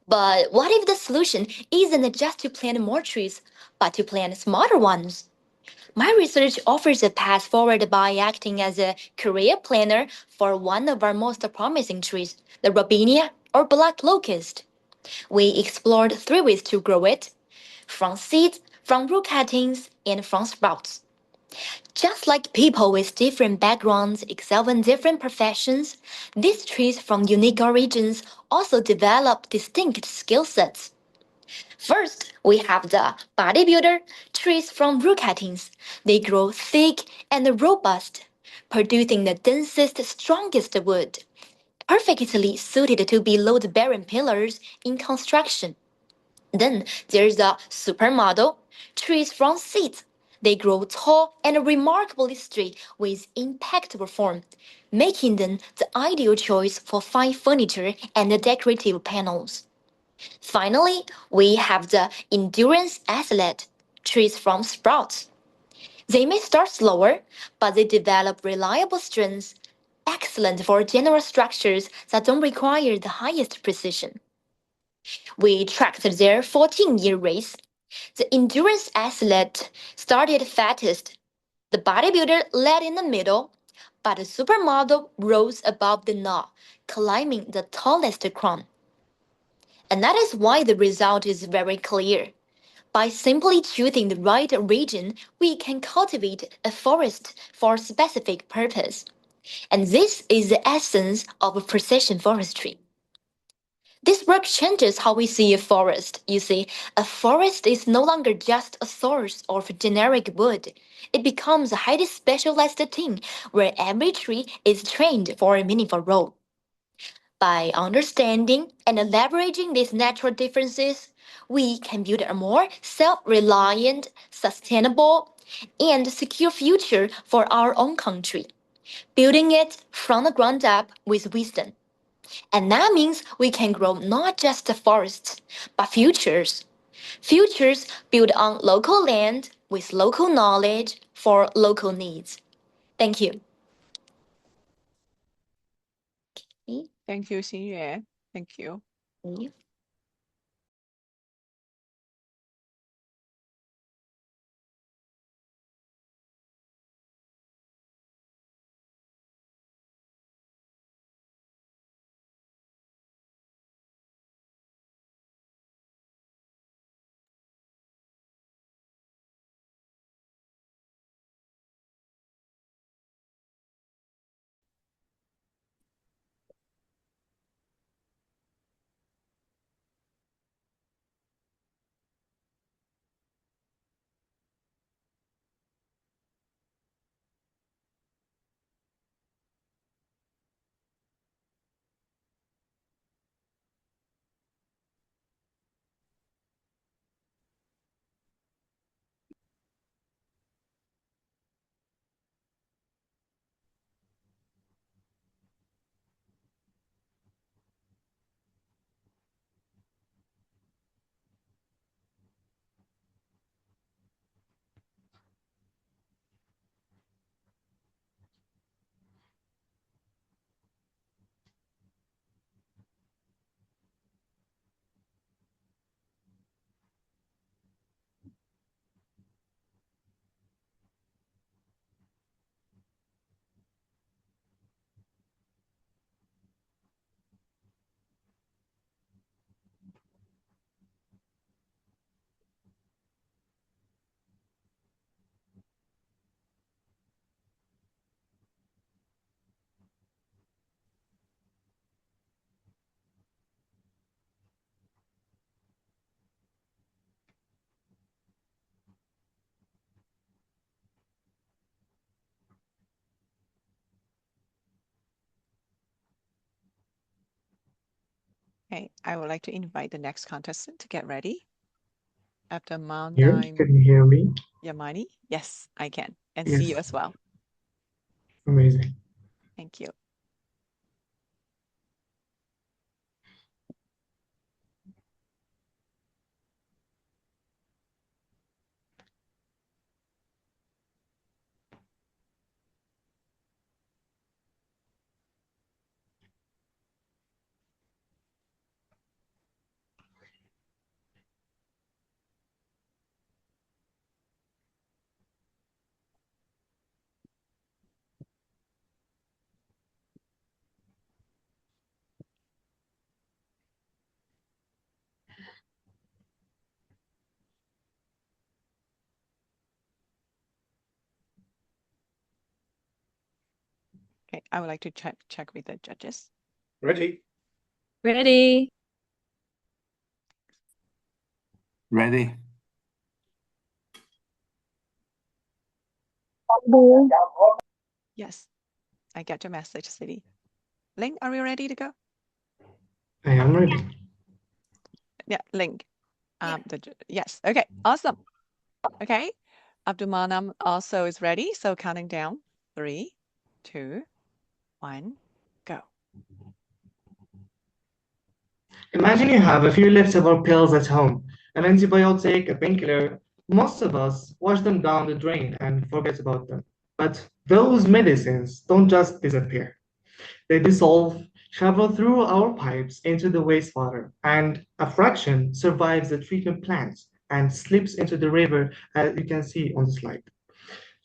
But what if the solution isn't just to plant more trees, but to plant smarter ones? My research offers a path forward by acting as a career planner for one of our most promising trees, the robinia or black locust. We explored 3 ways to grow it: from seeds, from root cuttings, and from sprouts. Just like people with different backgrounds excel in different professions, these trees from unique origins also develop distinct skill sets. First, we have the bodybuilder trees from root cuttings. They grow thick and robust, producing the densest, strongest wood. perfectly suited to be load-bearing pillars in construction. Then there's the supermodel, trees from seeds. They grow tall and remarkably straight with impactful form, making them the ideal choice for fine furniture and decorative panels. Finally, we have the endurance athlete, trees from sprouts. They may start slower, but they develop reliable strength, excellent for general structures that don't require the highest precision. We tracked their 14-year race. The endurance athlete started fattest. The bodybuilder led in the middle, but the supermodel rose above the knot, climbing the tallest crown. And that is why the result is very clear. By simply choosing the right region, we can cultivate a forest for a specific purpose. And this is the essence of precision forestry. This work changes how we see a forest. You see, a forest is no longer just a source of generic wood. It becomes a highly specialized thing where every tree is trained for a meaningful role. By understanding and leveraging these natural differences, we can build a more self-reliant, sustainable, and secure future for our own country, building it from the ground up with wisdom. And that means we can grow not just forests, but futures. Futures built on local land with local knowledge for local needs. Thank you. Thank you, Xinyue. Thank you. Okay, I would like to invite the next contestant to get ready. After Mount Here, can you hear me? Yamani? Yes, I can. And Yes. see you as well. Amazing. Thank you. Okay, I would like to check with the judges. Ready? Ready. Ready? Yes, I get your message, City. Ling, are you ready to go? I am ready. Yeah, Ling. Yes. Okay. Awesome. Okay. Abdulmanam also is ready. So counting down. 3, 2, 1, go. Imagine you have a few leftover pills at home, an antibiotic, a painkiller. Most of us wash them down the drain and forget about them. But those medicines don't just disappear. They dissolve, travel through our pipes into the wastewater, and a fraction survives the treatment plant and slips into the river, as you can see on the slide.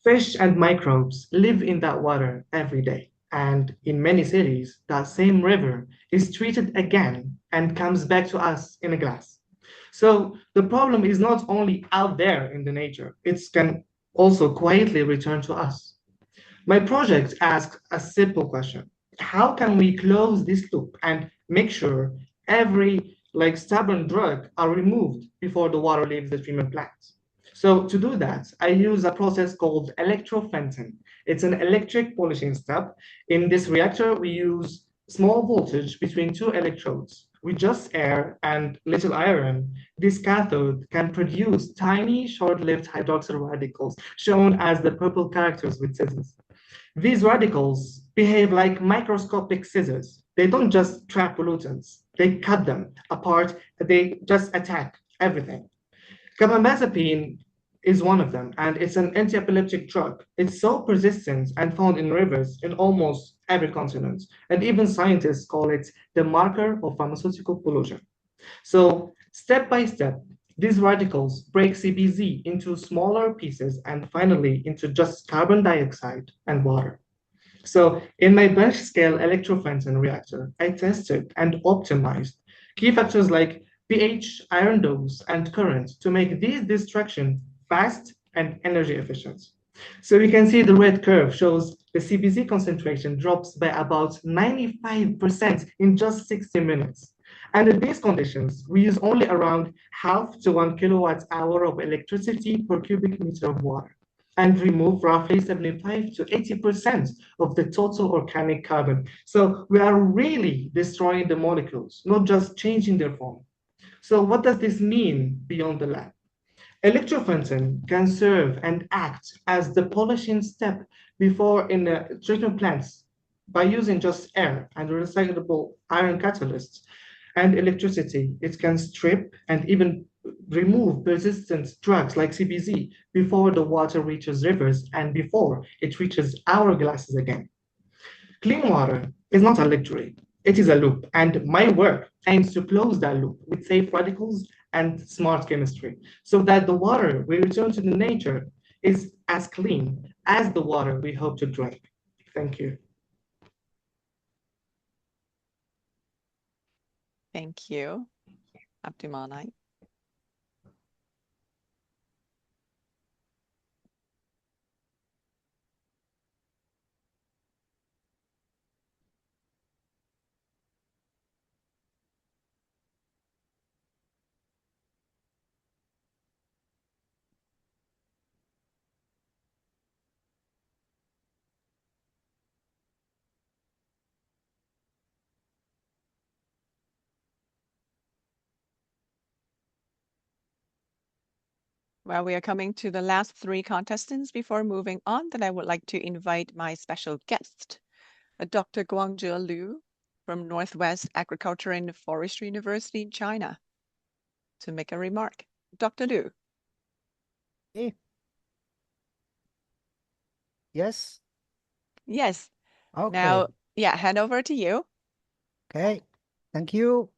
Fish and microbes live in that water every day, and in many cities, that same river is treated again and comes back to us in a glass. So the problem is not only out there in the nature, it can also quietly return to us. My project asks a simple question. How can we close this loop and make sure every stubborn drug are removed before the water leaves the treatment plant? So to do that, I use a process called electrophenting. It's an electric polishing step. In this reactor, we use small voltage between two electrodes. With just air and little iron, this cathode can produce tiny short-lived hydroxyl radicals, shown as the purple characters with scissors. These radicals behave like microscopic scissors. They don't just trap pollutants, they cut them apart, they just attack everything. Carbamazepine is one of them, and it's an anti-epileptic drug. It's so persistent and found in rivers in almost every continent, and even scientists call it the marker of pharmaceutical pollution. So, step by step, these radicals break CBZ into smaller pieces and finally into just carbon dioxide and water. So in my bench scale electrophenton reactor, I tested and optimized key factors like pH, iron dose, and current to make these distraction fast and energy efficient. So you can see the red curve shows the CBZ concentration drops by about 95% in just 60 minutes. And in these conditions, we use only around half to 1 kilowatt hour of electricity per cubic meter of water and remove roughly 75 to 80% of the total organic carbon. So we are really destroying the molecules, not just changing their form. So what does this mean beyond the lab? Electrophenton can serve and act as the polishing step before in the treatment plants by using just air and recyclable iron catalysts and electricity. It can strip and even remove persistent drugs like CBZ before the water reaches rivers and before it reaches our glasses again. Clean water is not a luxury, it is a loop, and my work aims to close that loop with safe radicals and smart chemistry so that the water we return to the nature is as clean as the water we hope to drink. Thank you. Thank you, Abdulmanai. Well, we are coming to the last 3 contestants. Before moving on, then I would like to invite my special guest, Dr. Guangzhe Liu from Northwest Agriculture and Forestry University in China, to make a remark. Dr. Liu. Hey. Yes. Yes. Okay. Now, yeah, hand over to you. Okay. Thank you.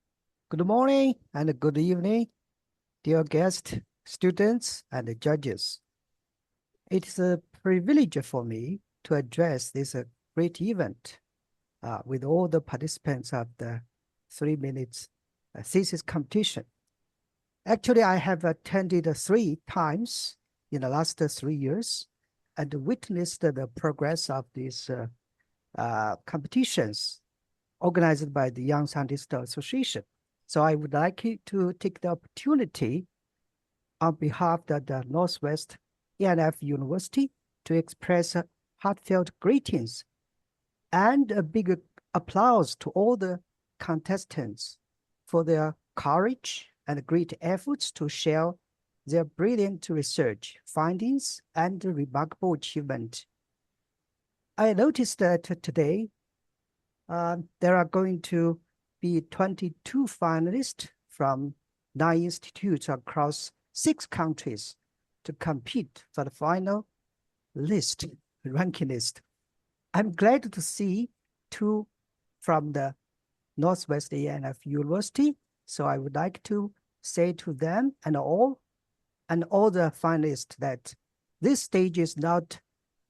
Good morning and good evening, dear guests, students, and judges. It is a privilege for me to address this great event with all the participants of the 3 minutes thesis competition. Actually, I have attended 3 times in the last 3 years and witnessed the progress of these competitions organized by the Young Scientist Association. So I would like to take the opportunity on behalf of the Northwest ENF University to express heartfelt greetings and a big applause to all the contestants for their courage and great efforts to share their brilliant research findings and remarkable achievement. I noticed that today there are going to be 22 finalists from 9 institutes across 6 countries to compete for the final list, ranking list. I'm glad to see 2 from the Northwest ANF University. So I would like to say to them and all the finalists that this stage is not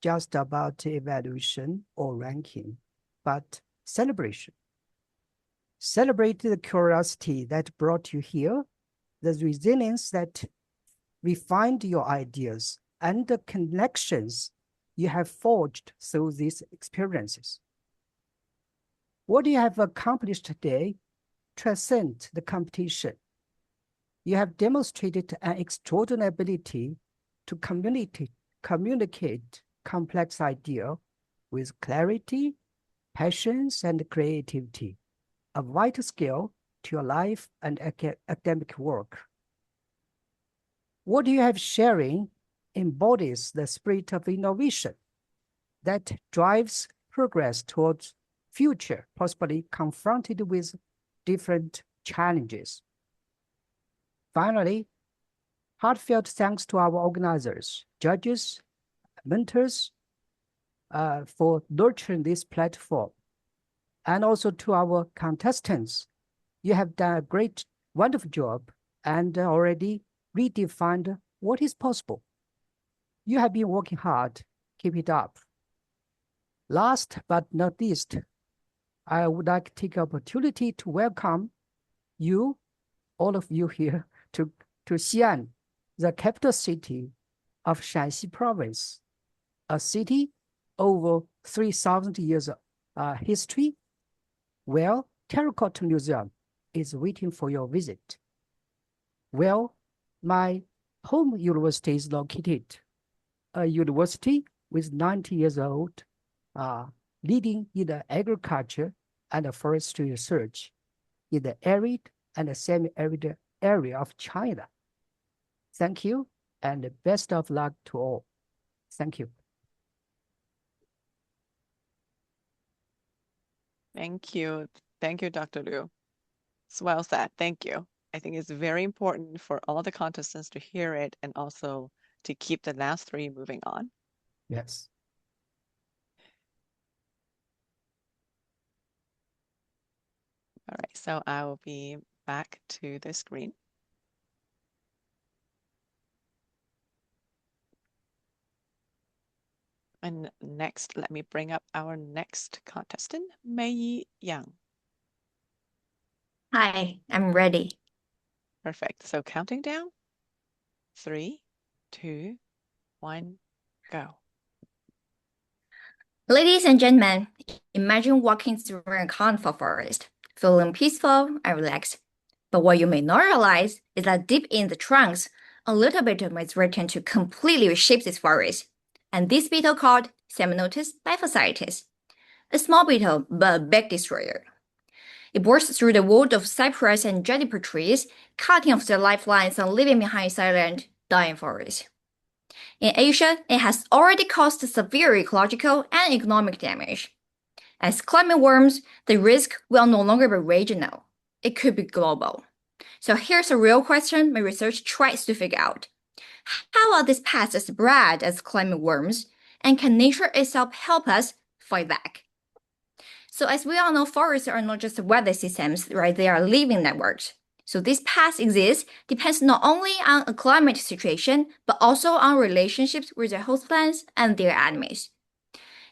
just about evaluation or ranking, but celebration. Celebrate the curiosity that brought you here, the resilience that refined your ideas, and the connections you have forged through these experiences. What you have accomplished today transcends the competition. You have demonstrated an extraordinary ability to communicate complex ideas with clarity, passions, and creativity, a vital skill to your life and academic work. What you have sharing embodies the spirit of innovation that drives progress towards future, possibly confronted with different challenges. Finally, heartfelt thanks to our organizers, judges, mentors, for nurturing this platform, and also to our contestants. You have done a great, wonderful job and already redefined what is possible. You have been working hard. Keep it up. Last but not least, I would like to take the opportunity to welcome you, all of you here, to Xi'an, the capital city of Shanxi province, a city over 3,000 years history, where Terracotta Museum is waiting for your visit. Well, my home university is located, a university with 90 years old, leading in the agriculture and forestry research in the arid and semi-arid area of China. Thank you, and best of luck to all. Thank you. Thank you. Thank you, Dr. Liu. It's well said. Thank you. I think it's very important for all the contestants to hear it and also to keep the last 3 moving on. Yes. All right, so I will be back to the screen. And next, let me bring up our next contestant, Mei Yang. Hi, I'm ready. Perfect. So counting down, 3, 2, 1, go. Ladies and gentlemen, imagine walking through a carnival forest, feeling peaceful and relaxed. But what you may not realize is that deep in the trunks, a little beetle is written to completely reshape this forest. And this beetle called Seminotus bifasciatus, a small beetle but a big destroyer. It bursts through the wood of cypress and juniper trees, cutting off their lifelines and leaving behind silent, dying forests. In Asia, it has already caused severe ecological and economic damage. As climate warms, the risk will no longer be regional. It could be global. So here's a real question my research tries to figure out. How are these pests spread as climate warms, and can nature itself help us fight back? So as we all know, forests are not just weather systems, right? They are living networks. So this past exists depends not only on a climate situation, but also on relationships with their host plants and their enemies.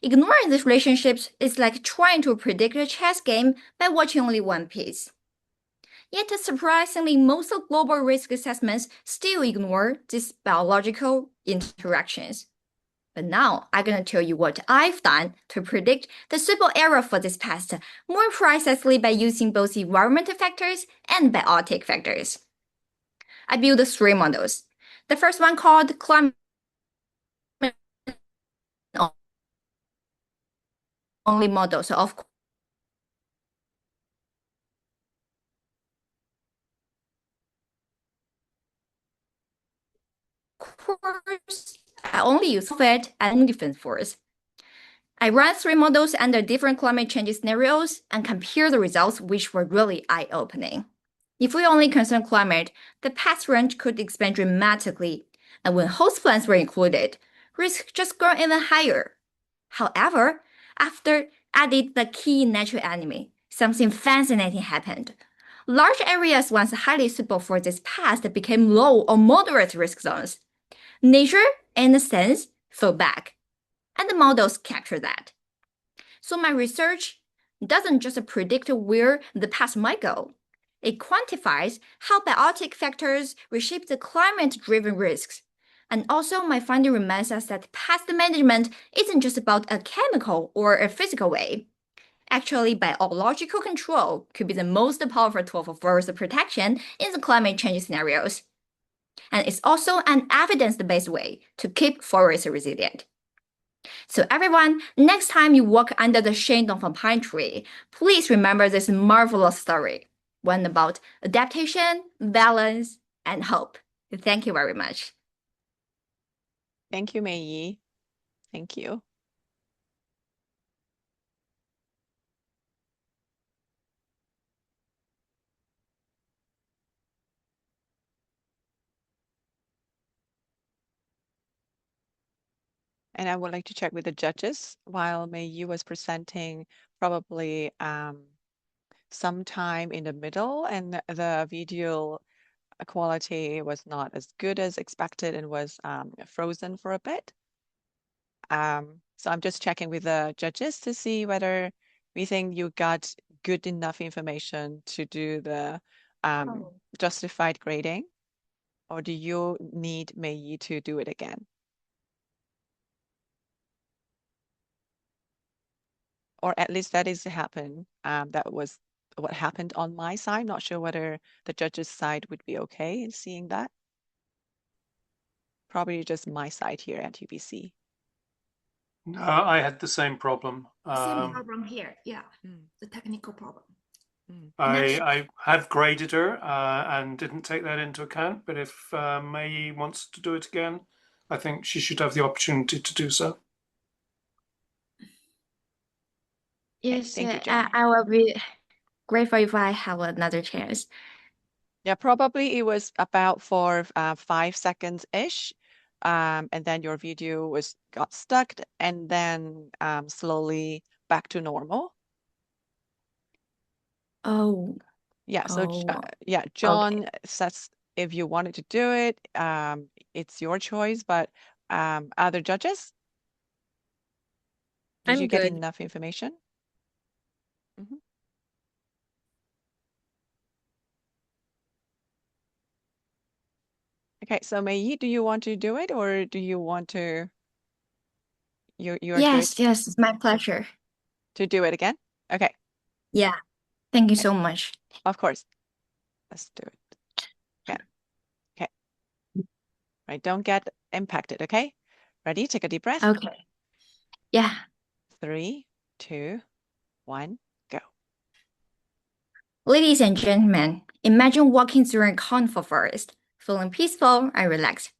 Ignoring these relationships is like trying to predict a chess game by watching only one piece. Yet surprisingly, most of global risk assessments still ignore these biological interactions. But now I'm going to tell you what I've done to predict the suitable area for this pest more precisely by using both environmental factors and biotic factors. I built 3 models. The first one called climate only model. So of course, I only use COVID and defense force. I ran 3 models under different climate change scenarios and compared the results, which were really eye-opening. If we only concern climate, the path range could expand dramatically, and when host plants were included, risk just grew even higher. However, after added the key natural enemy, something fascinating happened. Large areas once highly suitable for this path became low or moderate risk zones. Nature, in a sense, fell back, and the models capture that. So my research doesn't just predict where the path might go. It quantifies how biotic factors reshape the climate-driven risks. And also, my finding reminds us that pest management isn't just about a chemical or a physical way. Actually, biological control could be the most powerful tool for forest protection in the climate change scenarios. And it's also an evidence-based way to keep forests resilient. So everyone, next time you walk under the shade of a pine tree, please remember this marvelous story, one about adaptation, balance, and hope. Thank you very much. Thank you, Mei Yi. Thank you. And I would like to check with the judges while Mei Yi was presenting, probably sometime in the middle, and the video quality was not as good as expected and was frozen for a bit. So I'm just checking with the judges to see whether we think you got good enough information to do the justified grading, or do you need Mei Yi to do it again? Or at least that is happen. That was what happened on my side. Not sure whether the judge's side would be okay in seeing that. Probably just my side here at UBC. No, I had the same problem. Same problem here. Yeah, the technical problem. I have graded her and didn't take that into account. But if Mei Yi wants to do it again, I think she should have the opportunity to do so. Yes, thank you, John. I will be grateful if I have another chance. Yeah, probably it was about for 5 seconds-ish. And then your video got stuck and then slowly back to normal. Oh. Yeah, so yeah, John says if you wanted to do it, it's your choice, but other judges? Did I'm you get good. enough information? Okay, so Mei Yi, do you want to do it or do you want to? You're Yes, good yes, it's my pleasure. to do it again? Okay, Yeah, thank you so much. of course. Let's do it. Okay. Okay. Right, don't get impacted, okay? Ready? Take a deep breath. Okay. Yeah. 3, 2, 1, go. Ladies and gentlemen, imagine walking through a conifer forest, feeling peaceful and relaxed.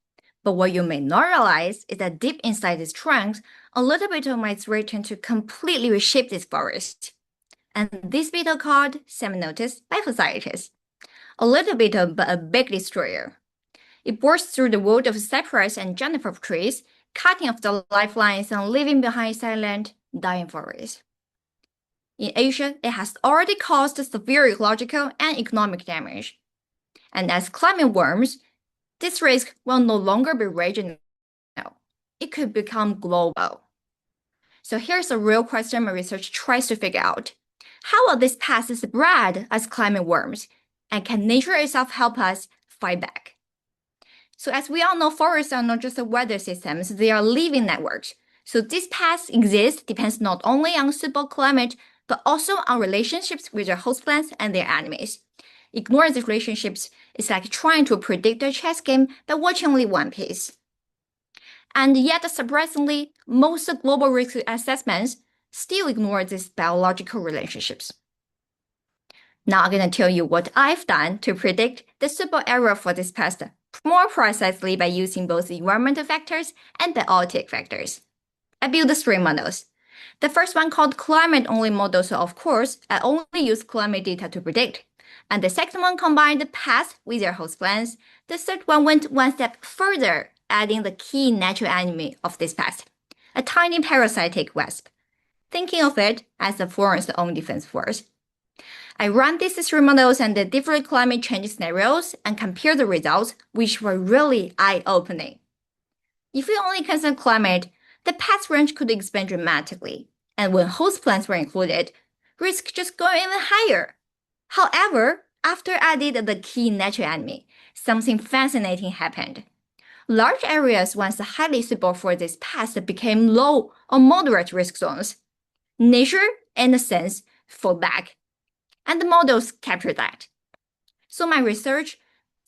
But what you may not realize is that deep inside these trunks, a little bit of might threaten to completely reshape this forest. And this bit are called seminotis bifasciatus, a little bit of a big destroyer. It bores through the wood of cypress and juniper trees, cutting off the lifelines and leaving behind silent, dying forests. In Asia, it has already caused severe ecological and economic damage. And as climate warms, this risk will no longer be regional. It could become global. So here's a real question my research tries to figure out. How will this pass spread as climate warms? And can nature itself help us fight back? So as we all know, forests are not just weather systems, they are living networks. So this path exists depends not only on suitable climate, but also on relationships with their host plants and their enemies. Ignoring these relationships is like trying to predict a chess game by watching only one piece. And yet, surprisingly, most global risk assessments still ignore these biological relationships. Now I'm going to tell you what I've done to predict the suitable area for this pest more precisely by using both environmental factors and biotic factors. I built 3 models. The first one called climate-only model, so of course, I only use climate data to predict. And the second one combined the past with their host plants. The third one went one step further, adding the key natural enemy of this past, a tiny parasitic wasp, thinking of it as the forest's own defense force. I ran these 3 models and the different climate change scenarios and compared the results, which were really eye-opening. If we only consider climate, the pest range could expand dramatically, and when host plants were included, risk just go even higher. However, after I added the key natural enemy, something fascinating happened. Large areas once highly suitable for this pest became low or moderate risk zones. Nature, in a sense, fought back, and the models captured that. So my research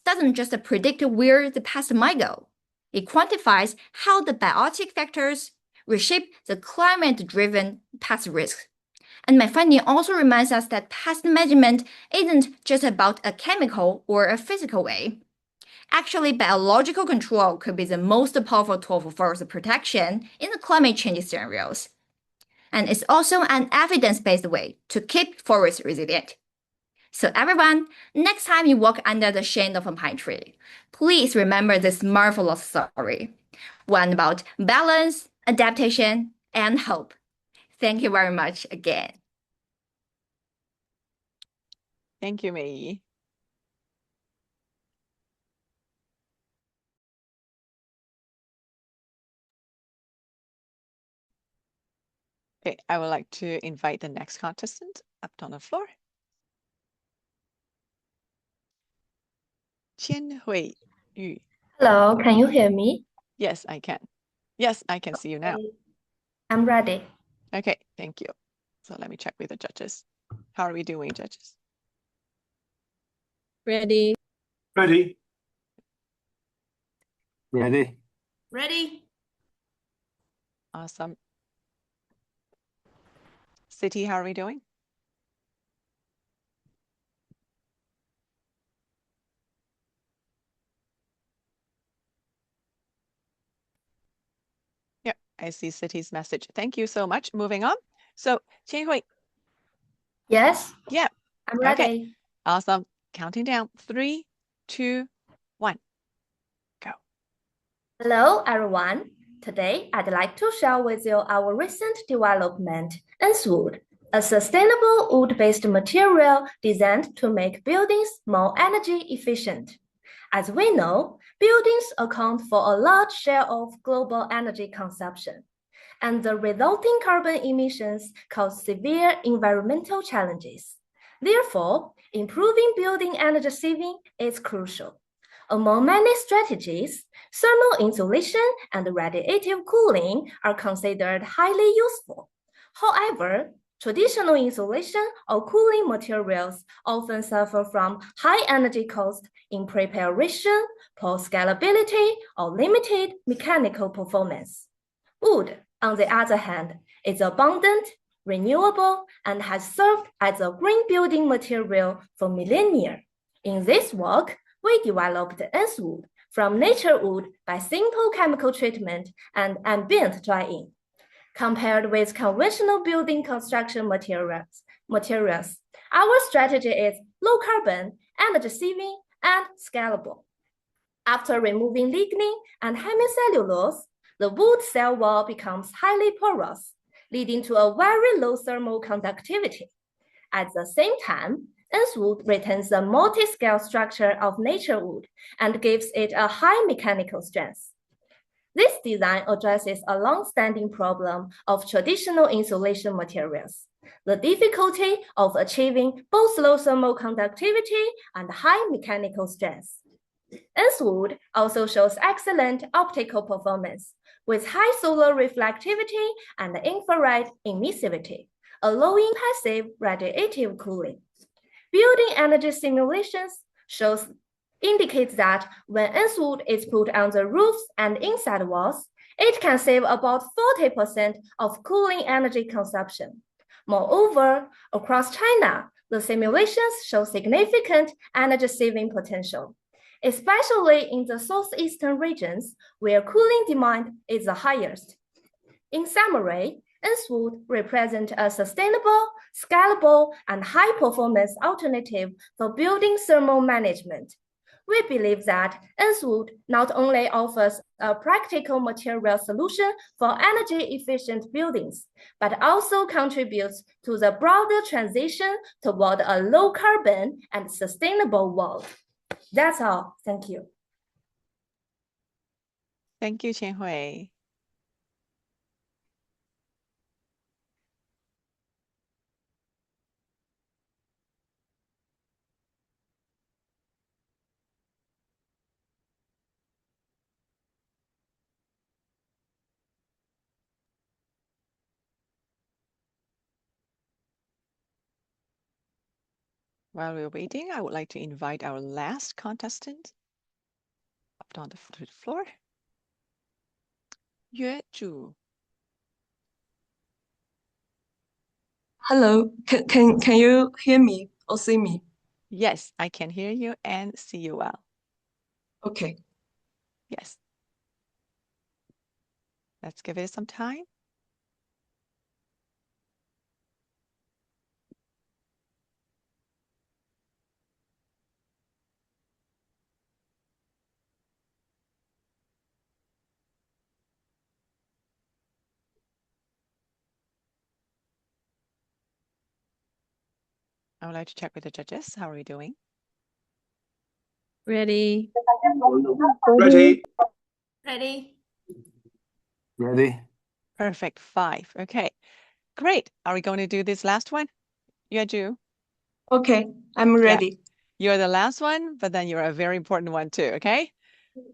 doesn't just predict where the pest might go. It quantifies how the biotic factors reshape the climate-driven pest risk. And my finding also reminds us that pest management isn't just about a chemical or a physical way. Actually, biological control could be the most powerful tool for forest protection in the climate change scenarios. And it's also an evidence-based way to keep forests resilient. So everyone, next time you walk under the shade of a pine tree, please remember this marvelous story. One about balance, adaptation, and hope. Thank you very much again. Thank you, Mei. Okay, I would like to invite the next contestant up on the floor. Qianhui Yu. Hello, can you hear me? Yes, I can. Yes, I can see you now. I'm ready. Okay, thank you. So let me check with the judges. How are we doing, judges? Ready. Ready. Ready. Ready? Awesome. City, how are we doing? Yeah, I see City's message. Thank you so much. Moving on. So, Qianhui. Yes? Yeah. I'm ready. Okay. Awesome. Counting down. 3, 2, 1. Go. Hello, everyone. Today, I'd like to share with you our recent development, Earthwood, a sustainable wood-based material designed to make buildings more energy efficient. As we know, buildings account for a large share of global energy consumption, and the resulting carbon emissions cause severe environmental challenges. Therefore, improving building energy saving is crucial. Among many strategies, thermal insulation and radiative cooling are considered highly useful. However, traditional insulation or cooling materials often suffer from high energy cost in preparation, poor scalability, or limited mechanical performance. Wood, on the other hand, is abundant, renewable, and has served as a green building material for millennia. In this work, we developed Earthwood from nature wood by simple chemical treatment and ambient drying. Compared with conventional building construction materials, our strategy is low carbon, energy saving, and scalable. After removing lignin and hemicellulose, the wood cell wall becomes highly porous, leading to a very low thermal conductivity. At the same time, Earthwood retains the multi-scale structure of nature wood and gives it a high mechanical strength. This design addresses a long-standing problem of traditional insulation materials, the difficulty of achieving both low thermal conductivity and high mechanical strength. Earthwood also shows excellent optical performance with high solar reflectivity and infrared emissivity, allowing passive radiative cooling. Building energy simulations indicate that when Earthwood is put on the roofs and inside walls, it can save about 40% of cooling energy consumption. Moreover, across China, the simulations show significant energy saving potential. especially in the southeastern regions where cooling demand is the highest. In summary, Enswood represents a sustainable, scalable, and high-performance alternative for building thermal management. We believe that Enswood not only offers a practical material solution for energy-efficient buildings, but also contributes to the broader transition toward a low-carbon and sustainable world. That's all. Thank you. Thank you, Qianhui. While we're waiting, I would like to invite our last contestant up on the floor. Yue Zhu. Hello, can you hear me or see me? Yes, I can hear you and see you well. Okay. Yes. Let's give it some time. I would like to check with the judges. How are we doing? Ready. Ready. Ready. Ready? Perfect. 5. Okay. Great. Are we going to do this last one? You do. Okay, I'm ready. You're the last one, but then you're a very important one too, okay?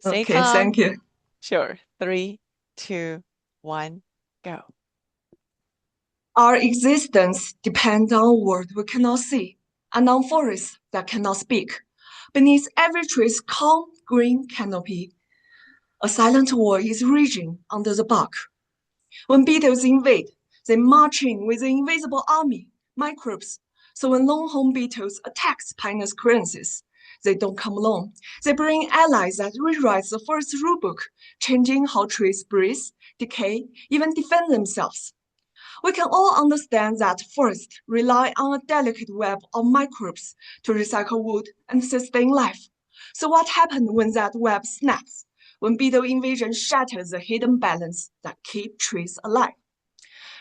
Stay Okay, calm. thank you. Sure. 3, 2, 1, go. Our existence depends on a world we cannot see, and on forests that cannot speak. Beneath every tree's calm green canopy, a silent war is raging under the bark. When beetles invade, they march in with an invisible army, microbes. So when longhorn beetles attack spinous clearances, they don't come alone. They bring allies that rewrite the forest rulebook, changing how trees breathe, decay, even defend themselves. We can all understand that forests rely on a delicate web of microbes to recycle wood and sustain life. So what happens when that web snaps? When beetle invasion shatters the hidden balance that keeps trees alive?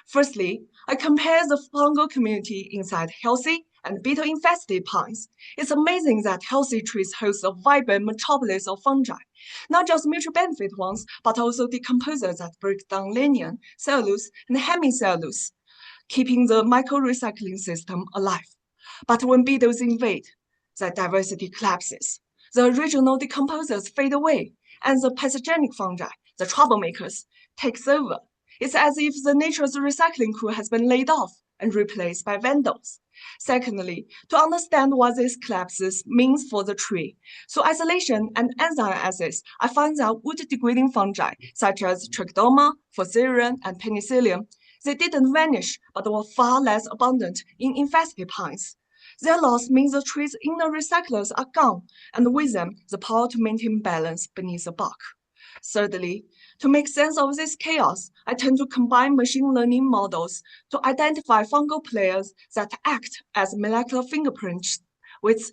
Firstly, I compare the fungal community inside healthy and beetle-infested pines. It's amazing that healthy trees host a vibrant metropolis of fungi, not just mutual benefit ones, but also decomposers that break down lignin, cellulose, and hemicellulose, keeping the micro-recycling system alive. But when beetles invade, that diversity collapses. The original decomposers fade away, and the pathogenic fungi, the troublemakers, takes over. It's as if the nature's recycling crew has been laid off and replaced by vandals. Secondly, to understand what these collapses means for the tree, through isolation and enzyme assays, I found that wood-degrading fungi, such as trichodoma, fusarium, and penicillium, they didn't vanish, but were far less abundant in infested pines. Their loss means the tree's inner recyclers are gone, and with them, the power to maintain balance beneath the bark. Thirdly, to make sense of this chaos, I tend to combine machine learning models to identify fungal players that act as molecular fingerprints, which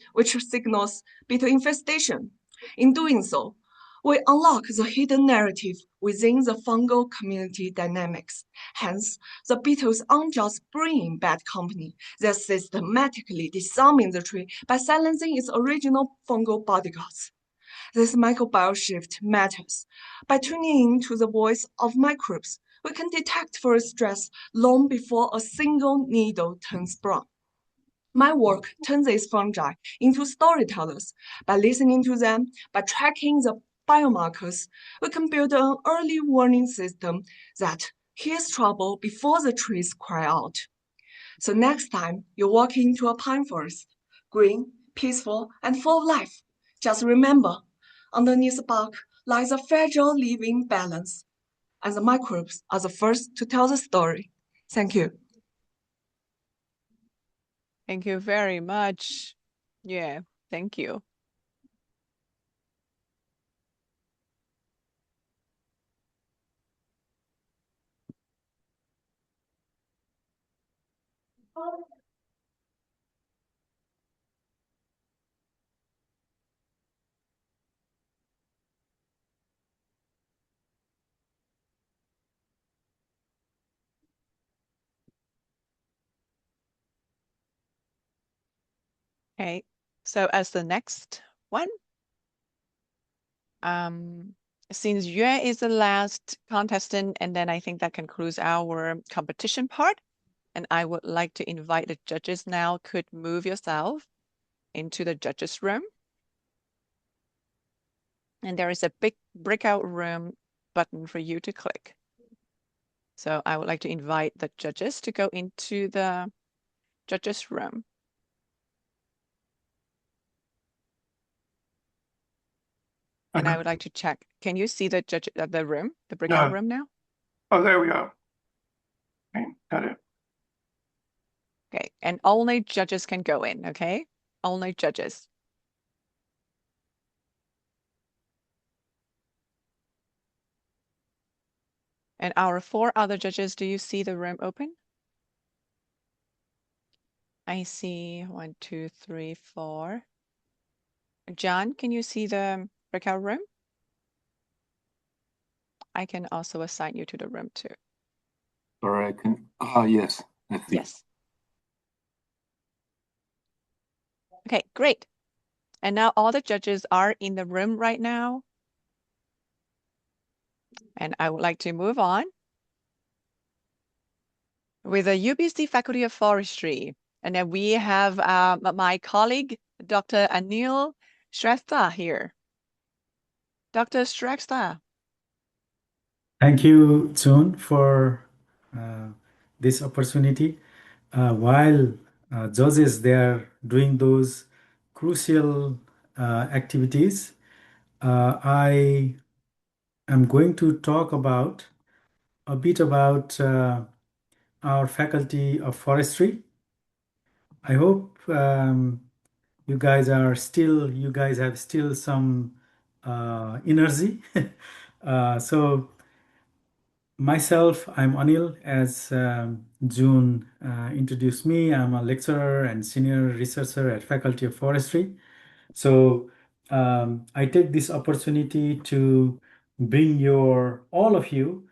signals beetle infestation. In doing so, we unlock the hidden narrative within the fungal community dynamics. Hence, the beetles aren't just bringing bad company, they're systematically disarming the tree by silencing its original fungal bodyguards. This microbiome shift matters. By tuning in to the voice of microbes, we can detect forest stress long before a single needle turns brown. My work turns these fungi into storytellers. By listening to them, by tracking the biomarkers, we can build an early warning system that hears trouble before the trees cry out. So next time you walk into a pine forest, green, peaceful, and full of life, just remember, underneath the bark lies a fragile living balance, and the microbes are the first to tell the story. Thank you. Thank you very much. Yeah, thank you. Okay, so as the next one, since Yue is the last contestant, and then I think that concludes our competition part, and I would like to invite the judges now. Could move yourself into the judges' room. And there is a big breakout room button for you to click. So I would like to invite the judges to go into the judges' room. And I would like to check. Can you see the judge, the room, the breakout room now? Oh, there we go. Okay, got it. Okay, and only judges can go in, okay? Only judges. And our 4 other judges, do you see the room open? I see 1, 2, 3, 4. John, can you see the breakout room? I can also assign you to the room too. Or I can, yes, I see. Yes. Okay, great. And now all the judges are in the room right now. And I would like to move on with the UBC Faculty of Forestry. And then we have my colleague, Dr. Anil Shrestha here. Dr. Shrestha. Thank you, Chun, for this opportunity. While judges they are doing those crucial activities, I am going to talk about a bit about our faculty of forestry. I hope you guys have still some energy. So myself, I'm Anil, as June introduced me. I'm a lecturer and senior researcher at Faculty of Forestry. So I take this opportunity to bring all of you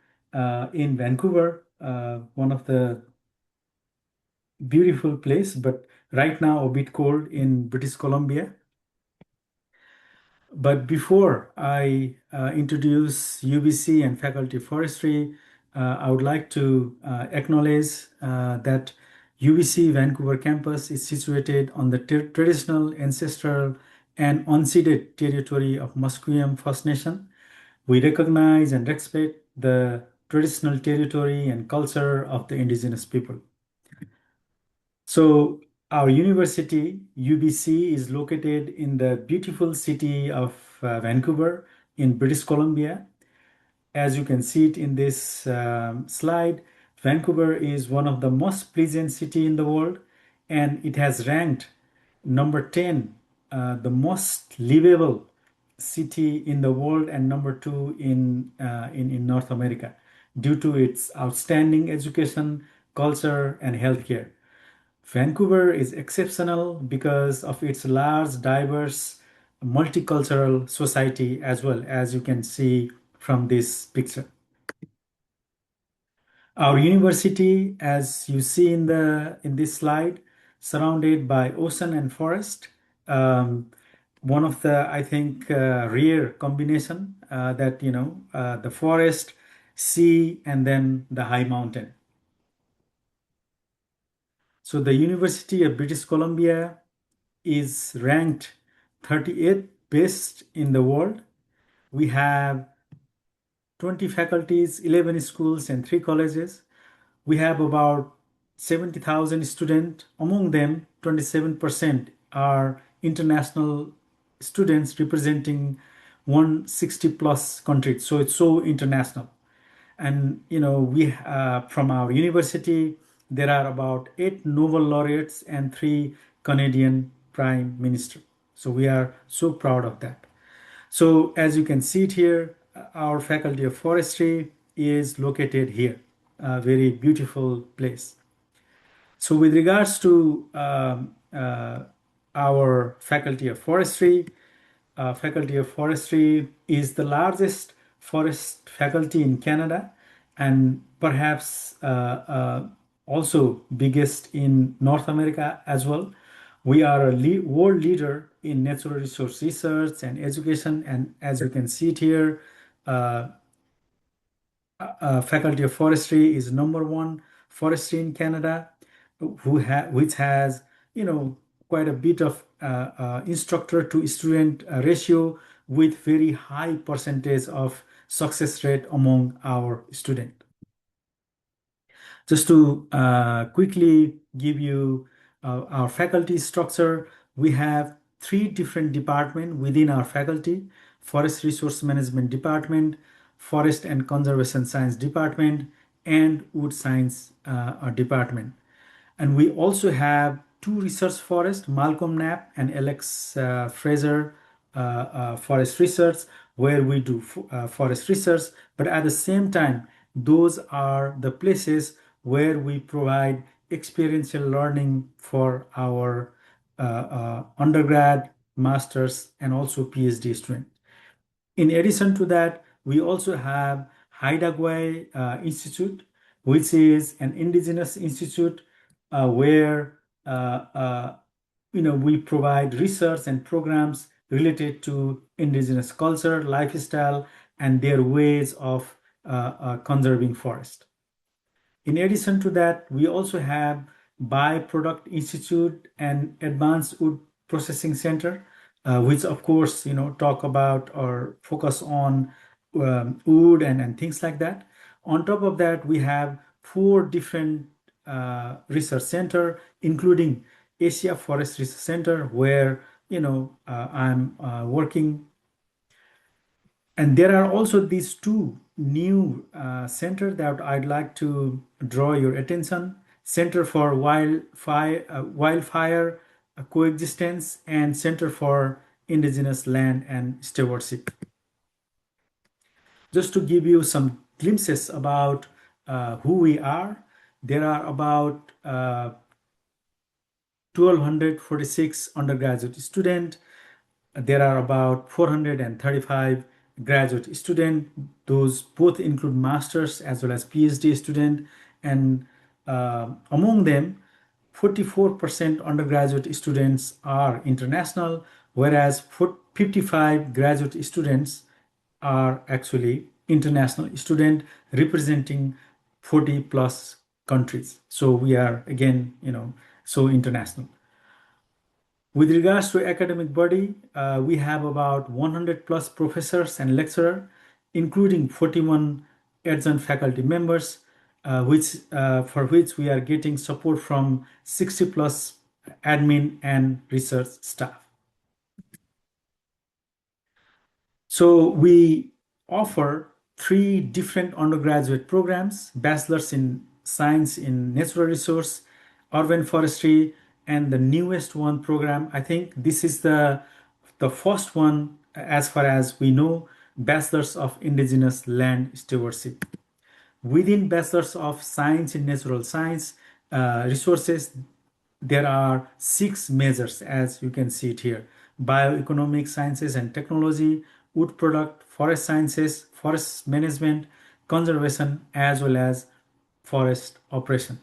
in Vancouver, one of the beautiful place, but right now a bit cold in British Columbia. But before I introduce UBC and Faculty of Forestry, I would like to acknowledge that UBC Vancouver campus is situated on the traditional, ancestral, and unceded territory of Musqueam First Nation. We recognize and respect the traditional territory and culture of the Indigenous people. So our university, UBC, is located in the beautiful city of Vancouver in British Columbia. As you can see it in this slide, Vancouver is one of the most pleasant city in the world, and it has ranked number 10, the most livable city in the world, and number 2 in North America, due to its outstanding education, culture, and healthcare. Vancouver is exceptional because of its large, diverse, multicultural society, as well as you can see from this picture. Our university, as you see in this slide, surrounded by ocean and forest. One of the, I think, rare combination that the forest, sea, and then the high mountain. So the University of British Columbia is ranked 38th best in the world. We have 20 faculties, 11 schools, and 3 colleges. We have about 70,000 students. Among them, 27% are international students representing 160 plus countries. So it's so international. And we from our university, there are about 8 Nobel laureates and 3 Canadian prime minister. So we are so proud of that. So as you can see it here, our faculty of forestry is located here, a very beautiful place. So with regards to our Faculty of Forestry, Faculty of Forestry is the largest forest faculty in Canada and perhaps also biggest in North America as well. We are a world leader in natural resource research and education, and as you can see it here, uh, Faculty of Forestry is #1 forestry in Canada, which has quite a bit of instructor to student ratio with very high percentage of success rate among our student. Just to quickly give you our faculty structure, we have 3 different departments within our faculty: Forest Resource Management Department, Forest and Conservation Science Department, and Wood Science Department. And we also have 2 research forests, Malcolm Knapp and Alex Fraser Forest Research, where we do forest research, but at the same time, those are the places where we provide experiential learning for our undergrad, master's, and also PhD students. In addition to that, we also have Haida Institute, which is an indigenous institute where we provide research and programs related to indigenous culture, lifestyle, and their ways of conserving forest. In addition to that, we also have Byproduct Institute and Advanced Wood Processing Center, which of course, talk about or focus on wood and things like that. On top of that, we have 4 different research center, including Asia Forest Research Center, where I'm working. And there are also these 2 new centers that I'd like to draw your attention: Center for Wildfire Coexistence and Center for Indigenous Land and Stewardship. Just to give you some glimpses about who we are, there are about 1,246 undergraduate students. There are about 435 graduate students. Those both include masters as well as PhD students, and among them 44% undergraduate students are international, whereas 55 graduate students are actually international students representing 40 plus countries. So we are again so international. With regards to academic body, we have about 100 plus professors and lecturers, including 41 adjunct faculty members, for which we are getting support from 60 plus admin and research staff. So we offer 3 different undergraduate programs: Bachelor's in Science in Natural Resource, Urban Forestry, and the newest one program. I think this is the first one, as far as we know, Bachelor's of Indigenous Land Stewardship. Within Bachelor's of Science in Natural Science Resources, there are 6 majors, as you can see it here: Bioeconomic Sciences and Technology, Wood Product, Forest Sciences, Forest Management, Conservation, as well as Forest Operation.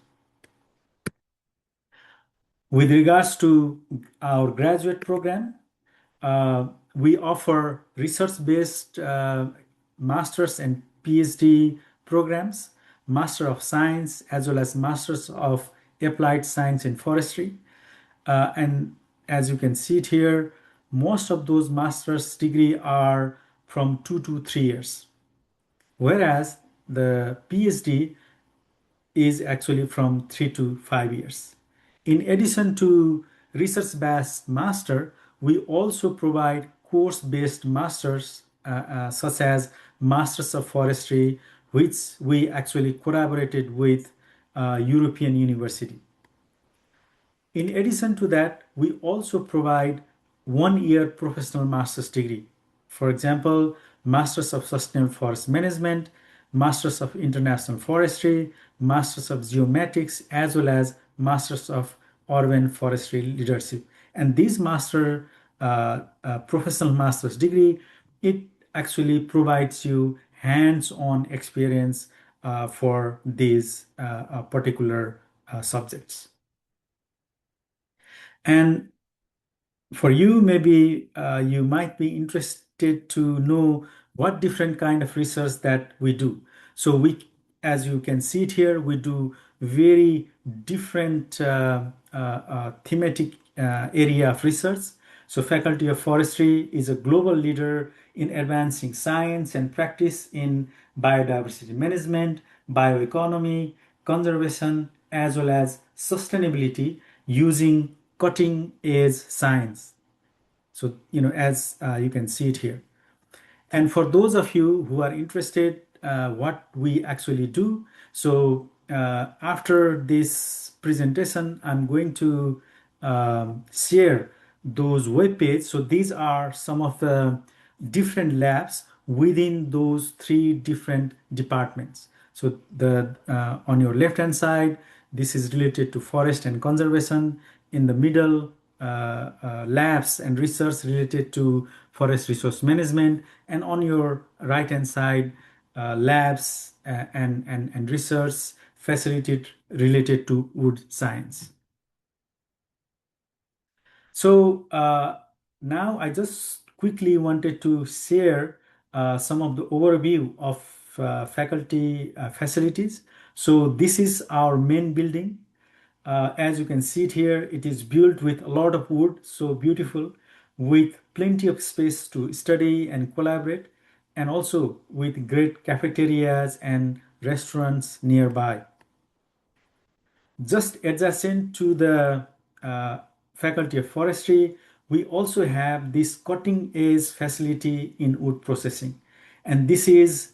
With regards to our graduate program, we offer research-based master's and PhD programs, Master of Science, as well as Masters of Applied Science in Forestry. And as you can see it here, most of those master's degree are from 2 to 3 years, whereas the PhD is actually from 3 to 5 years. In addition to research-based master, we also provide course-based masters such as Masters of Forestry, which we actually collaborated with European University. In addition to that, we also provide 1-year professional master's degree. For example, Masters of Sustainable Forest Management, Masters of International Forestry, Masters of Geomatics, as well as Masters of Urban Forestry Leadership. And this professional master's degree, it actually provides you hands-on experience for these particular subjects. And for you, maybe you might be interested to know what different kind of research that we do. So as you can see it here, we do very different thematic area of research. So Faculty of Forestry is a global leader in advancing science and practice in biodiversity management, bioeconomy, conservation, as well as sustainability using cutting edge science. So, as you can see it here. And for those of you who are interested what we actually do, so after this presentation, I'm going to share those web pages. So these are some of the different labs within those 3 different departments. So on your left hand side, this is related to forest and conservation. In the middle, labs and research related to forest resource management, and on your right hand side, labs and research facilitated related to wood science. So now I just quickly wanted to share some of the overview of faculty facilities. So this is our main building. As you can see it here, it is built with a lot of wood, so beautiful, with plenty of space to study and collaborate, and also with great cafeterias and restaurants nearby. Just adjacent to the Faculty of Forestry, we also have this cutting edge facility in wood processing. And this is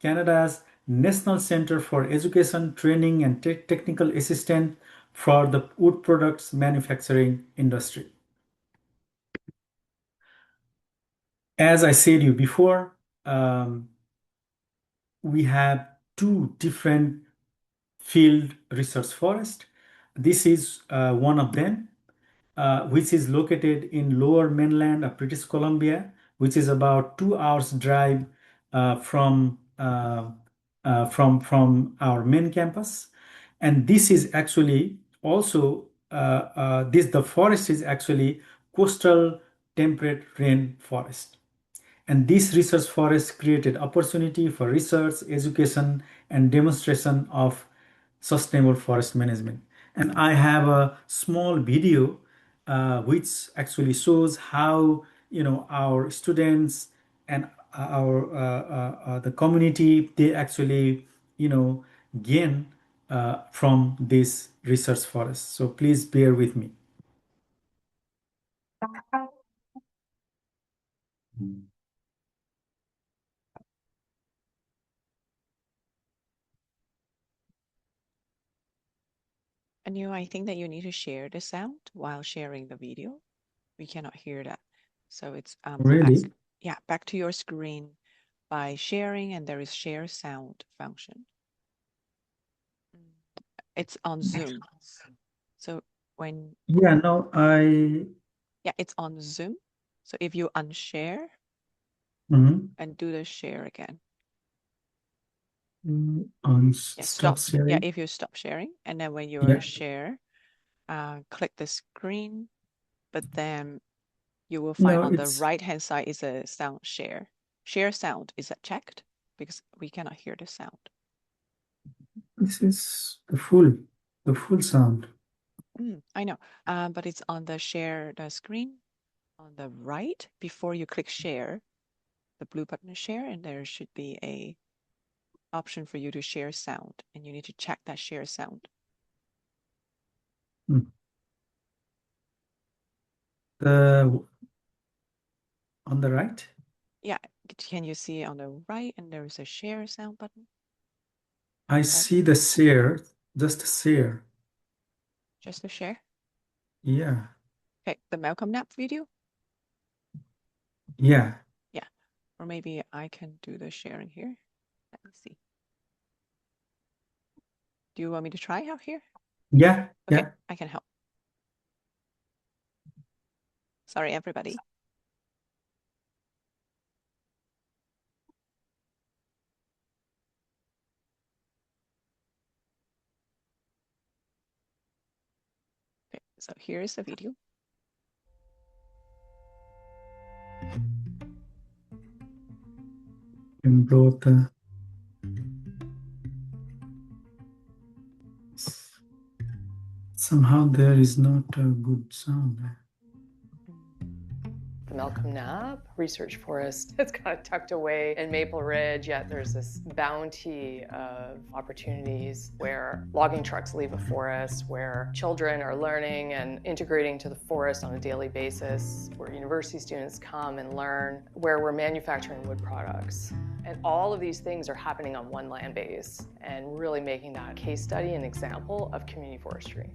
Canada's National Center for Education, Training and Technical Assistance for the wood products manufacturing industry. As I said you before, we have 2 different field research forest. This is one of them, which is located in lower mainland of British Columbia, which is about 2 hours drive from our main campus. And this is actually also the forest is actually coastal temperate rain forest. And this research forest created opportunity for research, education, and demonstration of sustainable forest management. And I have a small video which actually shows how our students and the community, they actually gain from this research forest. So please bear with me. And I think that you need to share the sound while sharing the video. We cannot hear that. So it's Really? back to your screen by sharing, and there is share sound function. It's on Zoom. So when it's on Zoom. So if you unshare and do the share again. Stop sharing. If you stop sharing, and then when you share, click the screen, but then you will find on the right hand side is a sound share. Share sound, is that checked? Because we cannot hear the sound. This is the full sound. I know, but it's on the share the screen on the right before you click share, the blue button share, and there should be a option for you to share sound, and you need to check that share sound. On the right? Yeah, can you see on the right, and there is a share sound button? I see the share, just share. Just the share? Yeah. Okay, the Malcolm Knapp video? Yeah. Yeah, or maybe I can do the sharing here. Let me see. Do you want me to try out here? Yeah, Okay, yeah. I can help. Sorry, everybody. Okay, so here is the video. In both somehow there is not a good sound. The Malcolm Knapp Research Forest. It's kind of tucked away in Maple Ridge, yet there's this bounty of opportunities where logging trucks leave a forest, where children are learning and integrating to the forest on a daily basis, where university students come and learn, where we're manufacturing wood products. And all of these things are happening on one land base and really making that case study an example of community forestry.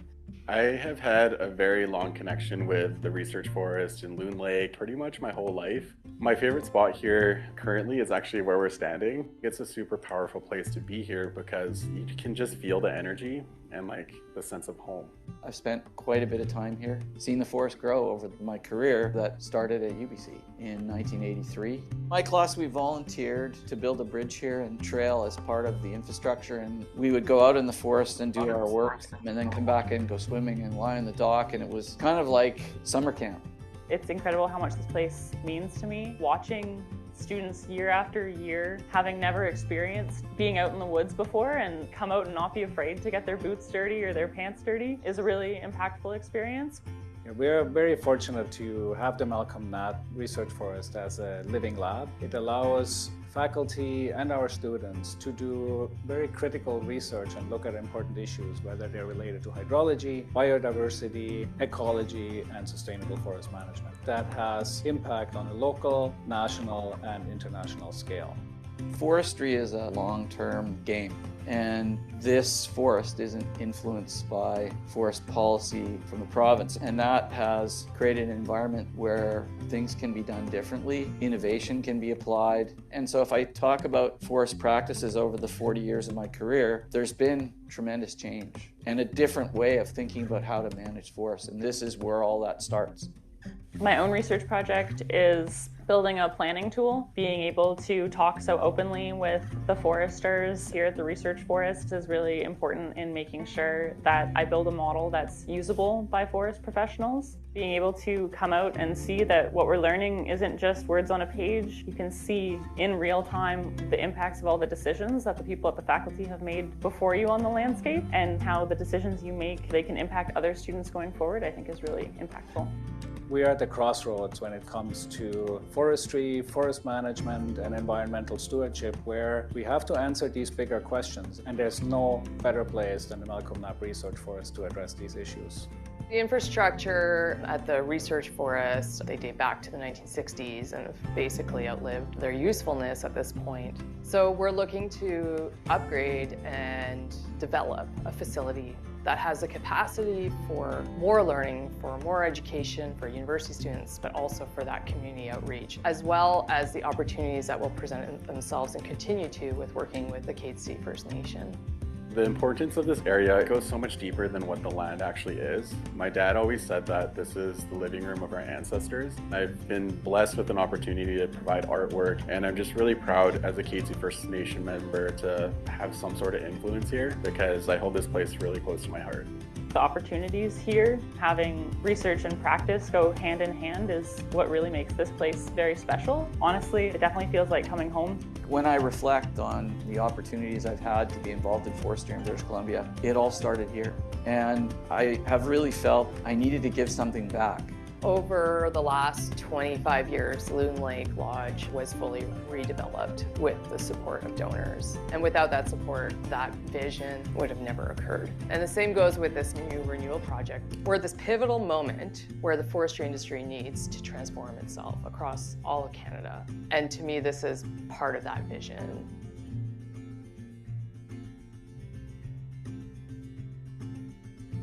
I have had a very long connection with the research forest in Loon Lake pretty much my whole life. My favorite spot here currently is actually where we're standing. It's a super powerful place to be here because you can just feel the energy and like the sense of home. I've spent quite a bit of time here, seen the forest grow over my career that started at UBC in 1983. My class, we volunteered to build a bridge here and trail as part of the infrastructure, and we would go out in the forest and do our work and then come back and go swimming and lie on the dock, and it was kind of like summer camp. It's incredible how much this place means to me. Watching students year after year, having never experienced being out in the woods before and come out and not be afraid to get their boots dirty or their pants dirty is a really impactful experience. We're very fortunate to have the Malcolm Knapp Research Forest as a living lab. It allows faculty and our students to do very critical research and look at important issues, whether they're related to hydrology, biodiversity, ecology, and sustainable forest management. That has impact on a local, national, and international scale. Forestry is a long-term game, and this forest isn't influenced by forest policy from the province, and that has created an environment where things can be done differently, innovation can be applied. And so if I talk about forest practices over the 40 years of my career, there's been tremendous change and a different way of thinking about how to manage forests, and this is where all that starts. My own research project is building a planning tool. Being able to talk so openly with the foresters here at the Research Forest is really important in making sure that I build a model that's usable by forest professionals. Being able to come out and see that what we're learning isn't just words on a page. You can see in real time the impacts of all the decisions that the people at the faculty have made before you on the landscape, and how the decisions you make, they can impact other students going forward, I think is really impactful. We are at the crossroads when it comes to forestry, forest management, and environmental stewardship, where we have to answer these bigger questions, and there's no better place than the Malcolm Knapp Research Forest to address these issues. The infrastructure at the Research Forest, they date back to the 1960s and have basically outlived their usefulness at this point. So we're looking to upgrade and develop a facility that has the capacity for more learning, for more education for university students, but also for that community outreach, as well as the opportunities that will present themselves and continue to with working with the Cade First Nation. The importance of this area goes so much deeper than what the land actually is. My dad always said that this is the living room of our ancestors. I've been blessed with an opportunity to provide artwork, and I'm just really proud as a Cade First Nation member to have some sort of influence here, because I hold this place really close to my heart. The opportunities here, having research and practice go hand in hand, is what really makes this place very special. Honestly, it definitely feels like coming home. When I reflect on the opportunities I've had to be involved in forestry in British Columbia, it all started here. And I have really felt I needed to give something back. Over the last 25 years, Loon Lake Lodge was fully redeveloped with the support of donors. And without that support, that vision would have never occurred. And the same goes with this new renewal project. We're at this pivotal moment where the forestry industry needs to transform itself across all of Canada. And to me, this is part of that vision.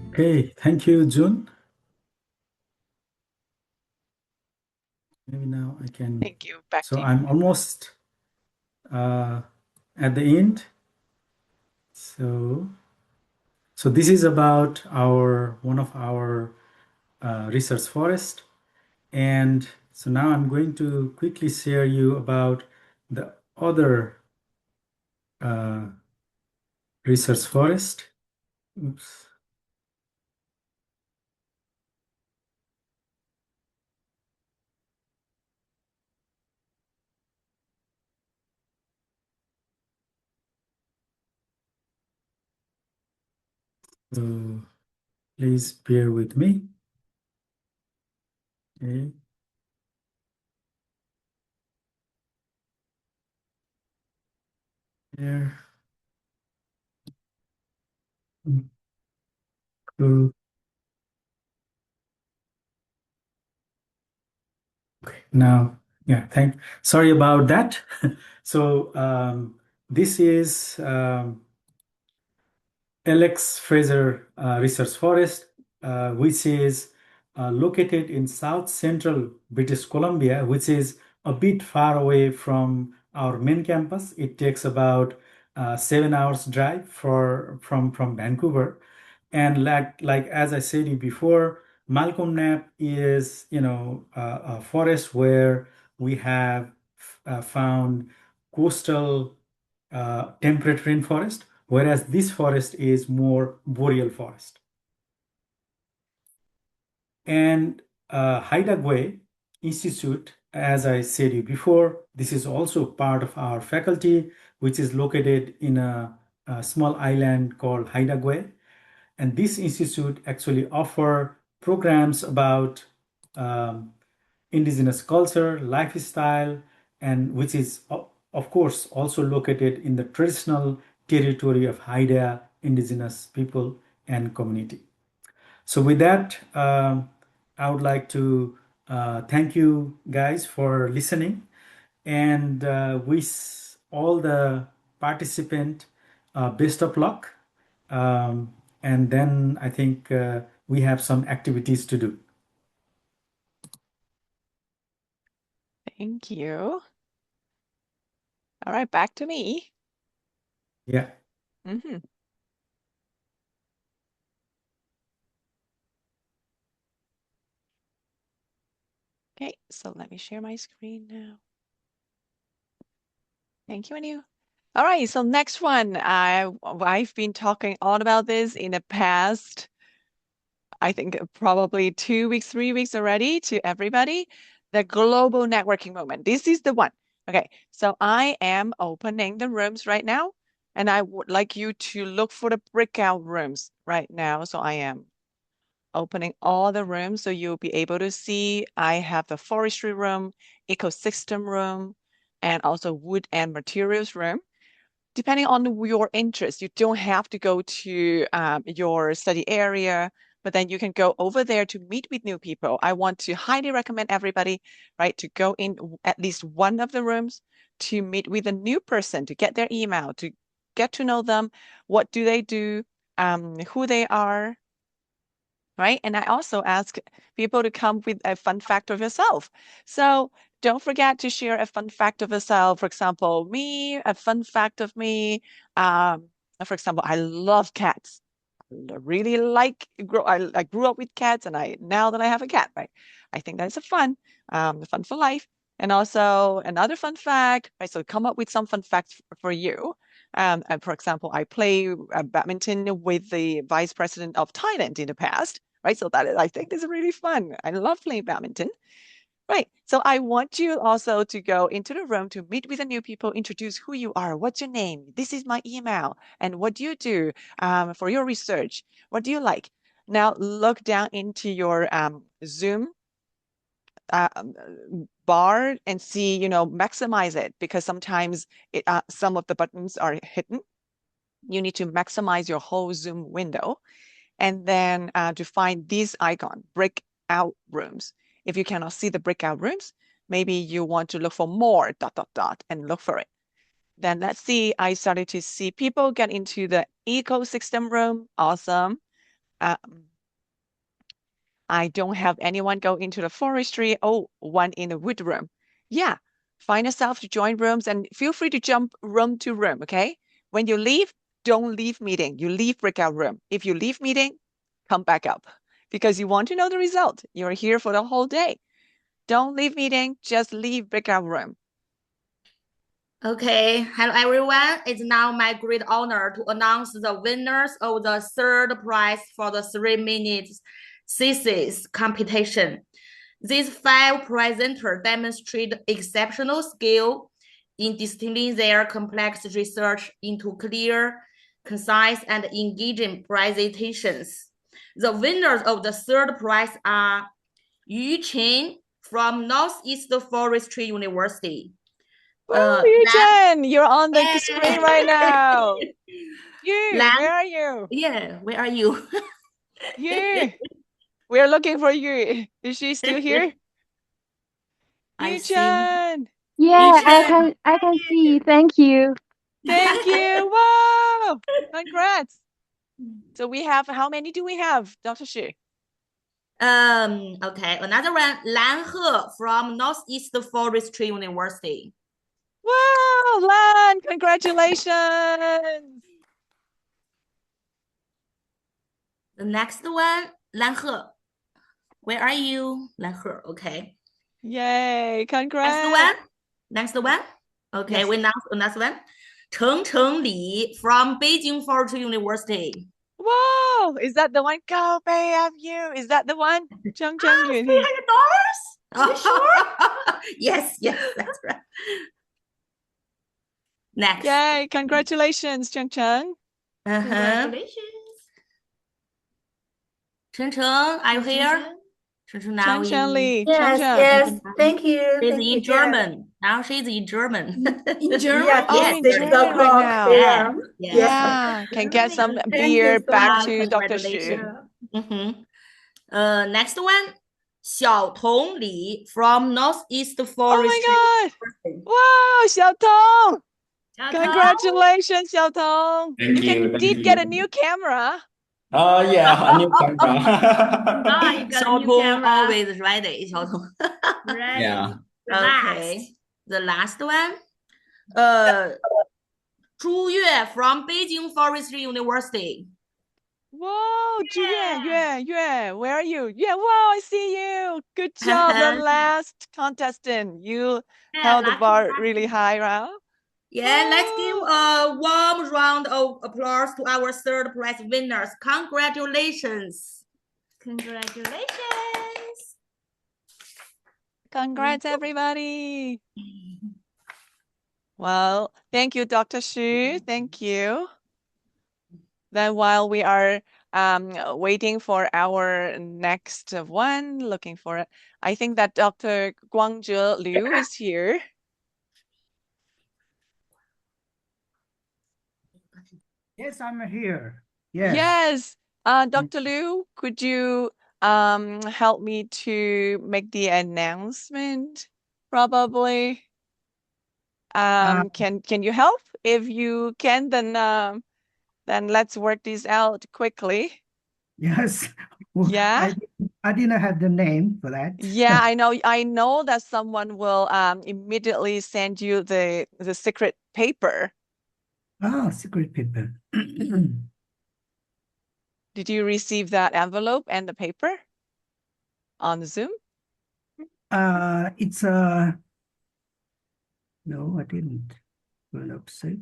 Okay, thank you, June. Maybe now I can. Thank you. Back So to you. I'm almost at the end. So So this is about one of our research forest. And so now I'm going to quickly share you about the other research forest. Oops. So please bear with me. Okay. There. Cool. Okay. Now, yeah, sorry about that. So this is Alex Fraser Research Forest, which is located in south central British Columbia, which is a bit far away from our main campus. It takes about 7 hours drive from Vancouver. And like as I said before, Malcolm Knapp is a forest where we have found coastal temperate rainforest, whereas this forest is more boreal forest. And Haida Institute, as I said you before, this is also part of our faculty, which is located in a small island called Haida. And this institute actually offer programs about indigenous culture, lifestyle, and which is of course also located in the traditional territory of Haida indigenous people and community. So with that, I would like to thank you guys for listening and wish all the participants best of luck. And then I think we have some activities to do. Thank you. All right, back to me. Yeah. Mm-hmm. Okay, so let me share my screen now. Thank you, Anu. All right, so next one. I've been talking all about this in the past, I think probably 2 weeks, 3 weeks already to everybody. The global networking moment. This is the one. Okay, so I am opening the rooms right now, and I would like you to look for the breakout rooms right now. So I am opening all the rooms so you'll be able to see. I have the forestry room, ecosystem room, and also wood and materials room. Depending on your interest, you don't have to go to your study area, but then you can go over there to meet with new people. I want to highly recommend everybody, right, to go in at least one of the rooms to meet with a new person, to get their email, to get to know them. What do they do? Who they are, right? And I also ask people to come with a fun fact of yourself. So don't forget to share a fun fact of yourself. For example, me, a fun fact of me. For example, I love cats. I really like I grew up with cats, and now that I have a cat, right? I think that's a fun for life. And also another fun fact, right? So come up with some fun facts for you. And for example, I play badminton with the vice president of Thailand in the past, right? So I think is really fun. I love playing badminton. Right. So I want you also to go into the room to meet with the new people, introduce who you are, what's your name, this is my email, and what do you do for your research? What do you like? Now look down into your Zoom bar and see, maximize it, because sometimes some of the buttons are hidden. You need to maximize your whole Zoom window. And then to find this icon, breakout rooms. If you cannot see the breakout rooms, maybe you want to look for more ... and look for it. Then let's see, I started to see people get into the ecosystem room. Awesome. I don't have anyone go into the forestry. Oh, one in the wood room. Yeah, find yourself to join rooms and feel free to jump room to room, okay? When you leave, don't leave meeting. You leave breakout room. If you leave meeting, come back up because you want to know the result. You're here for the whole day. Don't leave meeting, just leave breakout room. Okay, hello everyone. It's now my great honor to announce the winners of the third prize for the 3-minute thesis competition. These 5 presenters demonstrate exceptional skill in distilling their complex research into clear, concise, and engaging presentations. The winners of the third prize are Yu Chen from Northeast Forestry University. Yu Chen, you're on the screen right now. Yu, where are you? Yeah, where are you? Yu, we're looking for Yu. Is she still here? Yu Chen. Yeah, I can see. Thank you. Thank you. Wow. Congrats. So we have, how many do we have, Dr. Xu? Okay, another one, Lan He from Northeast Forestry University. Wow, Lan, congratulations. The next one, Lan He. Where are you? Lan He, okay. Yay, congrats. Next one. Okay, yes. we announced another one. Cheng Li from Beijing Forestry University. Wow, is that the one? Go BFU. Is that the one? Cheng Yun. $300? Are you sure? Yes, that's right. Next. Yay, congratulations, Cheng Cheng. Congratulations. Cheng, are you here? Now Cheng Li. Yes, thank you. She's Thank you, in German. Now she's in German. In German? Yeah, Yes, in 6 German right o'clock now. p.m. Yeah, can get some beer back to Dr. Xu. Next one, Xiaotong Li from Northeast Forestry. Oh my God! Wow, Xiaotong! Congratulations, Xiaotong. Thank you. Did get a new camera. Yeah, a new camera. Xiaotong always ready. Xiaotong. Ready. Yeah. Okay. The last one, Zhu Yue from Beijing Forestry University. Whoa, Yue, where are you? Yeah, wow, I see you. Good job, the last contestant. You held the bar really high, right? Yeah, let's give a warm round of applause to our third prize winners. Congratulations. Congratulations. Congrats, everybody. Well, thank you, Dr. Xu. Thank you. Then while we are waiting for our next one, looking for it, I think that Dr. Guangzhe Liu is here. Yes, I'm here. Yes. Yes. Dr. Liu, could you help me to make the announcement? Probably. Can you help? If you can, then let's work this out quickly. Yes. Yeah. I didn't have the name for that. Yeah, I know that someone will immediately send you the secret paper. Oh, secret paper. Did you receive that envelope and the paper on the Zoom? It's no, I didn't. Envelope safe.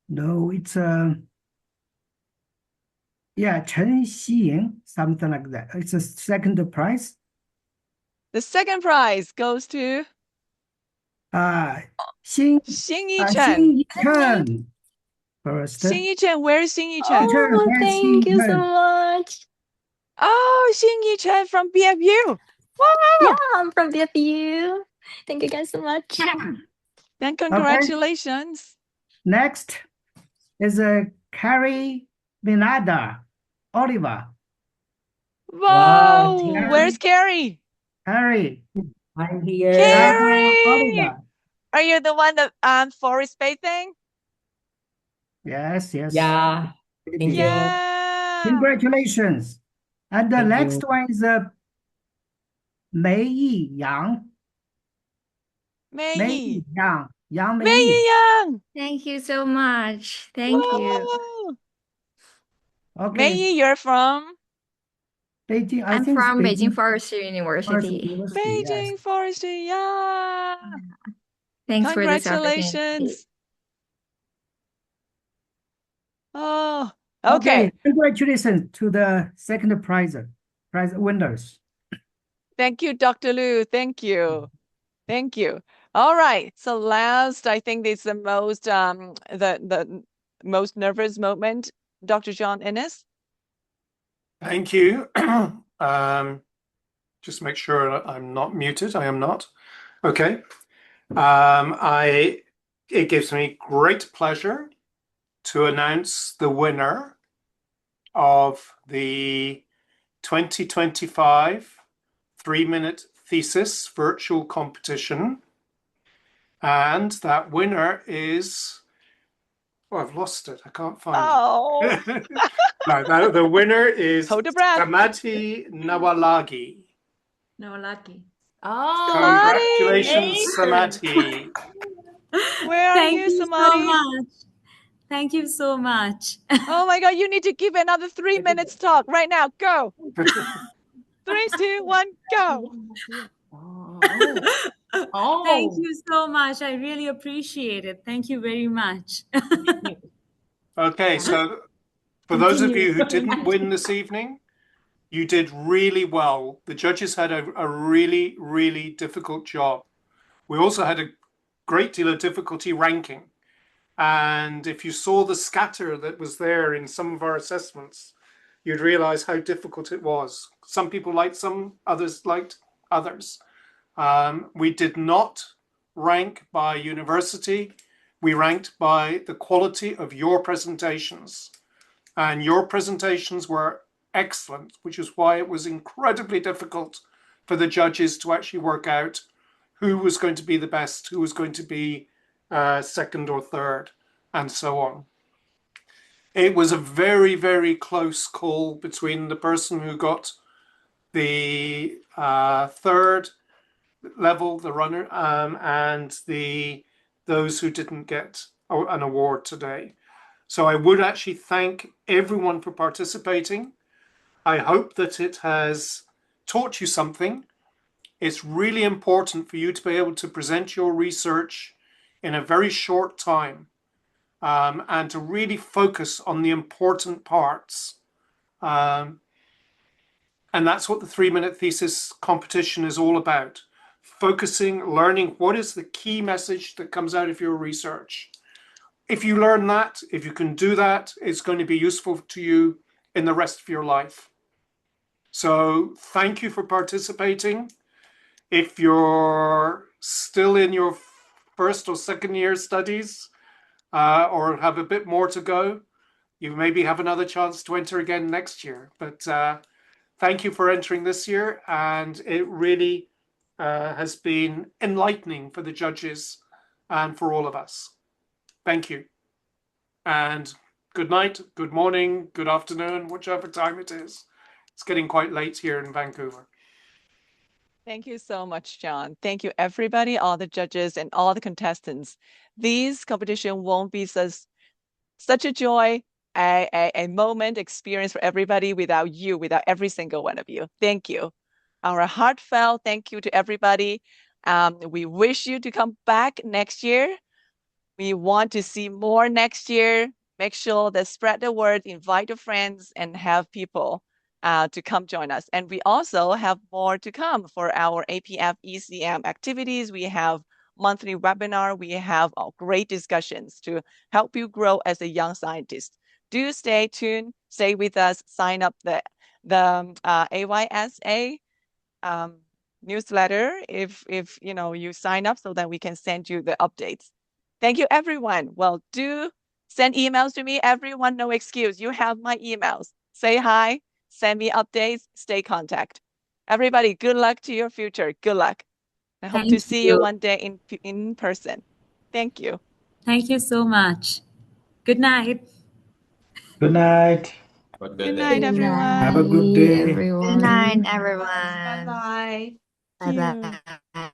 No, it's yeah, Chen Xiying, something like that. It's a second prize. The second prize goes to Xing Yi Chen. First. Yi Chen, where is Yi Chen? Oh, thank you so much. Oh, Yi Chen from BFU. Wow. Yeah, I'm from BFU. Thank you guys so much. Then congratulations. Okay. Next is Carrie Minada Oliver. Wow, where's Carrie? Carrie. I'm here. Carrie! Are you the one that forest bathing? Yes. Yeah. Thank you. Congratulations. And the Thank next you. one is Mei Yi Yang. Mei Yi. Yang. Mei Yi Yang. Thank you so much. Thank you. Whoa! Okay, Mei, you're from Beijing. I I'm think it's from Beijing Beijing Forestry Forest University. University. Yes. Beijing Forestry. Yeah. Thanks for this opportunity. Congratulations. Oh, Okay, okay. congratulations to the second prize winners. Thank you, Dr. Liu. Thank you. Thank you. All right. So last, I think it's the most nervous moment, Dr. John Innes. Thank you. Just make sure I'm not muted. I am not. Okay. It gives me great pleasure to announce the winner of the 2025 3-minute thesis virtual competition. And that winner is, oh, I've lost it. I can't find it. No, the winner is Hold your breath. Samati Nawalagi. Nawalagi. Congratulations, Samati. Samati. Where are Thank you, you Samati? so much. Thank you so much. Oh my God, you need to give another 3 minutes talk right now. Go. 3, 2, 1, go. Thank you so much. I really appreciate it. Thank you very much. Okay, so for those of you who didn't win this evening, you did really well. The judges had a really, really difficult job. We also had a great deal of difficulty ranking. And if you saw the scatter that was there in some of our assessments, you'd realize how difficult it was. Some people liked some, others liked others. We did not rank by university. We ranked by the quality of your presentations. And your presentations were excellent, which is why it was incredibly difficult for the judges to actually work out who was going to be the best, who was going to be second or third, and so on. It was a very, very close call between the person who got the third level, the runner, and those who didn't get an award today. So I would actually thank everyone for participating. I hope that it has taught you something. It's really important for you to be able to present your research in a very short time, and to really focus on the important parts. And that's what the 3-minute thesis competition is all about. Focusing, learning what is the key message that comes out of your research. If you learn that, if you can do that, it's going to be useful to you in the rest of your life. So thank you for participating. If you're still in your first or second year studies, or have a bit more to go, you maybe have another chance to enter again next year. But thank you for entering this year, and it really has been enlightening for the judges and for all of us. Thank you. And good night, good morning, good afternoon, whichever time it is. It's getting quite late here in Vancouver. Thank you so much, John. Thank you, everybody, all the judges and all the contestants. These competition won't be such a joy, a moment experience for everybody without you, without every single one of you. Thank you. Our heartfelt thank you to everybody. We wish you to come back next year. We want to see more next year. Make sure that spread the word, invite your friends, and have people to come join us. And we also have more to come for our APF ECM activities. We have monthly webinar. We have great discussions to help you grow as a young scientist. Do stay tuned, stay with us, sign up the AYSA newsletter if you sign up so that we can send you the updates. Thank you, everyone. Well, do send emails to me. Everyone, no excuse. You have my emails. Say hi, send me updates, stay contact. Everybody, good luck to your future. Good luck. I hope to see you one day in person. Thank you. Thank you so much. Good night. Good night. Good night, everyone. Have a good day. Everyone. Good night, everyone. Bye-bye. Bye bye.